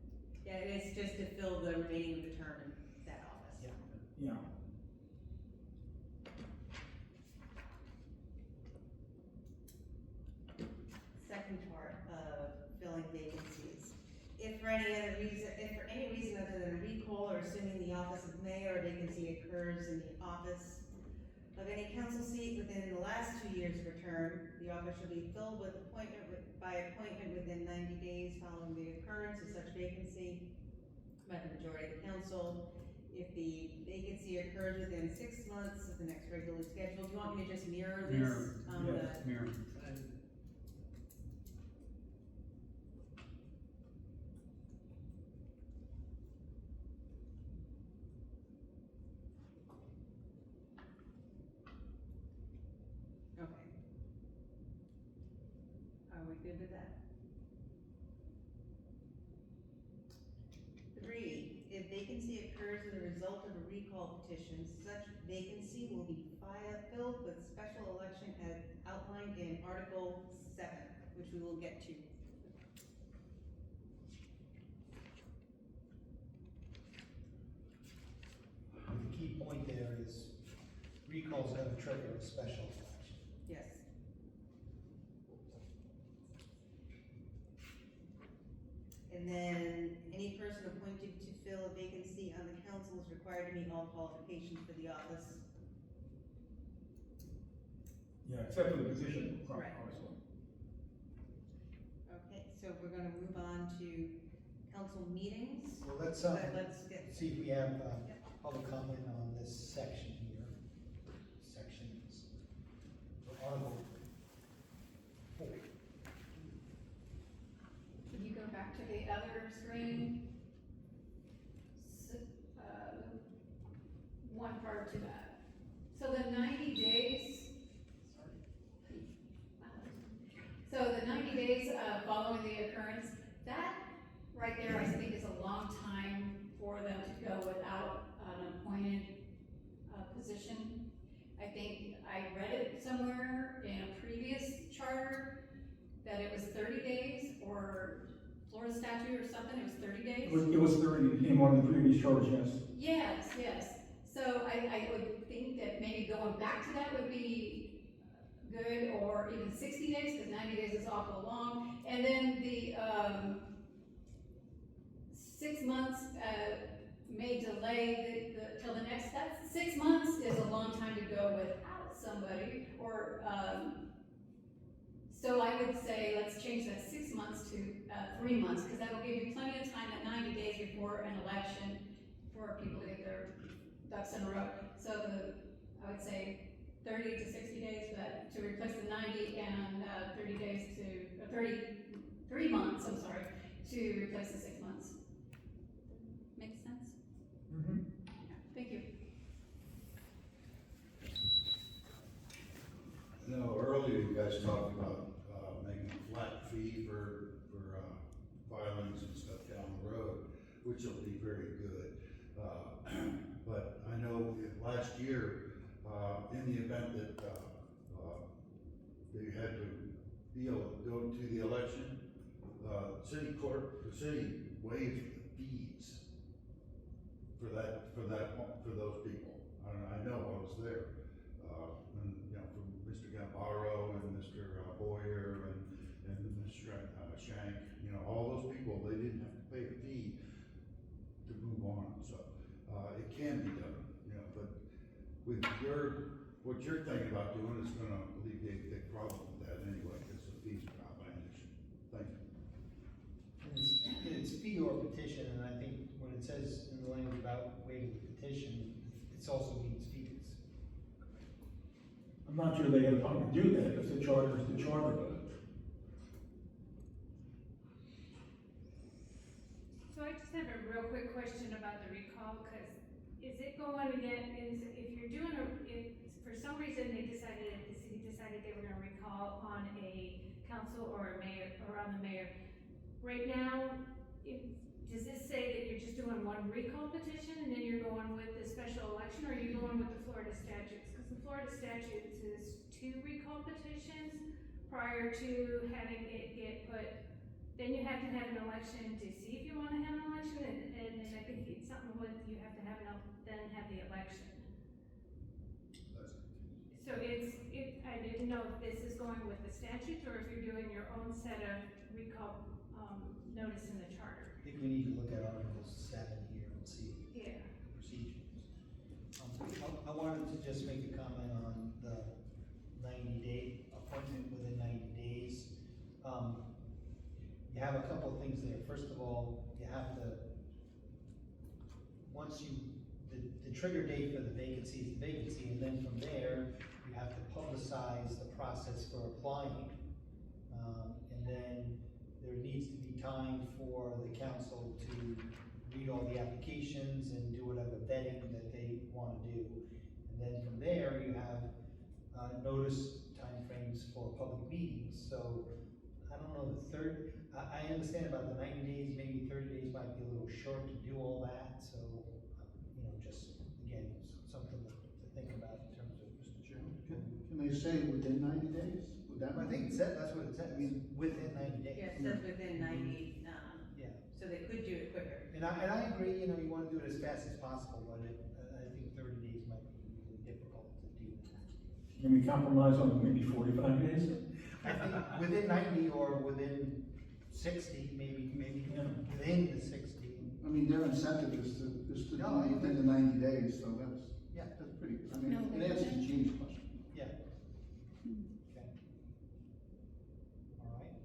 Yeah, and it's just to fill the remaining of the term in that office. Yeah. Yeah. Second part of filling vacancies. If for any reason other than a recall or assuming the office of mayor, a vacancy occurs in the office of any council seat within the last 2 years of a term, the office shall be filled by appointment within 90 days following the occurrence of such vacancy by the majority of the council. If the vacancy occurs within 6 months of the next regularly scheduled, do you want me to just mirror this? Yes. Mirror. Okay. Are we good with that? 3, if vacancy occurs as a result of a recall petition, such vacancy will be filled with special election as outlined in Article 7, which we will get to. The key point there is recall's gonna trigger a special election. Yes. And then, any person appointed to fill a vacancy on the council is required to meet all qualifications for the office. Yeah, except for the position, Right. obviously. Okay, so we're gonna move on to council meetings. Well, let's, But let's get, see if we have, public comment on this section here. Sections. Article 4. Can you go back to the other screen? One prior to that. So the 90 days. So the 90 days following the occurrence, that right there, I think is a long time for them to go without an appointed position. I think I read it somewhere in a previous charter that it was 30 days, or Florida statute or something, it was 30 days? It was 30 in one of the previous charters, yes. Yes. So I would think that maybe going back to that would be good, or even 60 days, because 90 days is awful long. And then the 6 months may delay till the next, that's 6 months is a long time to go without somebody, or, so I would say, let's change that 6 months to 3 months, because that will give you plenty of time, at 90 days before an election, for people to get their ducks in a row. So I would say 30 to 60 days, but to replace the 90 and 30 days to, 3 months, I'm sorry, to replace the 6 months. Makes sense? Mm-hmm. Yeah, thank you. No, earlier you guys talked about, making a flat fee for filings and stuff down the road, which will be very good. But I know last year, in the event that, they had to go to the election, the city waived the fees for those people. I know, I was there. And, you know, from Mr. Gambaro and Mr. Boyer and Mr. Shank, you know, all those people, they didn't have to pay a fee to move on, so, it can be done, you know, but with what you're thinking about doing is gonna alleviate a big problem with that anyway, because the fees are outlandish. Thank you. And it's fee or petition, and I think when it says in the language about waiving the petition, it also means fees. I'm not sure they had time to do that, because the charter is the charter, but. So I just have a real quick question about the recall, because is it going to get, if you're doing if for some reason the city decided they were gonna recall on a council or a mayor, or on the mayor, right now, does this say that you're just doing one recall petition and then you're going with the special election, or are you going with the Florida statutes? Because the Florida statutes is 2 recall petitions prior to having it get put, then you have to have an election to see if you wanna have an election, and then I think it's something with, you have to have then have the election. So I didn't know if this is going with the statutes, or if you're doing your own set of recall, notice in the charter. I think we need to look at Article 7 here and see Yeah. the procedures. I wanted to just make a comment on the 90-day appointment within 90 days. You have a couple of things there. First of all, you have to, once you, the trigger date for the vacancy is the vacancy, and then from there, you have to publicize the process for applying. And then there needs to be time for the council to read all the applications and do whatever vetting that they want to do. And then from there, you have notice timeframes for public meetings. So I don't know, I understand about the 90 days, maybe 30 days might be a little short to do all that. So, just again, something to think about in terms of. Mr. Chairman, can they say within 90 days? Would that? I think it said, that's what it said, I mean, within 90 days. Yeah, it says within 90, Yeah. so they could do it quicker. And I agree, you want to do it as fast as possible, but I think 30 days might be really difficult to do. Can we compromise on maybe 45 days? I think within 90 or within 60, maybe Yeah. within the 60. I mean, their incentive is to do No, I within the 90 days, so Yeah. that's pretty, I mean, it answers Gene's question. Yeah. Okay. All right.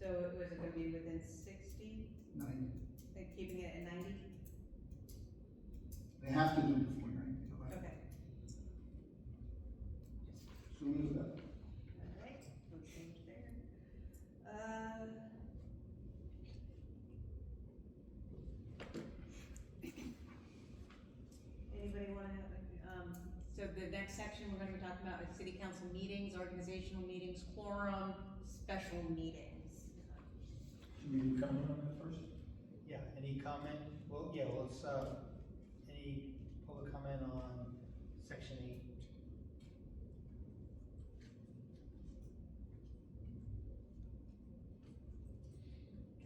So was it gonna be within 60, 90. like keeping it at 90? They have to do it before 90. Okay, Sooner the better. all right, no change there. Anybody wanna have, so the next section we're gonna be talking about is city council meetings, organizational meetings, quorum, special meetings. Should we comment on that first? Yeah, any comment? Well, yeah, let's, any public comment on section 8?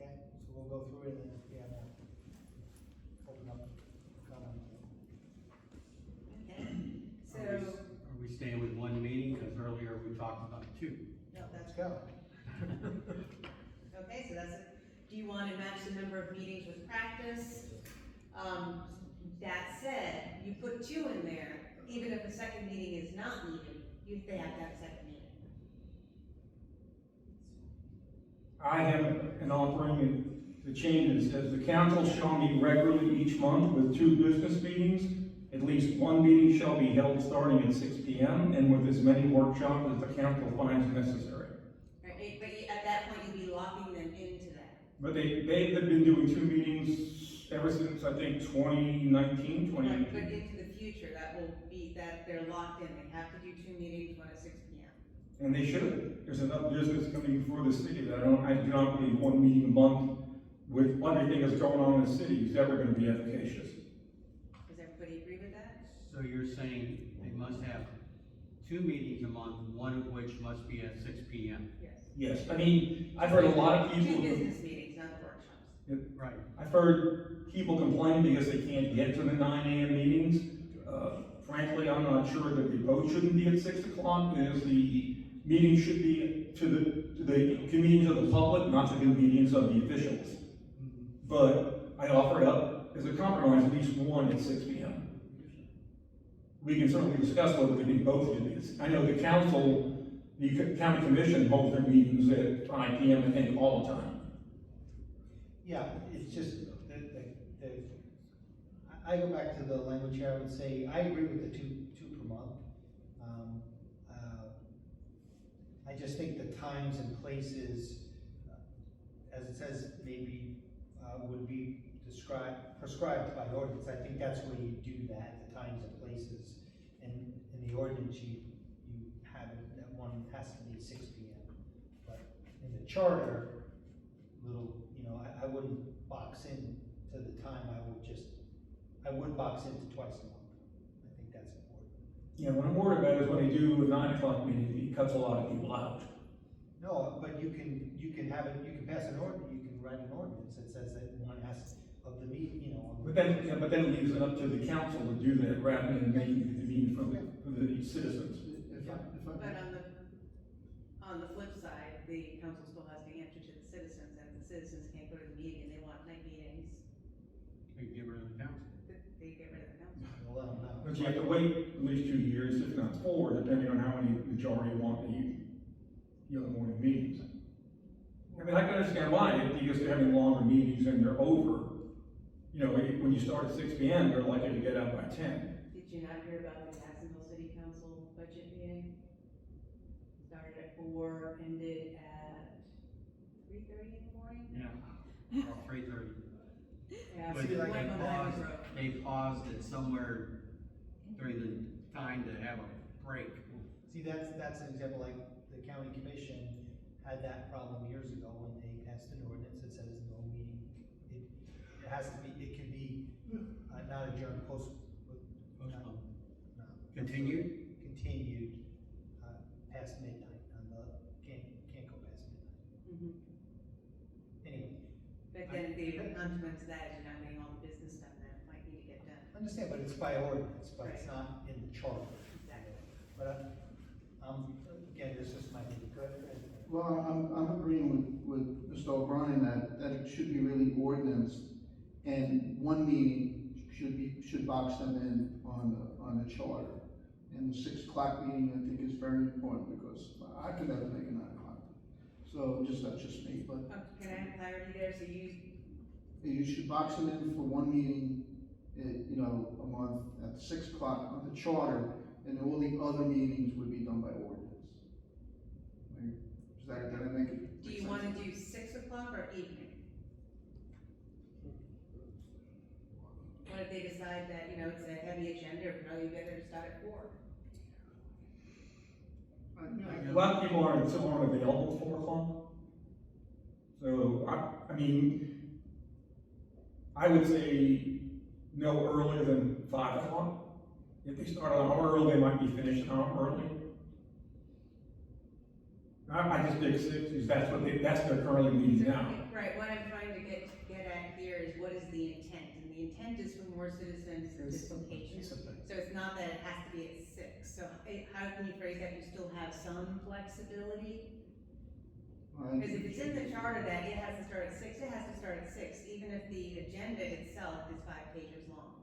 Okay, so we'll go through it and then if we have open up comment. Okay, so, Are we staying with one meeting? Because earlier we talked about two. no, Let's that's, go. okay, so that's it. Do you wanna match the number of meetings with practice? That said, you put 2 in there, even if the second meeting is not needed, they have to have a second meeting. I have an offering, the changes, says the council shall meet regularly each month with 2 business meetings. At least 1 meeting shall be held starting at 6 p.m. and with as many workshops as the council finds necessary. Right, but at that point, you'd be locking them into that. But they've been doing 2 meetings ever since, I think, 2019, But 2018. into the future, that will be, that they're locked in, they have to do 2 meetings, 1 at 6 p.m. And they should. There's enough business coming before the city that I do not believe 1 meeting a month with everything that's going on in the city is ever gonna be efficacious. Does everybody agree with that? So you're saying they must have 2 meetings a month, one of which must be at 6 p.m. Yes. Yes, I mean, I've heard a lot of 2 people. business meetings, not the workshops. Right. I've heard people complain because they can't get to the 9 a.m. meetings. Frankly, I'm not sure that the vote shouldn't be at 6 o'clock, because the meeting should be to the convenience of the public, not to the convenience of the officials. But I offer it up as a compromise, at least 1 at 6 p.m. We can certainly discuss whether we think both should be. I know the council, the county commission holds their meetings at 5 p.m. I think all the time. Yeah, it's just, I go back to the language here, I would say, I agree with the two per month. I just think the times and places, as it says, maybe, would be prescribed by ordinance. I think that's where you do that, the times and places. And in the ordinance, you have it, that one has to be 6 p.m. But in the charter, I wouldn't box in to the time, I would box into twice a month. I think that's important. Yeah, what I'm worried about is when they do a 9 o'clock meeting, it cuts a lot of people out. No, but you can have it, you can pass an ordinance, you can write an ordinance that says that one has of the meeting, you know. But then, yeah, but then it leaves it up to the council to do that rather than making it convenient for the citizens. If I, But on the flip side, the council still has to answer to the citizens, and if the citizens can't go to the meeting and they want night meetings, We can get rid of the council. they get rid of the council. We'll let them know. But you have to wait at least 2 years, if not 4, depending on how many majority want the other morning meetings. I mean, I can understand why, because they're having longer meetings and they're over. You know, when you start at 6 p.m., they're likely to get out by 10. Did you not hear about the Jacksonville City Council budget meeting? Started at 4, ended at 3:30 in the morning? Yeah, or 3:30. Yeah, But so they like on Highway paused, Road. they paused it somewhere during the time to have a break. See, that's an example, like, the county commission had that problem years ago when they passed an ordinance that says no meeting. It has to be, it can be, not adjourned, Postponed. no, Continued? continued, past midnight, can't go past midnight. Mhm. Anyway, But then the consequence of that is you're not getting all the business done that might need to get done. understand, but it's by ordinance, but it's not in the charter. Exactly. But, again, this is my, good. well, I'm agreeing with Mr. O'Brien that it should be really ordinance, and one meeting should box them in on the charter. And the 6 o'clock meeting, I think, is very important, because I could never make a 9 o'clock. So that's just me, but Can I have clarity there? So you should box them in for one meeting, a month at 6 o'clock on the charter, and all the other meetings would be done by ordinance. Did I make it? do you want to do 6 o'clock or evening? What if they decide that, it's a heavy agenda, no, you better start at 4? A lot of people aren't available at 4 o'clock. So, I mean, I would say no earlier than 5 o'clock. If they start an hour early, they might be finished an hour early. I just pick 6, because that's their currently meeting now. Right, what I'm trying to get at here is what is the intent? And the intent is for more citizens participation. So it's not that it has to be at 6. So how can you phrase that? You still have some flexibility? Because if it's in the charter that it has to start at 6, it has to start at 6, even if the agenda itself is 5 pages long.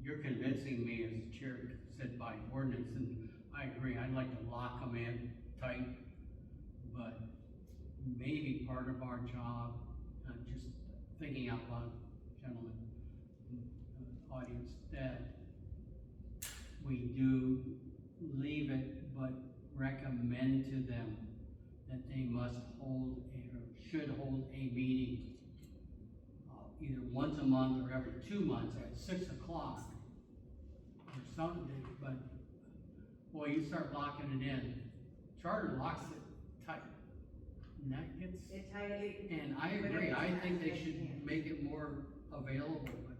You're convincing me, as the chair said, by ordinance, and I agree, I'd like to lock them in tight, but maybe part of our job, just thinking out loud, gentlemen, audience, that we do leave it, but recommend to them that they must hold or should hold a meeting either once a month or every 2 months at 6 o'clock or something, but boy, you start locking it in, charter locks it tight, and that gets, It's highly. and I agree, I think they should make it more available, but,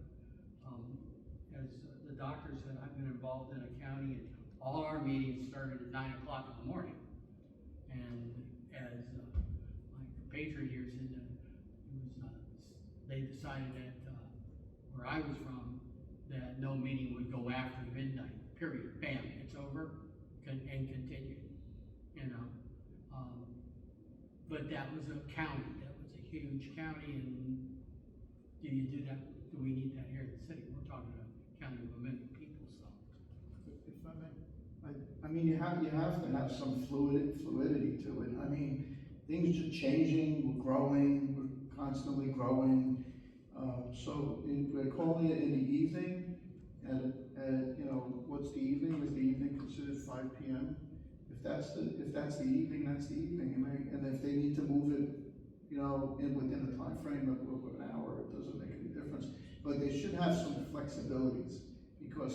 as the doctor said, I've been involved in a county, and all our meetings started at 9 o'clock in the morning, and as, my compatriot here said, they decided that, where I was from, that no meeting would go after midnight, period, bam, it's over, and continue, but that was a county, that was a huge county, and do you do that, do we need that here in the city? We're talking about a county of 1 million people, so. If I may, I mean, you have to have some fluidity to it. I mean, things are changing, we're growing, we're constantly growing. So we're calling it in the evening, and what's the evening? Is the evening considered 5 p.m.? If that's the evening, that's the evening. And if they need to move it, within a time frame of an hour, it doesn't make any difference. But they should have some flexibilities, because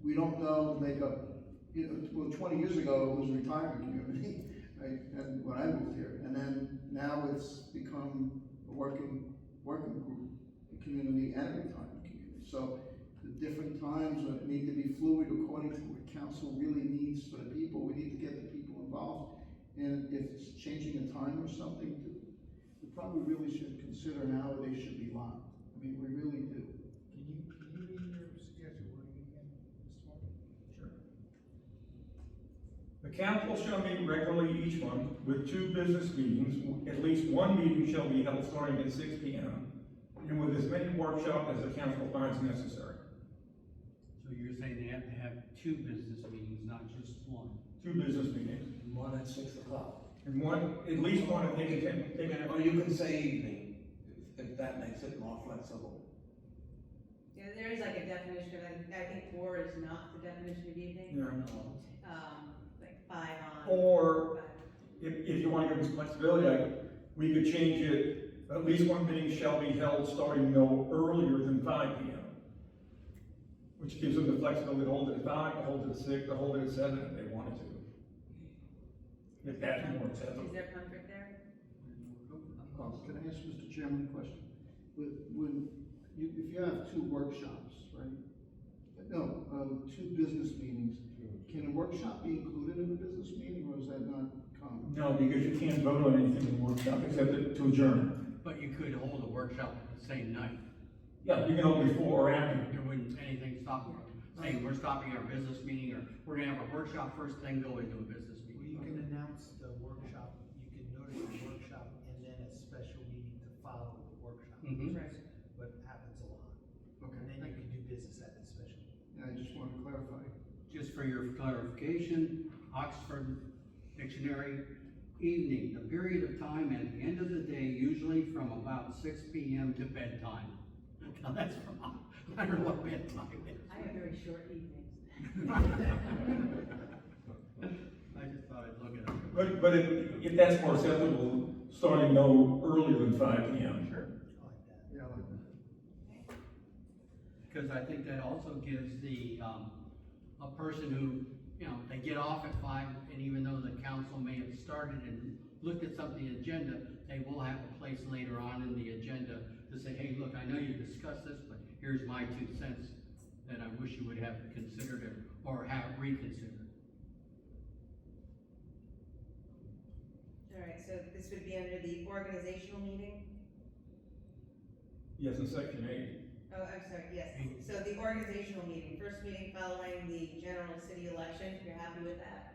we don't know the makeup. 20 years ago, it was a retirement community, right? And when I moved here, and then now it's become a working group, a community and a retirement community. So the different times need to be fluid according according to what council really needs for the people. We need to get the people involved. And if it's changing a time or something, we probably really should consider how they should be locked. I mean, we really do. Can you read your suggested wording again, Mr. Martin? Sure. The council shall meet regularly each month with 2 business meetings. At least one meeting shall be held starting at 6 p.m. and with as many workshops as the council finds necessary. So you're saying they have to have 2 business meetings, not just 1? 2 business meetings. One at 6 o'clock. And one, at least one, they can, Or you can say evening, if that makes it more flexible. Yeah, there is like a definition of, I think 4 is not the definition of evening. you know. Like 5 on. Or if you want to give us flexibility, we could change it, at least one meeting shall be held starting no earlier than 5 p.m. Which gives them the flexibility to hold it at 5, to hold it at 6, to hold it at 7 if they wanted to. If that's more acceptable. Is there comfort there? Can I ask Mr. Chairman a question? If you have 2 workshops, right? No, 2 business meetings, can a workshop be included in a business meeting, or is that not common? No, because you can't vote on anything in the workshop except to adjourn. But you could hold a workshop the same night. Yeah, you can hold before or after. There wouldn't anything stop you. Saying we're stopping our business meeting, or we're gonna have a workshop first, then go into a business Well, meeting. you can announce the workshop, you can notice the workshop, and then a special meeting to follow the workshop. Mhm. Right. What happens a lot. Okay, And then you can do business at the special meeting. I just wanted to clarify. Just for your clarification, Oxford Dictionary, evening, the period of time at the end of the day, usually from about 6 p.m. to bedtime. Now that's from, I don't know what bedtime is. I have very short evenings. I just thought I'd look it up. But if that's more acceptable, starting no earlier than 5 p.m. Sure. I like that. Yeah, I like that. Because I think that also gives the, a person who, you know, they get off at 5, and even though the council may have started and looked at something, the agenda, they will have a place later on in the agenda to say, hey, look, I know you discussed this, but here's my 2 cents that I wish you would have considered it, or have reconsidered. All right, so this would be under the organizational meeting? Yes, in section 8. Oh, I'm sorry, yes. So the organizational meeting, first meeting following the general city election, you're happy with that?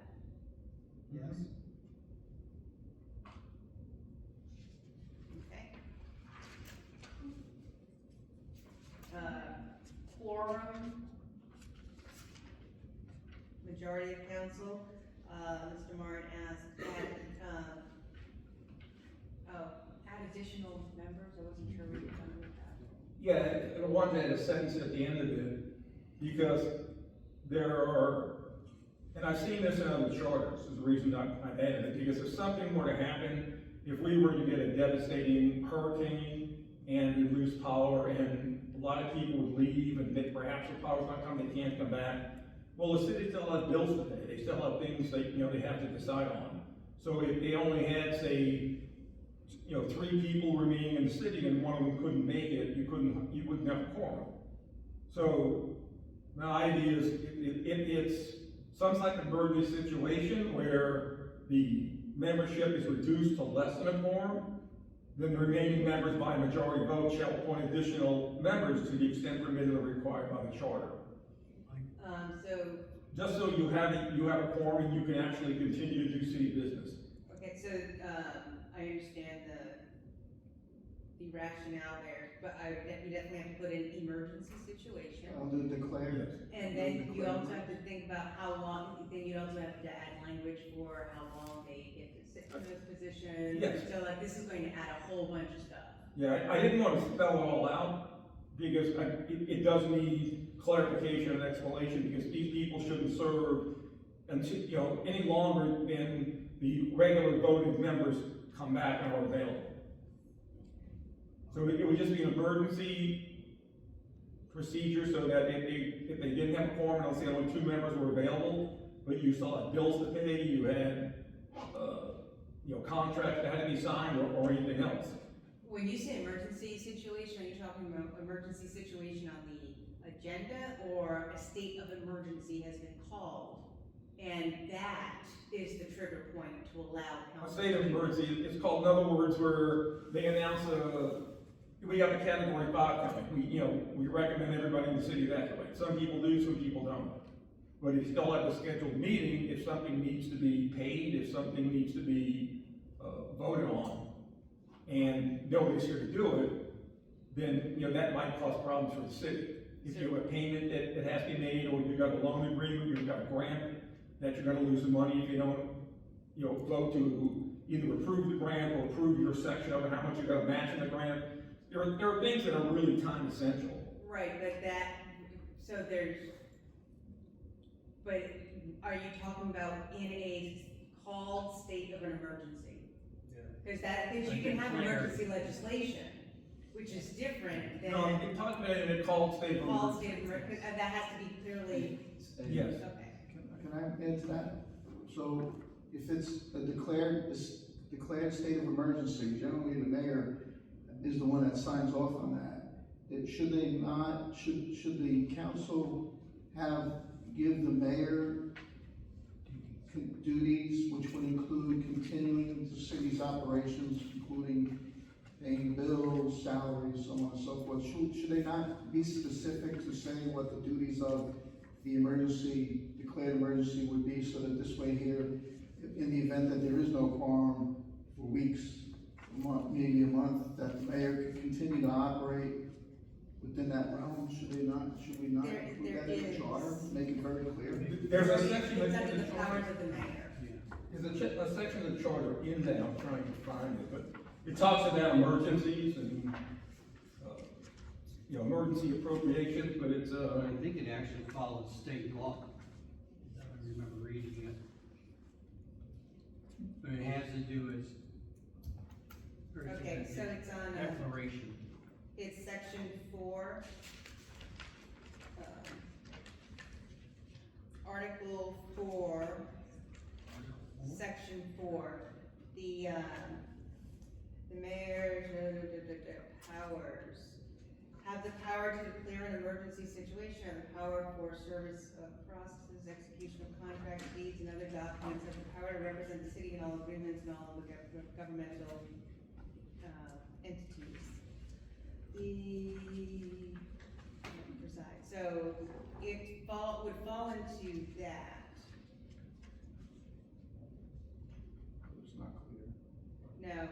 Yes? Okay. Quorum. Majority of council, Mr. Martin asked, add additional members, I wasn't sure we were done with that. Yeah, I wanted a sentence at the end of it, because there are, and I've seen this in other charters, is the reason I've added it, because if something were to happen, if we were to get a devastating hurricane and we lose power and a lot of people would leave and perhaps the power's not coming, they can't come back, well, the city still has bills to pay, they still have things that, they have to decide on. So if they only had, say, 3 people remaining in the city and one of them couldn't make it, you wouldn't have a quorum. So my idea is it's some type of emergency situation where the membership is reduced to less than a quorum, then the remaining members by majority vote shall appoint additional members to the extent permitted or required by the charter. Just so you have a quorum and you can actually continue to do city business. Okay, so, I understand the rationale there, but you definitely have to put in emergency situation. I'll do declare. And then you also have to think about how long, then you also have to add language for how long they get to sit in those positions. Yes. So like, this is going to add a whole bunch of stuff. Yeah, I didn't want to spell it all out, because it does need clarification and explanation, because these people shouldn't serve until, any longer than the regular voting members come back and are available. So it would just be an emergency procedure, so that if they didn't have a quorum, and let's say only 2 members were available, but you still had bills to pay, you had, contracts that had to be signed or anything else. When you say emergency situation, are you talking about emergency situation on the agenda or a state of emergency emergency has been called, and that is the trigger point to allow A council. state of emergency, it's called, in other words, where they announce we have a category 5 coming, we recommend everybody in the city evacuate. Some people do, some people don't. But if you still have a scheduled meeting, if something needs to be paid, if something needs to be, voted on, and nobody's here to do it, then, that might cause problems for the city. If you have a payment that has to be made, or you've got a loan agreement, you've got a grant, that you're gonna lose the money if you don't, vote to either approve the grant or approve your section of it, how much you're gonna match in the grant. There are things that are really time essential. Right, but but are you talking about in a called state of an emergency? Yeah. Because you can have emergency legislation, which is different than No, I'm talking about in a called state of called emergency. state of emergency, that has to be clearly, Yes. okay. Can I add to that? So if it's a declared state of emergency, generally the mayor is the one that signs off on that. Should the council give the mayor duties which would include continuing the city's operations, including paying bills, salaries, so on and so forth? Should they not be specific to say what the duties of the declared emergency would be, so that this way here, in the event that there is no quorum for weeks, a month, maybe a month, that the mayor can continue to operate within that realm? Should we not include that in the charter, make it very clear? There's a section It's in under the the powers charter, of the mayor. there's a section of the charter in that, I'm trying to find it, but it talks about emergencies and, emergency appropriations, but it's, I think it actually follows state law. I remember reading it. But it has to do with. Okay, so it's on, Declaration. it's section 4, Article 4, Section 4, the mayor's powers. Have the power to declare an emergency situation, have the power for service of processes, execution of contract deeds and other documents, have the power to represent the city in all agreements and all of the governmental entities. So it would fall into that. It's not clear. No,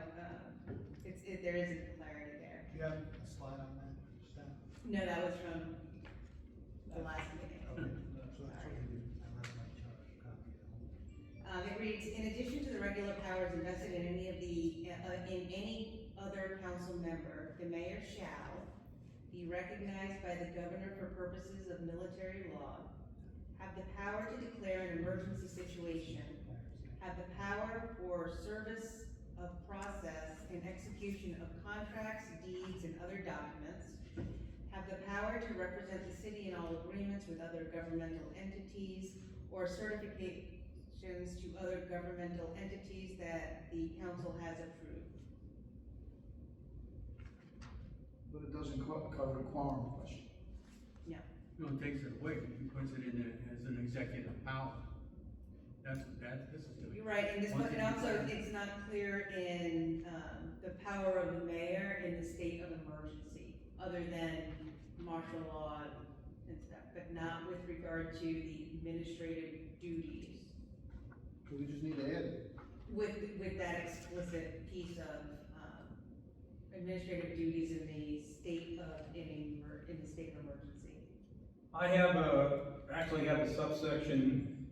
there isn't clarity there. Do you have a slide on that, Stan? No, that was from the last meeting. Okay, that's what I read my chart copy at home. It reads, in addition to the regular powers invested in any other council member, the mayor shall be recognized by the governor for purposes of military law, have the power to declare an emergency situation, have the power for service of process and execution of contracts, deeds, and other documents, have the power to represent the city in all agreements with other governmental entities or certifications to other governmental entities that the council has approved. But it doesn't cover the quorum question. No, it takes it away, it puts it in as an executive power. This is doing. You're right, and this one, and also, it's not clear in, the power of the mayor in the state of emergency, other than martial law and stuff, but not with regard to the administrative duties. So we just need to add it. With that explicit piece of, administrative duties in the state of emergency. I have actually have a subsection,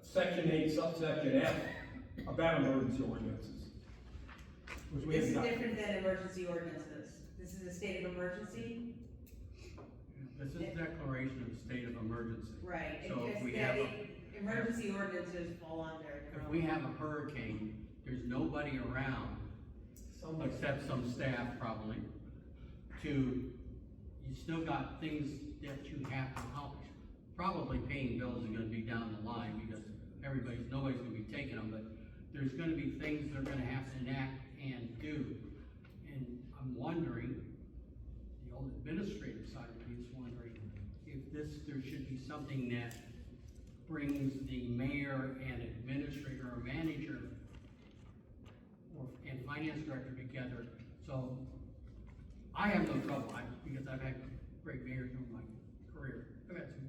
section 8, subsection F, about emergency ordinances. Which we This is have not. different than emergency ordinances. This is a state of emergency. This is declaration of the state of emergency. Right, it So if just, we that have emergency ordinances fall under. If we have a hurricane, there's nobody around, except some staff probably, you still got things that you have to accomplish. Probably paying bills is gonna be down the line because nobody's gonna be taking them, but there's gonna be things they're gonna have to enact and do. And I'm wondering, the old administrative side of me is wondering if there should be something that brings the mayor and administrator or manager and finance director together. So I have no trouble, because I've had great mayors in my career. I've had some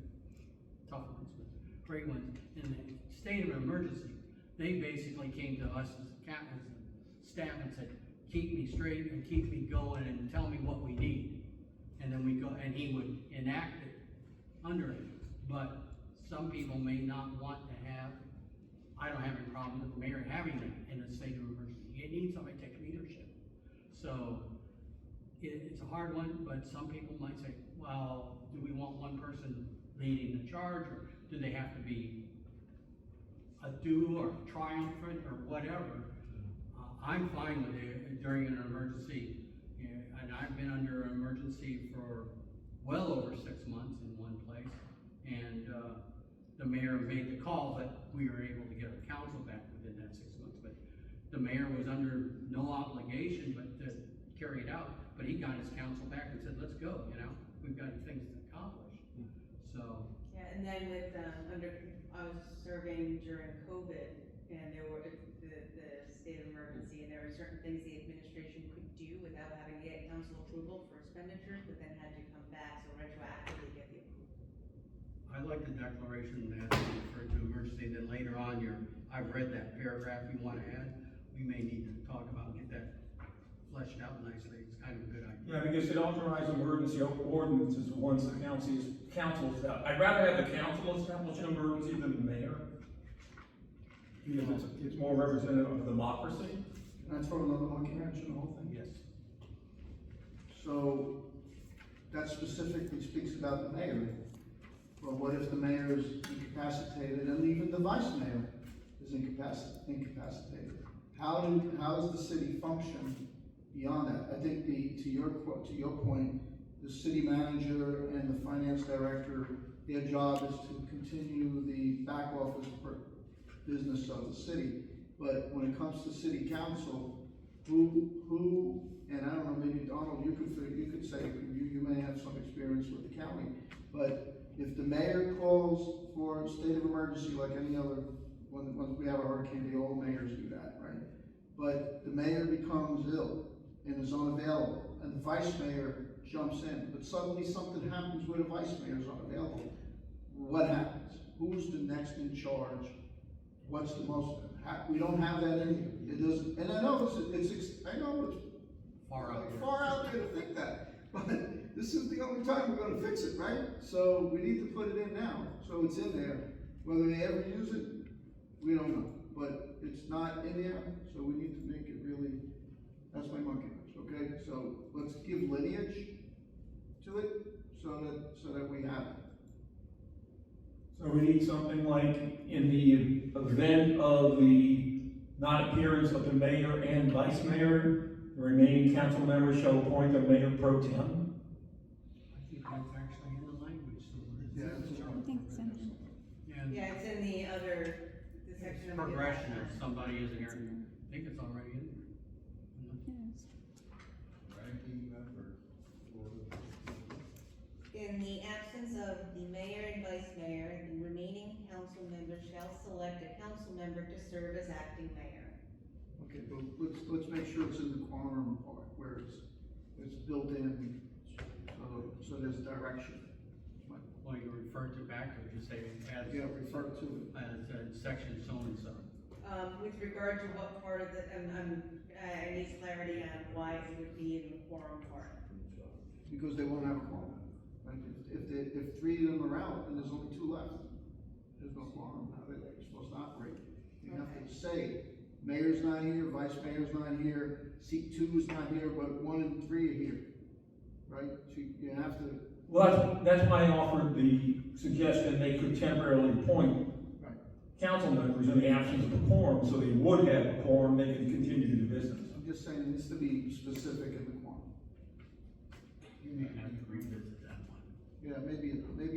tough ones, but great ones. In the state of emergency, they basically came to us as accountants and staff and said, keep me straight and keep me going and tell me what we need. And then we go, and he would enact it under it. But some people may not want to have, I don't have any problem with the mayor having that in a state of emergency. You need somebody to take leadership. So it's a hard one, but some people might say, well, do we want one person leading the charge, or do they have to be a do or triumphant or whatever? I'm fine with it during an emergency, and I've been under an emergency for well over 6 months in one place, and the mayor made the call, but we were able to get our council back within that 6 months. But the mayor was under no obligation but to carry it out, but he got his council back and said, let's go, we've got things to accomplish. So. Yeah, and then with, I was serving during COVID, and there were, the state of emergency, and there were certain things the administration could do without having to get council approval for expenditures, but then had to come back, so retroactively get the approval. I like the declaration that you referred to emergency, then later on, I've read that paragraph you want to add. We may need to talk about, get that fleshed out nicely. It's kind of a good idea. Yeah, because it authorizes emergency ordinances once the council is out. I'd rather have the council establish an emergency than the mayor. Because it's more representative of democracy. Can I throw another monkey wrench in the whole thing? Yes. So, that specifically speaks about the mayor. Well, what if the mayor is incapacitated and even the vice mayor is incapacitated? How does the city function beyond that? I think to your point, the city manager and the finance director, their job is to continue the back office business of the city. But when it comes to city council, who, and I don't know, maybe Donald, you could say, you may have some experience with the county, but if the mayor calls for a state of emergency like any other, when we have a hurricane, the old mayors do that, right? But the mayor becomes ill and is unavailable, and the vice mayor jumps in, but suddenly something happens where the vice mayor is unavailable. What happens? Who's the next in charge? What's the most, we don't have that in here. It doesn't, and I know it's Far out there. far out there to think that, but this is the only time we're gonna fix it, right? So we need to put it in now, so it's in there. Whether they ever use it, we don't know, but it's not in there, so we need to make it really, that's my monkey wrench, okay? So let's give lineage to it, so that we have it. So we need something like, in the event of the non-appearance of the mayor and vice mayor, the remaining council members shall appoint a mayor pro tem. I think that's actually in the language somewhere. Yeah. I think so. And Yeah, it's in the section of the. progression, if somebody isn't here, I think it's already in there. Ranking member for In the absence of the mayor and vice mayor, the remaining council members shall select a council member to serve as acting mayor. Okay, but let's make sure it's in the quorum part, where it's built in, so there's direction. Well, you refer to back to it, just say as, Yeah, refer to it. as section so and so. With regard to what part of the, I need clarity on why it would be in the quorum part. Because they won't have a quorum. Right? If three of them are out and there's only two left, there's no quorum. How are they supposed to operate? You have to say, mayor's not here, vice mayor's not here, seat 2 is not here, but 1 and 3 are here. Right? So you have to. Well, that's why I offered the suggestion they could temporarily appoint council members in the absence of a quorum, so they would have a quorum, they can continue to do business. I'm just saying it needs to be specific in the quorum. You may have to revisit that one. Yeah, maybe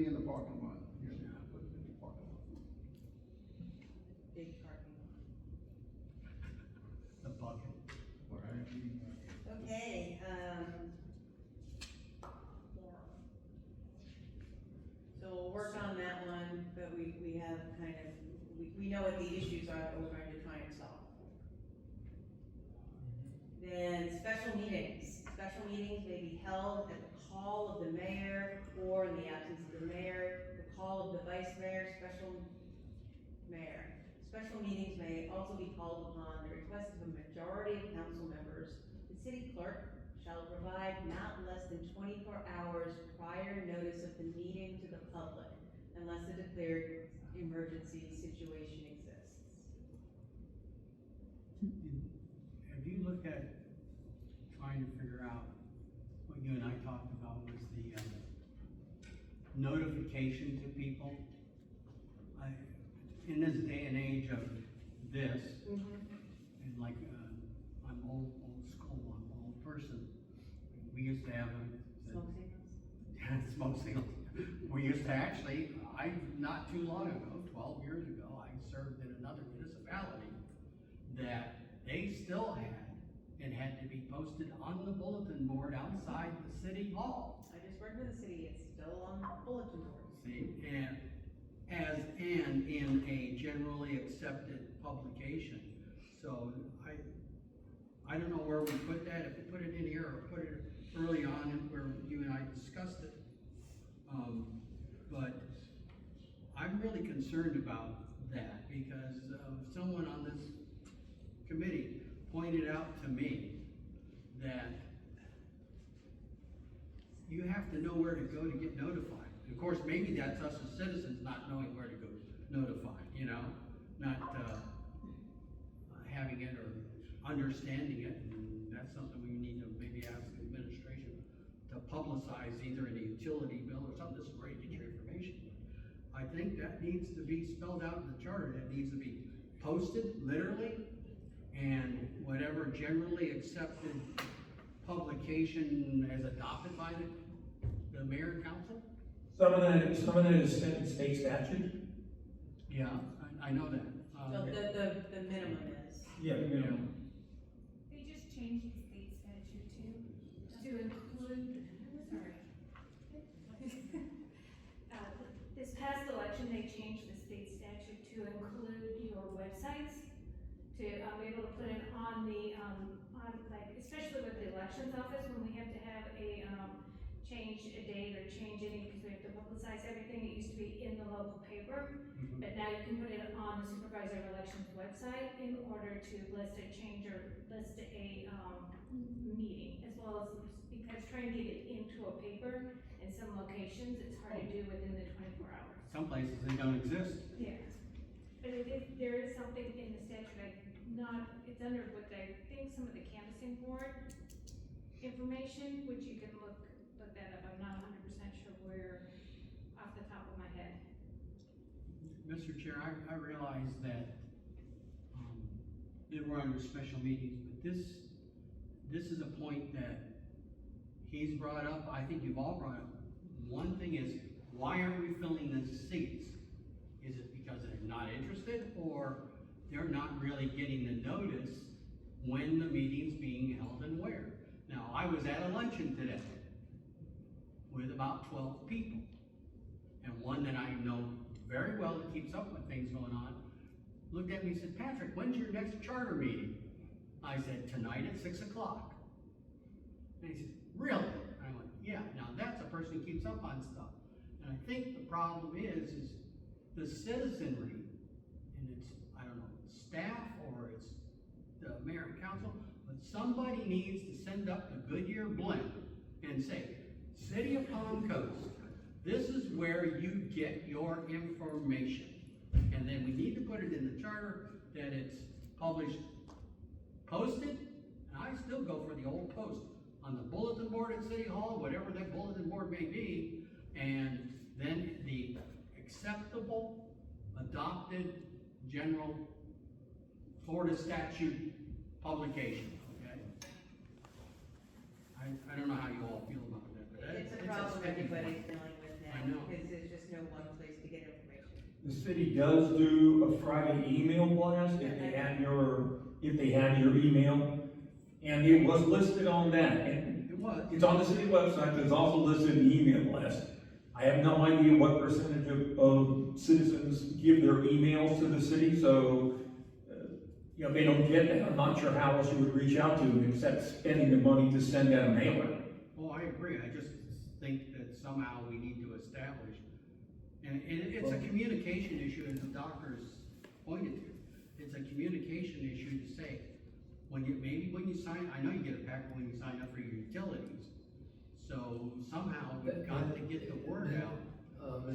in the parking lot. Yeah, put it in the parking lot. Big parking lot. The bucket. Okay, so we'll work on that one, but we have we know what the issues are that we're going to try and solve. Then special meetings. Special meetings may be held at the call of the mayor or in the absence of the mayor, the call of the vice mayor, special mayor. Special meetings may also be called upon the request of a majority of council members. The city clerk shall provide not less than 24 hours prior notice of the meeting to the public unless a declared emergency situation exists. Have you looked at trying to figure out what you and I talked about was the notification to people? In this day and age of this, and like, I'm old school, I'm an old person. We used to have Smoke signals? smoke signals. We used to actually, not too long ago, 12 years ago, I served in another municipality that they still had to be posted on the bulletin board outside the city hall. I just worked with the city, it's still on the bulletin board. See, and in a generally accepted publication. So I don't know where we put that, if we put it in here or put it early on where you and I discussed it. But I'm really concerned about that because someone on this committee pointed out to me that you have to know where to go to get notified. Of course, maybe that's us as citizens not knowing where to go notify, you know, not having it or understanding it. And that's something we need to maybe ask the administration to publicize either in a utility bill or something. This is where you get your information. I think that needs to be spelled out in the charter. That needs to be posted literally, and whatever generally accepted publication as adopted by the mayor and council. Some of that is set in state statute. Yeah, I know that. So the minimum is. Yeah, minimum. They just changed the state statute to include, sorry. This past election, they changed the state statute to include your websites, to be able to put it on the, on like, especially with the elections office, when we have to have a, change a date or change any, because we have to publicize everything, it used to be in the local paper. But now you can put it on the supervisor of elections website in order to list a change or list a, meeting, as well as, because trying to get it into a paper in some locations, it's hard to do within the 24 hours. Some places they don't exist. Yeah. But there is something in the statute, it's under what I think some of the canvassing board information, which you can look that up. I'm not 100% sure where, off the top of my head. Mr. Chair, I realize that we're under special meetings, but this is a point that he's brought up, I think you've all brought up. One thing is, why aren't we filling the seats? Is it because they're not interested, or they're not really getting the notice when the meeting's being held and where? Now, I was at a luncheon today with about 12 people, and one that I know very well that keeps up with things going on, looked at me and said, Patrick, when's your next charter meeting? I said, tonight at 6 o'clock. And he said, really? And I went, yeah. Now that's a person who keeps up on stuff. And I think the problem is the citizenry, and it's, I don't know, staff or it's the mayor and council, but somebody needs to send up the Goodyear blimp and say, City of Palm Coast, this is where you get your information. And then we need to put it in the charter that it's published, posted, and I still go for the old post, on the bulletin board at City Hall, whatever that bulletin board may be, and then the acceptable, adopted, general Florida statute publication, okay? I don't know how you all feel about that, but It's a problem sticking everybody's point. dealing with now, I know. because there's just no one place to get information. The city does do a Friday email blast if they have your email, and it was listed on that. And It was. it's on the city website, but it's also listed in the email blast. I have no idea what percentage of citizens give their emails to the city, so, you know, if they don't get that, I'm not sure how else you would reach out to them except spending the money to send out a mailer. Oh, I agree, I just think that somehow we need to establish, and it's a communication issue, as the doctors pointed to. It's a communication issue to say, when you sign, I know you get a packet when you sign up for your utilities. So somehow we've got to get the word out.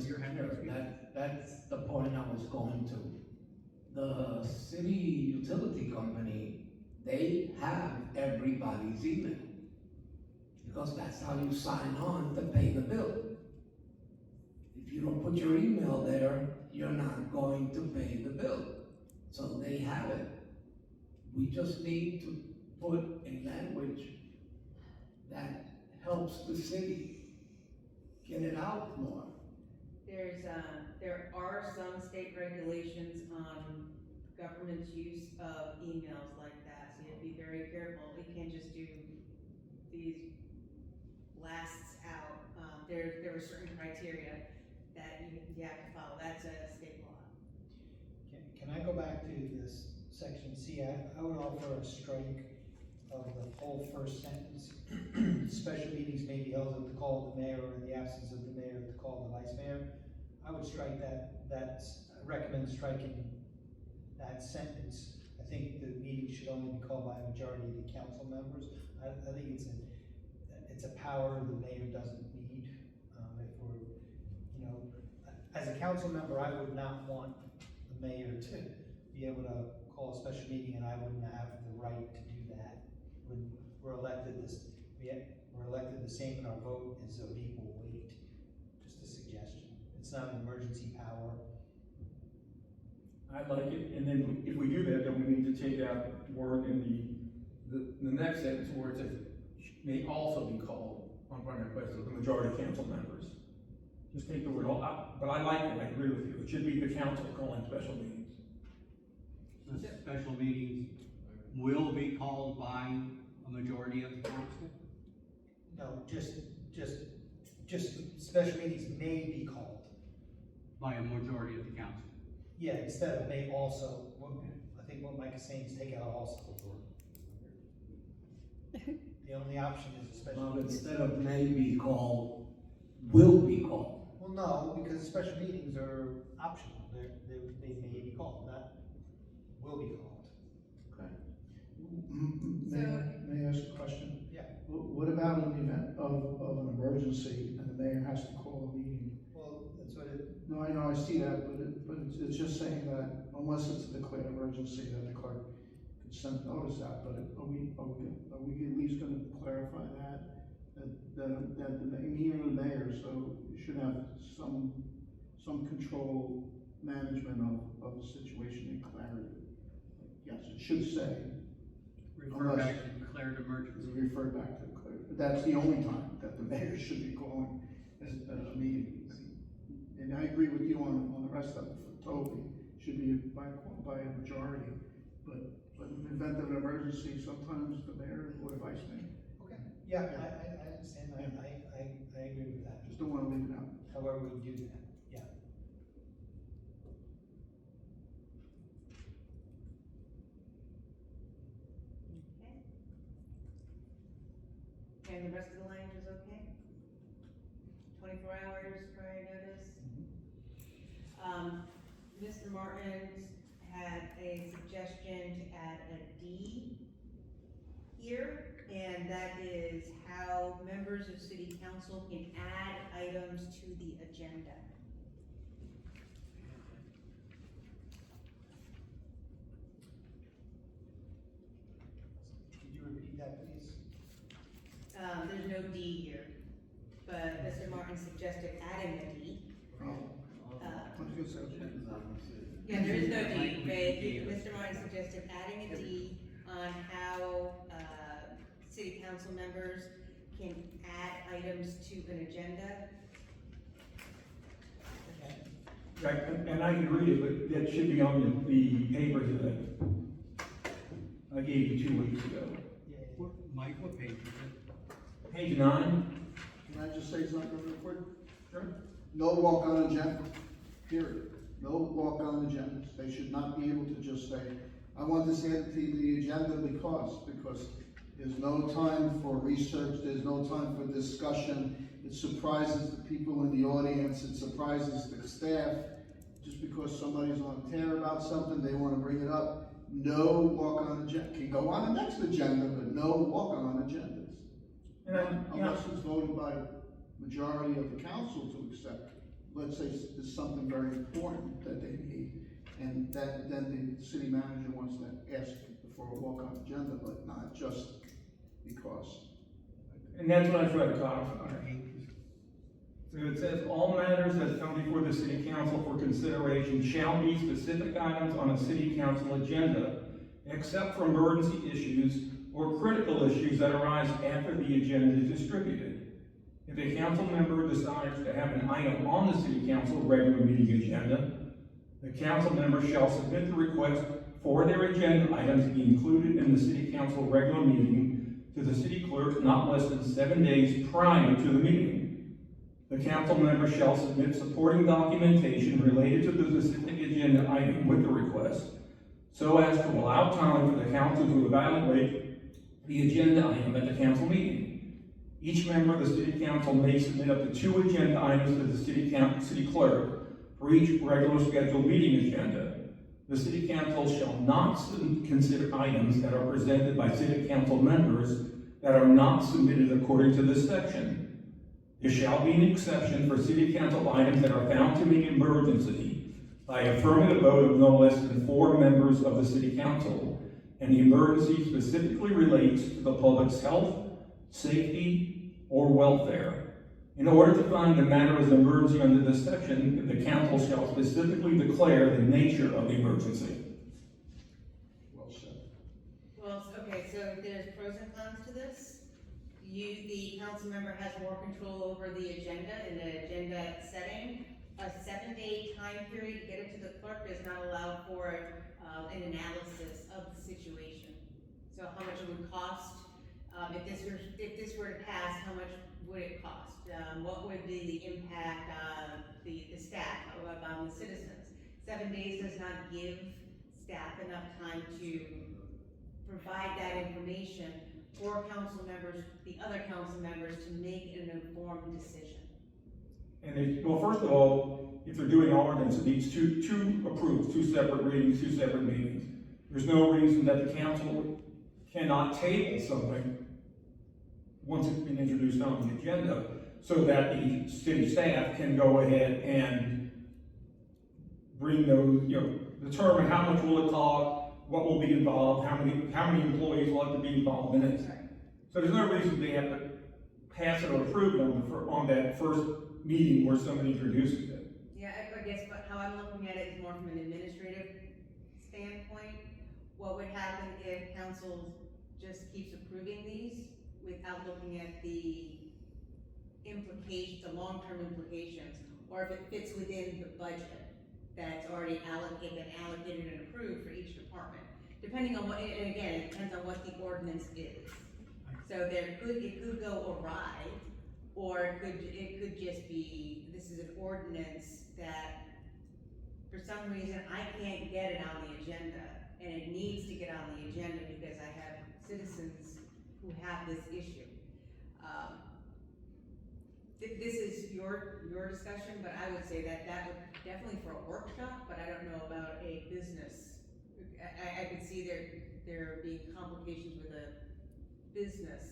You're Mr. having Chair, to- that's the point I was going to. The city utility company, they have everybody's email. Because that's how you sign on to pay the bill. If you don't put your email there, you're not going to pay the bill. So they have it. We just need to put a language that helps the city get it out more. There are some state regulations on government's use of emails like that, so you have to be very careful. You can't just do these blasts out. There are certain criteria that you have to follow. That's a state law. Can I go back to this section C? I would offer a strike of the whole first sentence. Special meetings may be held at the call of the mayor or in the absence of the mayor at the call of the vice mayor. I would strike I recommend striking that sentence. I think the meeting should only be called by a majority of the council members. I think it's a power the mayor doesn't need. If we're, you know, as a council member, I would not want the mayor to be able to call a special meeting, and I wouldn't have the right to do that. When we're elected, we're elected the same, and our vote is of equal weight. Just a suggestion. It's not an emergency power. I like it, and then if we do that, then we need to take out word in the next sentence where it says, may also be called on request of the majority of council members. Just take the word all out, but I like it, I agree with you, it should be the council calling special meetings. The special meetings will be called by a majority of the council? No, just special meetings may be called. By a majority of the council. Yeah, instead of may also, I think what Mike is saying is take out also. The only option is a special Well, meeting. instead of may be called, will be called. Well, no, because special meetings are optional. They may be called, not will be called. May I ask a question? Yeah. What about in the event of an emergency and the mayor has to call a meeting? Well, that's what it, No, I know, I see that, but it's just saying that unless it's a declared emergency, that the clerk could send notice out, but are we at least gonna clarify that the meeting of the mayor, so you should have some control management of the situation and clarity. Yes, it should say, Refer back to declared emergency. refer back to the clerk, but that's the only time that the mayor should be calling a meeting. And I agree with you on the rest of it, totally, should be by a majority, but in the event of an emergency, sometimes the mayor or the vice mayor, okay. Yeah, I understand. I agree with that. just don't wanna leave it out. However we do that, yeah. Okay. And the rest of the language is okay? 24 hours prior notice? Mr. Martins had a suggestion to add a D here, and that is how members of city council can add items to the agenda. Could you repeat that, please? There's no D here, but Mr. Martin suggested adding a D. I was gonna say, Yeah, there is no D, but Mr. Martin suggested adding a D on how, city council members can add items to an agenda. Okay. Right, and I can read it, but that should be on the papers that I gave you 2 weeks ago. Yeah. Mike, what page is it? Page 9, can I just say something real quick? sure. no walk-on agenda, period. No walk-on agendas. They should not be able to just say, I want this added to the agenda because there's no time for research, there's no time for discussion. It surprises the people in the audience, it surprises the staff. Just because somebody's on a tear about something, they want to bring it up. No walk-on agenda. Can go on the next agenda, but no walk-on agendas. Unless it's voted by majority of the council to accept. Let's say there's something very important that they need, and that then the city manager wants to ask for a walk-on agenda, but not just because. And that's what I try to codify. So it says, all matters that come before the city council for consideration shall be specific items on a city council agenda, except for emergency issues or critical issues that arise after the agenda is distributed. If a council member desires to have an item on the city council regular meeting agenda, the council member shall submit the request for their agenda items to be included in the city council regular meeting to the city clerk not less than 7 days prior to the meeting. The council member shall submit supporting documentation related to the specific agenda item with the request, so as to allow time for the council to evaluate the agenda item at the council meeting. Each member of the city council may submit up to 2 agenda items to the city clerk for each regular scheduled meeting agenda. The city council shall not consider items that are presented by city council members that are not submitted according to this section. There shall be an exception for city council items that are found to be an emergency by affirmative vote of no less than 4 members of the city council, and the emergency specifically relates to the public's health, safety, or welfare. In order to find the matter as an emergency under this section, the council shall specifically declare the nature of the emergency. Well said. Well, okay, so there's pros and cons to this. The council member has more control over the agenda and the agenda setting. A 7-day time period to get it to the clerk does not allow for an analysis of the situation. So how much it would cost, if this were to pass, how much would it cost? What would be the impact on the staff, on the citizens? 7 days does not give staff enough time to provide that information for council members, the other council members, to make an informed decision. And well, first of all, if they're doing ordinance, it needs two approvals, 2 separate readings, 2 separate meetings. There's no reason that the council cannot table something once it's been introduced on the agenda, so that the city staff can go ahead and bring those, determine how much will it cost, what will be involved, how many employees will have to be involved in it. So there's no reason they have to pass it or approve it on that first meeting where somebody introduces it. Yeah, I guess, but how I'm looking at it is more from an administrative standpoint. What would happen if council just keeps approving these without looking at the implications, the long-term implications, or if it fits within the budget that's already allocated and approved for each department, depending on what, and again, it depends on what the ordinance is. So it could go awry, or it could just be, this is an ordinance that for some reason I can't get it on the agenda, and it needs to get on the agenda because I have citizens who have this issue. This is your discussion, but I would say that would definitely for a workshop, but I don't know about a business. I could see there being complications with a business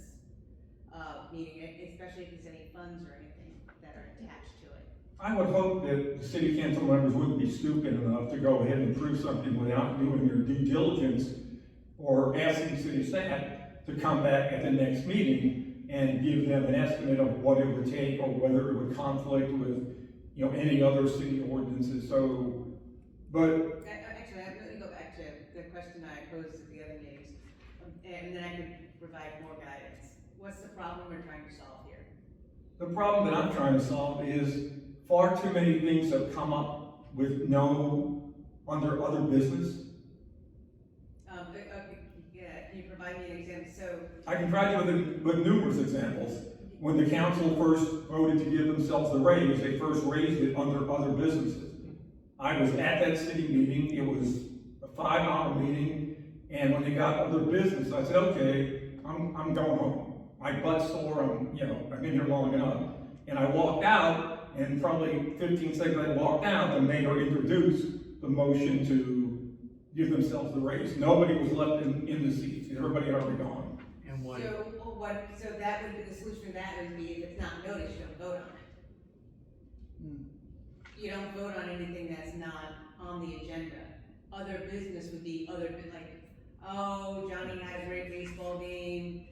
meeting, especially if there's any funds or anything that are attached to it. I would hope that the city council members wouldn't be stupid enough to go ahead and approve something without doing their due diligence or asking city staff to come back at the next meeting and give them an estimate of what it would take or whether it would conflict with, any other city ordinances. So, but Actually, let me go back to the question I posed at the other meetings, and then I could provide more guidance. What's the problem we're trying to solve here? the problem that I'm trying to solve is far too many things have come up with under other business. Yeah, can you provide me an example? So, I can provide you with numerous examples. when the council first voted to give themselves the raise, they first raised it under other businesses. I was at that city meeting, it was a 5-hour meeting, and when they got other business, I said, okay, I'm going home. My butt's sore, I've been here long enough. And I walked out, and probably 15 seconds I walked out, the mayor introduced the motion to give themselves the raise. Nobody was left in the seats, everybody had already gone. And what, So that would be, the solution to that would be if it's not noticed, you don't vote on it. You don't vote on anything that's not on the agenda. Other business would be like, oh, Johnny had a great baseball game,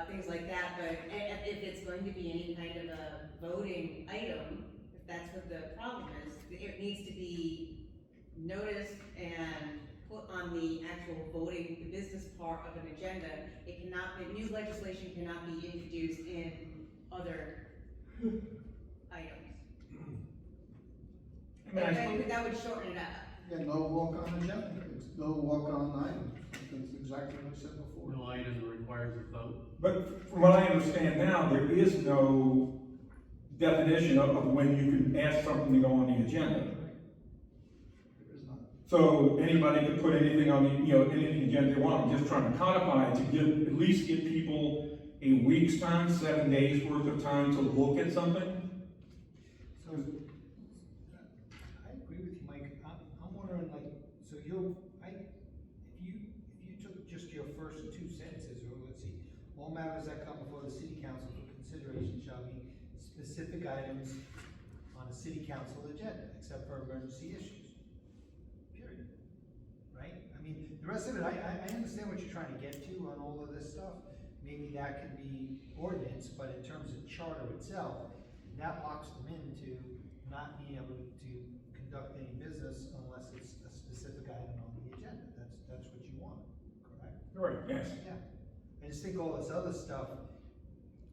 things like that, but if it's going to be any kind of a voting item, if that's what the problem is, it needs to be noticed and put on the actual voting, the business part of an agenda. It cannot, new legislation cannot be introduced in other items. That would shorten it up. Yeah, no walk-on agenda, it's no walk-on item, that's exactly what I said before. no item that requires a vote? But from what I understand now, there is no definition of when you can ask something to go on the agenda. There is not. So anybody could put anything on the, anything agenda they want. I'm just trying to codify it to at least give people a week's time, 7 days worth of time to look at something. So, I agree with you, Mike. I'm wondering, like, so if you took just your first 2 sentences, or let's see, all matters that come before the city council for consideration shall be specific items on a city council agenda, except for emergency issues. Period. Right? I mean, the rest of it, I understand what you're trying to get to on all of this stuff. Maybe that could be ordinance, but in terms of charter itself, that locks them into not being able to conduct any business unless it's a specific item on the agenda. That's what you want, correct? Right, yes. Yeah. I just think all this other stuff,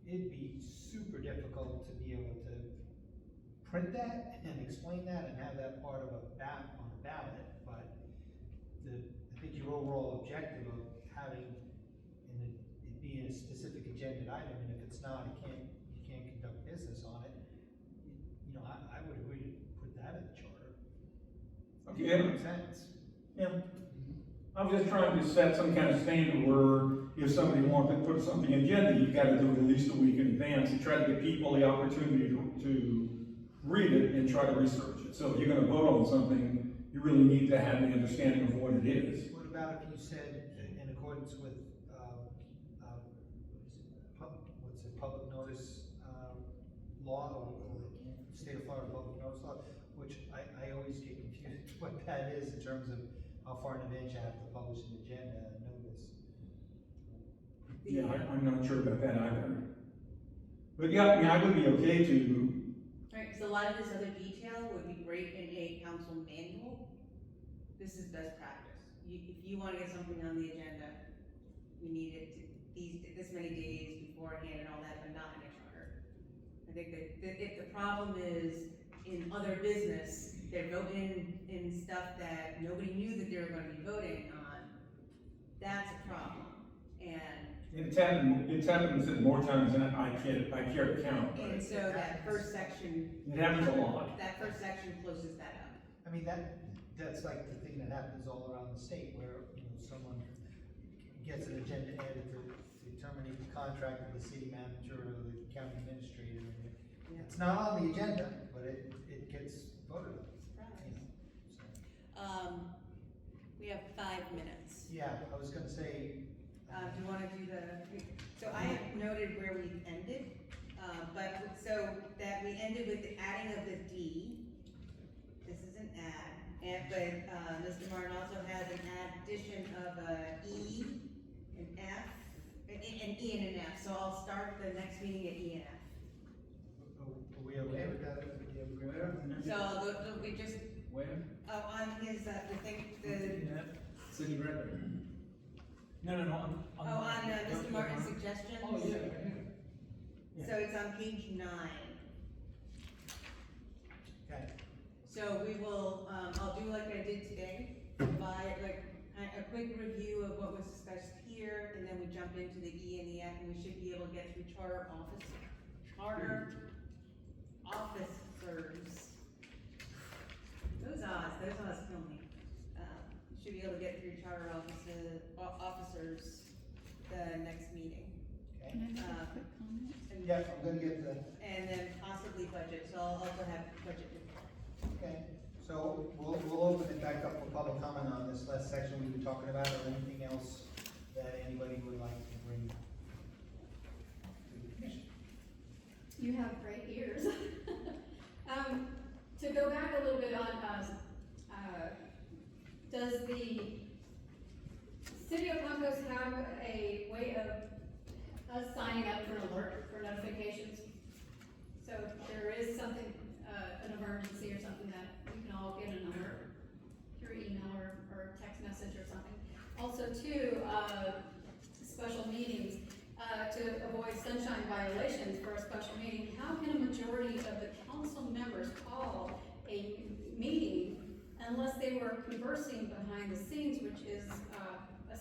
it'd be super difficult to be able to print that and explain that and have that part of on a ballot, but I think your overall objective of having it being a specific agenda item, and if it's not, you can't conduct business on it, I would agree to put that in the charter. Okay, yeah. Makes sense. Yeah. I'm just trying to set some kind of standard where if somebody wants to put something in agenda, you've got to do it at least a week in advance and try to give people the opportunity to read it and try to research it. So if you're going to vote on something, you really need to have the understanding of what it is. What about if you said in accordance with, public notice, law, or state of Florida public notice law, which I always get confused what that is in terms of how far in advance you have to publish an agenda and notice. Yeah, I'm not sure about that either. But yeah, I would be okay to, Right, because a lot of this other detail would be great in a council manual. This is best practice. If you want to get something on the agenda, you need it this many days beforehand and all that, but not in a charter. I think that if the problem is in other business, they're voting in stuff that nobody knew that they were going to be voting on, that's a problem. And it's happened more times than I care to count. But so that first section. it happens a lot. That first section closes that up. I mean, that's like the thing that happens all around the state where, someone gets an agenda added to terminate the contract with the city manager or the county administrator. It's not on the agenda, but it gets voted on. So. We have 5 minutes. Yeah, I was gonna say. Do you wanna do so I have noted where we ended, so that we ended with the adding of the D. This is an add, but Mr. Martin also has an addition of a E, an F, an E and an F, so I'll start the next meeting at E and F. Are we okay with that? Do you have agreement? So they'll be just, Where? on his, City record. No. on Mr. Martin's suggestions. Oh, yeah. So it's on page 9. Okay. So we will, I'll do like I did today, provide like a quick review of what was discussed here, and then we jump into the E and the F, and we should be able to get through charter office charter officers. Those odds kill me. Should be able to get through charter officers the next meeting. Okay? Can I make a Uh, quick comment? and- Yeah, I'm gonna get the, And then possibly budget, so I'll also have budget report. okay, so we'll open it back up for public comment on this last section we were talking about, or anything else that anybody would like to bring to the commission. You have great ears. To go back a little bit on, does the city of Concourse have a way of us signing up for an alert, for notifications? So if there is something, an emergency or something that we can all get an alert through email or text message or something. Also too, special meetings, to avoid sunshine violations for a special meeting, how can a majority of the council members call a meeting unless they were conversing behind the scenes, which is, a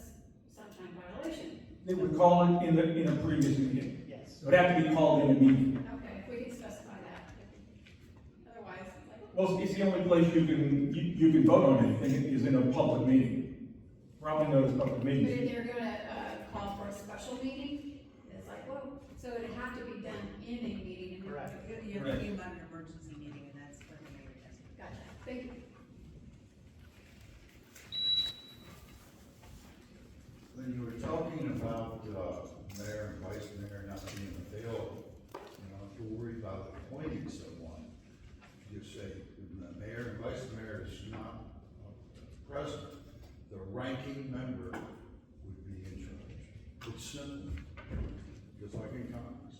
sunshine violation? They would call it in a previous meeting. Yes. It would have to be called in a meeting. Okay, if we could specify that. Otherwise, like, Well, it's the only place you can vote on anything is in a public meeting. Probably knows public but meetings. if they're gonna, call for a special meeting, it's like, whoa, so it'd have to be done in a meeting. and- Correct. You're thinking about an emergency meeting, and that's what the mayor does. Gotcha, thank you. When you were talking about, mayor and vice mayor not being available, if you're worried about appointing someone, just say, the mayor and vice mayor is not present, the ranking member would be in charge. It's simple, just like in Congress.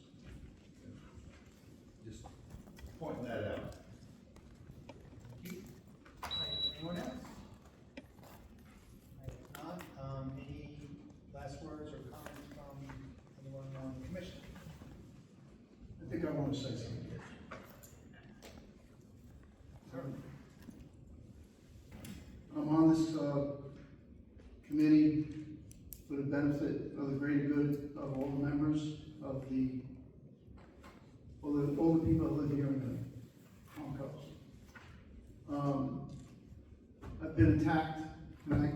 Just pointing that out. Anyone else? If not, any last words or comments from anyone on the commission? I think I want to say something. I'm on this, committee for the benefit of the greater good of all the members of all the people that live here in the Concourse. I've been attacked tonight.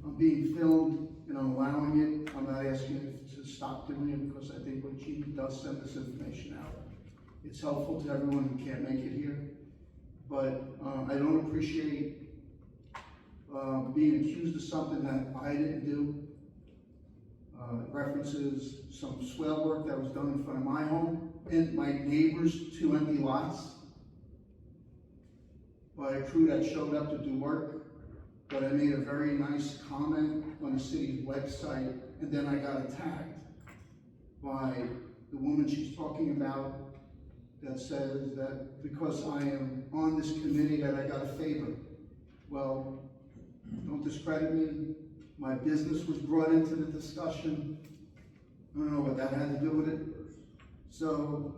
I'm being filmed and I'm allowing it. I'm not asking it to stop doing it because I think when Chief does send this information out, it's helpful to everyone who can't make it here. But I don't appreciate being accused of something that I didn't do. It references some swale work that was done in front of my home and my neighbor's 2 empty lots by a crew that showed up to do work. But I made a very nice comment on the city's website, and then I got attacked by the woman she's talking about that says that because I am on this committee that I got a favor. Well, don't discredit me. My business was brought into the discussion. I don't know what that had to do with it. So,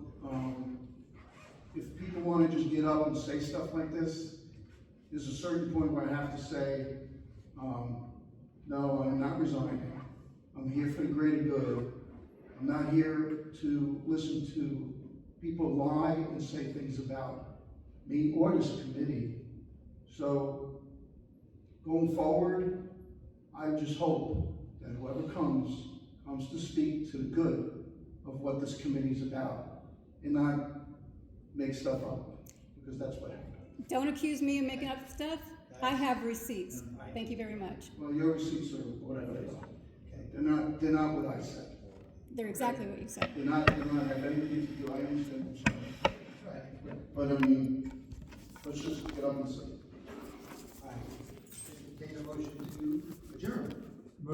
if people want to just get up and say stuff like this, there's a certain point where I have to say, no, I'm not resigning. I'm here for the greater good. I'm not here to listen to people lie and say things about me or this committee. So, going forward, I just hope that whoever comes to speak to the good of what this committee is about and not make stuff up, because that's what happened. Don't accuse me of making up stuff. I have receipts. Thank you very much. Well, your receipts are whatever they are. Okay. They're not what I said. They're exactly what you said. They do not have anything to do, I understand, I'm sorry. Right. But I mean, let's just get up and say. All right. Take a motion to